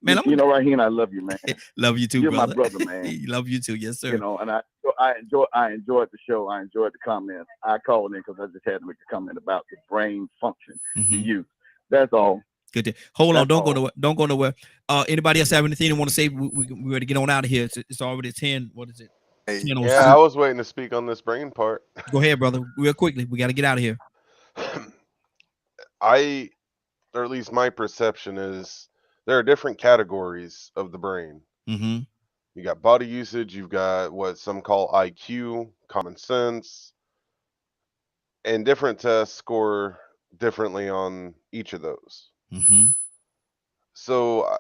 Man, Raheem, I love you, man. Love you too, You're brother. my brother, man. Love you too, yes, sir. And I enjoyed the show. I enjoyed the comments. I called in because I just had to make a comment about the brain function, the youth. That's all. Good. Hold on. Don't go nowhere. Anybody else have anything they want to say? We ready to get on out of here. It's already 10. What is it? Yeah, I was waiting to speak on this brain part. Go ahead, brother, real quickly. We got to get out of here. Or at least my perception is, there are different categories of the brain. Mm-hmm. You got body usage, you've got what some call IQ, common sense, and different tests score differently on each of those. Mm-hmm. So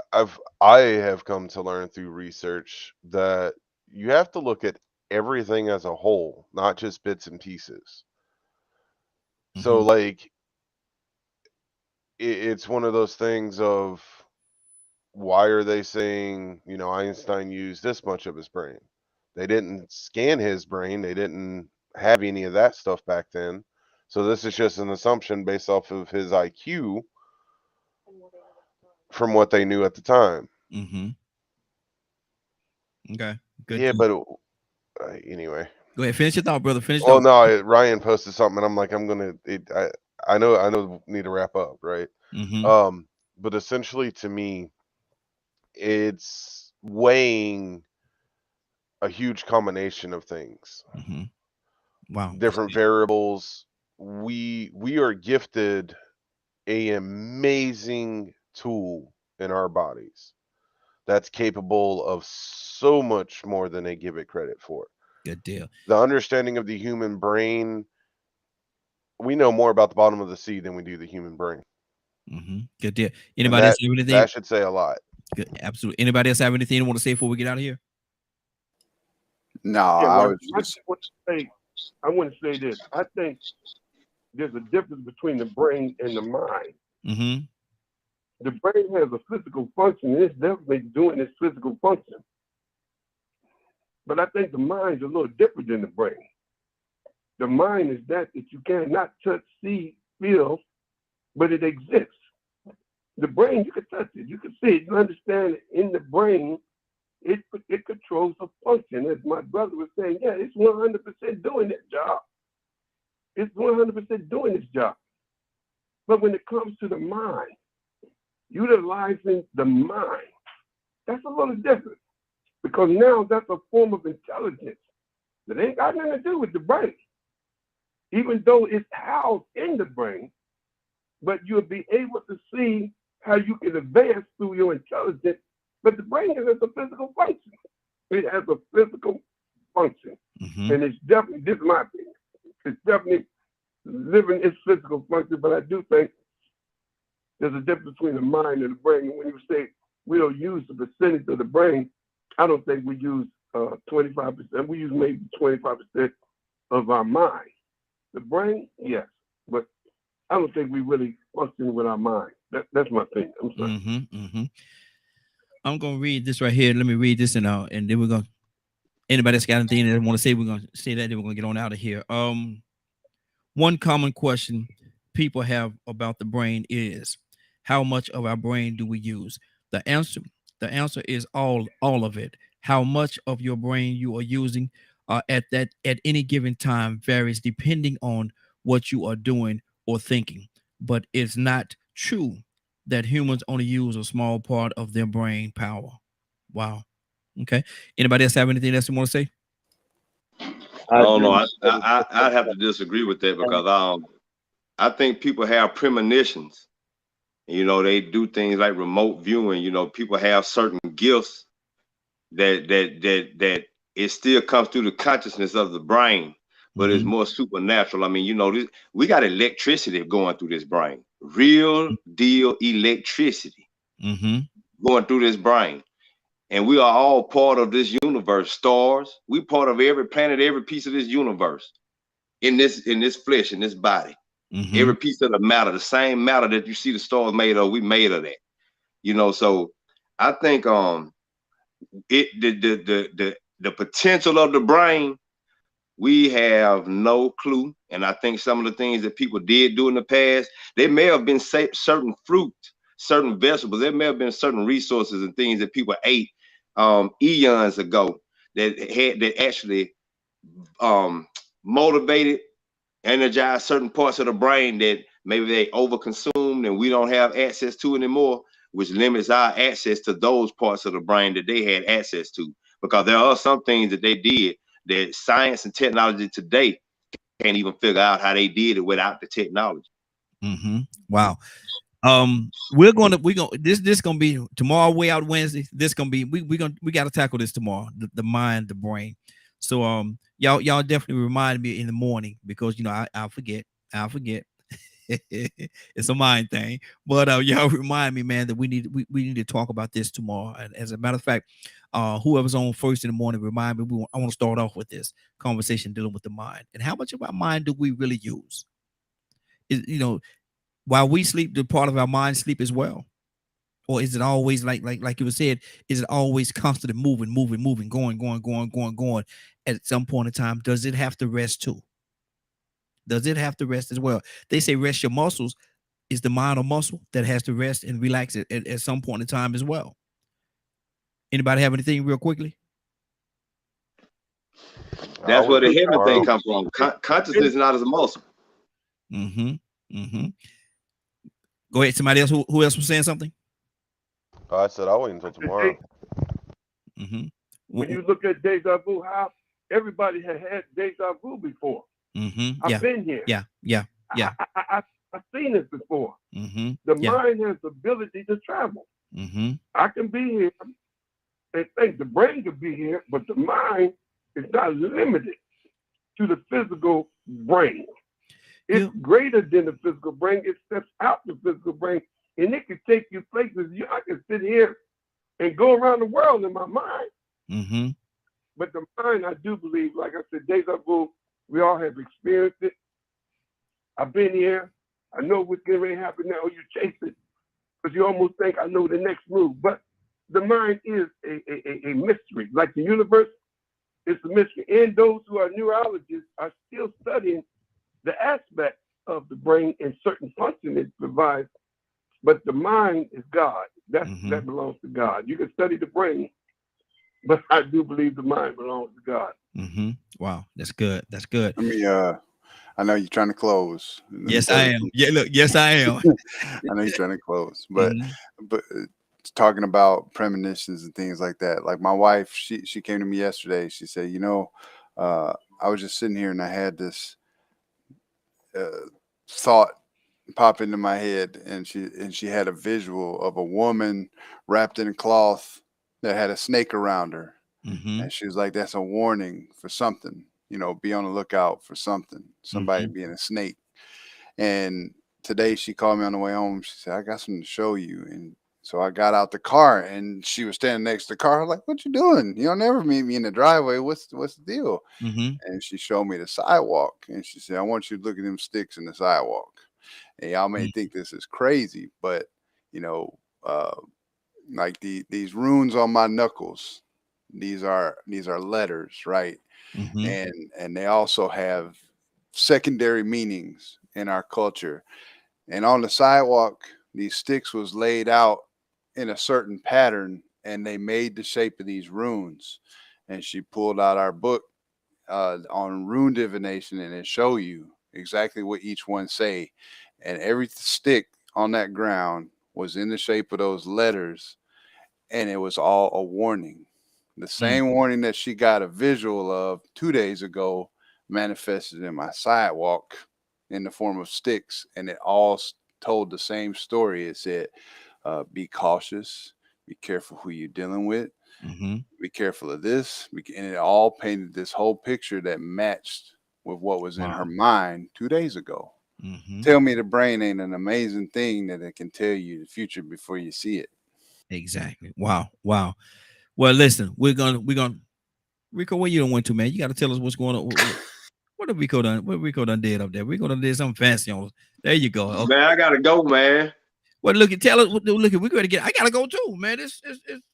I have come to learn through research that you have to look at everything as a whole, not just bits and pieces. Mm-hmm. So like it's one of those things of, why are they saying, you know, Einstein used this much of his brain? They didn't scan his brain. They didn't have any of that stuff back then. So this is just an assumption based off of his IQ from what they knew at the time. Mm-hmm. Okay. Good. Yeah, but anyway. Go ahead. Finish your thought, brother. Finish. Oh no, Ryan posted something, and I'm like, I know, need to wrap up, right? Mm-hmm. But essentially, to me, it's weighing a huge combination of things. Mm-hmm. Wow. Different variables. We are gifted an amazing tool in our bodies that's capable of so much more than they give it credit for. Good deal. The understanding of the human brain, we know more about the bottom of the sea than we do the human brain. Mm-hmm. Good deal. Anybody else have anything? That should say a lot. Good. Absolutely. Anybody else have anything you want to say before we get out of here? No, I want to say this. I think there's a difference between the brain and the mind. Mm-hmm. The brain has a physical function, and it's definitely doing its physical function. But I think the mind's a little different than the brain. The mind is that you cannot touch, see, feel, but it exists. The brain, you can touch it, you can see it, you understand it. In the brain, it controls a function. As my brother was saying, yeah, it's 100% doing its job. It's 100% doing its job. But when it comes to the mind, utilizing the mind, that's a little different. Because now that's a form of intelligence that ain't got nothing to do with the brain. Even though it's housed in the brain, but you'll be able to see how you can advance through your intelligence. But the brain has a physical function. It has a physical function. Mm-hmm. And it's definitely, this is my opinion, it's definitely living its physical function, but I do think there's a difference between the mind and the brain. And when you say we don't use the percentage of the brain, I don't think we use 25%. We use maybe 25% of our mind. The brain, yes, but I don't think we really function with our mind. That's my thing. I'm sorry. Mm-hmm, mm-hmm. I'm gonna read this right here. Let me read this and then we're gonna. Anybody that's got anything that want to say, we're gonna say that. Then we're gonna get on out of here. One common question people have about the brain is, how much of our brain do we use? The answer is all of it. How much of your brain you are using at any given time varies depending on what you are doing or thinking. But it's not true that humans only use a small part of their brain power. Wow. Okay. Anybody else have anything else you want to say? I don't know. I'd have to disagree with that because I think people have premonitions. You know, they do things like remote viewing. You know, people have certain gifts that it still comes through the consciousness of the brain, but it's more supernatural. I mean, you know, we got electricity going through this brain, real deal electricity going through this brain. And we are all part of this universe, stars. We part of every planet, every piece of this universe in this flesh, in this body. Every piece of the matter, the same matter that you see the stars made of, we made of that. You know, so I think the potential of the brain, we have no clue. And I think some of the things that people did do in the past, they may have been certain fruit, certain vegetables, there may have been certain resources and things that people ate eons ago that actually motivated, energized certain parts of the brain that maybe they overconsumed and we don't have access to anymore, which limits our access to those parts of the brain that they had access to. Because there are some things that they did that science and technology today can't even figure out how they did it without the technology. Wow. We're gonna this gonna be tomorrow, Way Out Wednesday. This gonna be we got to tackle this tomorrow, the mind, the brain. So y'all definitely remind me in the morning, because I'll forget. It's a mind thing, but y'all remind me, man, that we need to talk about this tomorrow. And as a matter of fact, whoever's on first in the morning, remind me. I want to start off with this conversation dealing with the mind, and how much of our mind do we really use? While we sleep, the part of our mind sleep as well, or is it always like it was said? Is it always constantly moving, going? At some point in time, does it have to rest too? Does it have to rest as well? They say rest your muscles. Is the mind a muscle that has to rest and relax at some point in time as well? Anybody have anything real quickly? That's where the heaven thing comes from. Consciousness is not as a muscle. Go ahead. Somebody else. Who else was saying something? I said I'll wait until tomorrow. When you look at deja vu, how everybody had deja vu before. I've been here. Yeah. I've seen it before. The mind has the ability to travel. I can be here and think the brain could be here, but the mind is not limited to the physical brain. It's greater than the physical brain. It steps out the physical brain, and it can take you places. I can sit here and go around the world in my mind. But the mind, I do believe, like I said, deja vu, we all have experienced it. I've been here. I know what's getting ready to happen now. You chase it because you almost think I know the next move. But the mind is a mystery. Like the universe, it's a mystery. And those who are neurologists are still studying the aspect of the brain and certain function it provides. But the mind is God. That belongs to God. You can study the brain, but I do believe the mind belongs to God. Wow, that's good. That's good. I know you're trying to close. Yes, I am. Yeah, look, yes, I am. I know you're trying to close, but talking about premonitions and things like that. Like my wife, she came to me yesterday. She said, I was just sitting here and I had this thought pop into my head, and she had a visual of a woman wrapped in a cloth that had a snake around her. And she was like, that's a warning for something, be on the lookout for somebody being a snake. And today she called me on the way home. She said, I got something to show you. And so I got out the car and she was standing next to the car. I was like, what you doing? You'll never meet me in the driveway. What's the deal? And she showed me the sidewalk, and she said, I want you to look at them sticks in the sidewalk. And y'all may think this is crazy, but like these runes on my knuckles, these are letters, right? And they also have secondary meanings in our culture. And on the sidewalk, these sticks was laid out in a certain pattern, and they made the shape of these runes. And she pulled out our book on rune divination, and it show you exactly what each one say. And every stick on that ground was in the shape of those letters, and it was all a warning. The same warning that she got a visual of 2 days ago manifested in my sidewalk in the form of sticks, and it all told the same story. It said, be cautious, be careful who you're dealing with, be careful of this, and it all painted this whole picture that matched with what was in her mind 2 days ago. Tell me the brain ain't an amazing thing that it can tell you the future before you see it. Exactly. Wow. Well, listen, we're gonna Rico, where you don't went to, man? You got to tell us what's going on. What did Rico done? What Rico done did up there? Rico done did something fancy on us. There you go. Okay. Man, I gotta go, man. Well, tell us. Look, we gotta get. I gotta go too, man. It's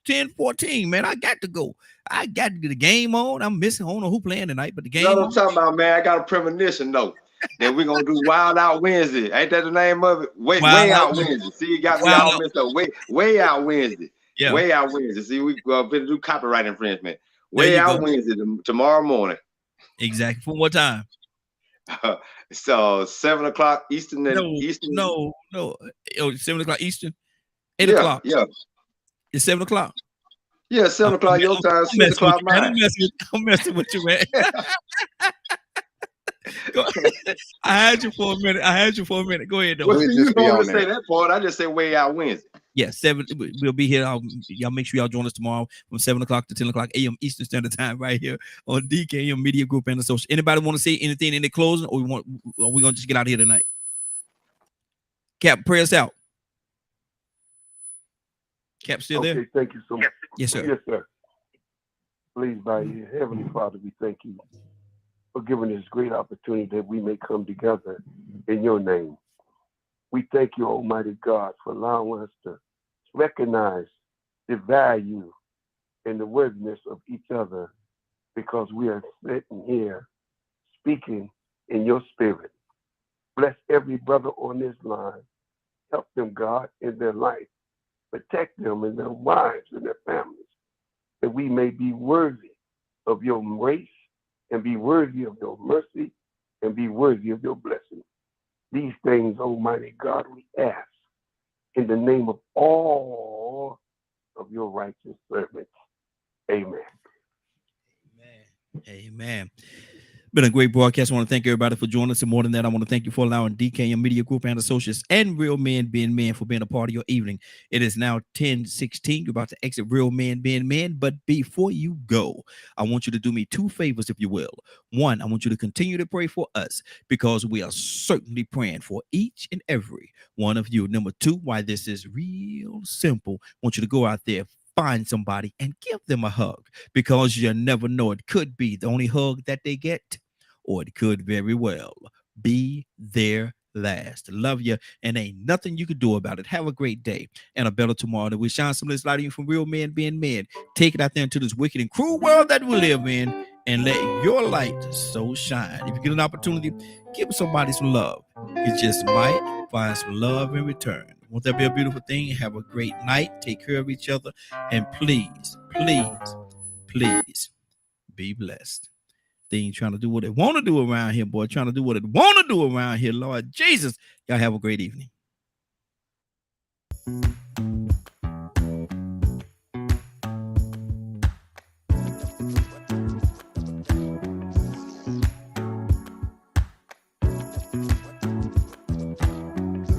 10:14, man. I got to go. I got to get the game on. I'm missing. I don't know who playing tonight, but the game. You know what I'm talking about, man? I got a premonition though. Then we're gonna do Wild Out Wednesday. Ain't that the name of it? Way Out Wednesday. See, you got me all messed up. Way Out Wednesday. Yeah. Way Out Wednesday. See, we gonna do copyright infringement. Way Out Wednesday tomorrow morning. Exactly. For what time? So 7 o'clock Eastern. No. Oh, 7 o'clock Eastern. 8 o'clock. Yeah. It's 7 o'clock. Yeah, 7 o'clock your time, 6 o'clock mine. I'm messing with you, man. I had you for a minute. Go ahead, though. Well, We'll you just be don't on say there. that part. I just say way out Wednesday. Yeah, 7. We'll be here. Y'all make sure y'all join us tomorrow from 7 o'clock to 10 o'clock a.m. Eastern Standard Time right here on DKM Media Group and Associates. Anybody want to say anything in the closing, or are we gonna just get out of here tonight? Cap, pray us out. Cap, still there? Okay, thank you so much. Yes, sir. Yes, sir. Please, by you, Heavenly Father, we thank you for giving this great opportunity that we may come together in your name. We thank you, Almighty God, for allowing us to recognize the value and the worthiness of each other, because we are sitting here speaking in your spirit. Bless every brother on this line. Help them, God, in their life. Protect them and their wives and their families, that we may be worthy of your grace and be worthy of your mercy and be worthy of your blessing. These things, Almighty God, we ask in the name of all of your righteous servants. Amen. Amen. Been a great broadcast. I want to thank everybody for joining us. And more than that, I want to thank you for allowing DKM Media Group and Associates and Real Men Being Men for being a part of your evening. It is now 10:16. You're about to exit Real Men Being Men. But before you go, I want you to do me 2 favors, if you will. 1, I want you to continue to pray for us, because we are certainly praying for each and every one of you. Number 2, why this is real simple, I want you to go out there, find somebody and give them a hug, because you never know. It could be the only hug that they get, or it could very well be their last. Love you, and ain't nothing you can do about it. Have a great day and a better tomorrow. That we shine some of this light on you from Real Men Being Men. Take it out there into this wicked and cruel world that we live in, and let your light so shine. If you get an opportunity, give somebody some love. You just might find some love in return. Won't that be a beautiful thing? Have a great night. Take care of each other. And please, please, please be blessed. They ain't trying to do what they want to do around here, boy. Trying to do what they want to do around here, Lord Jesus. Y'all have a great evening.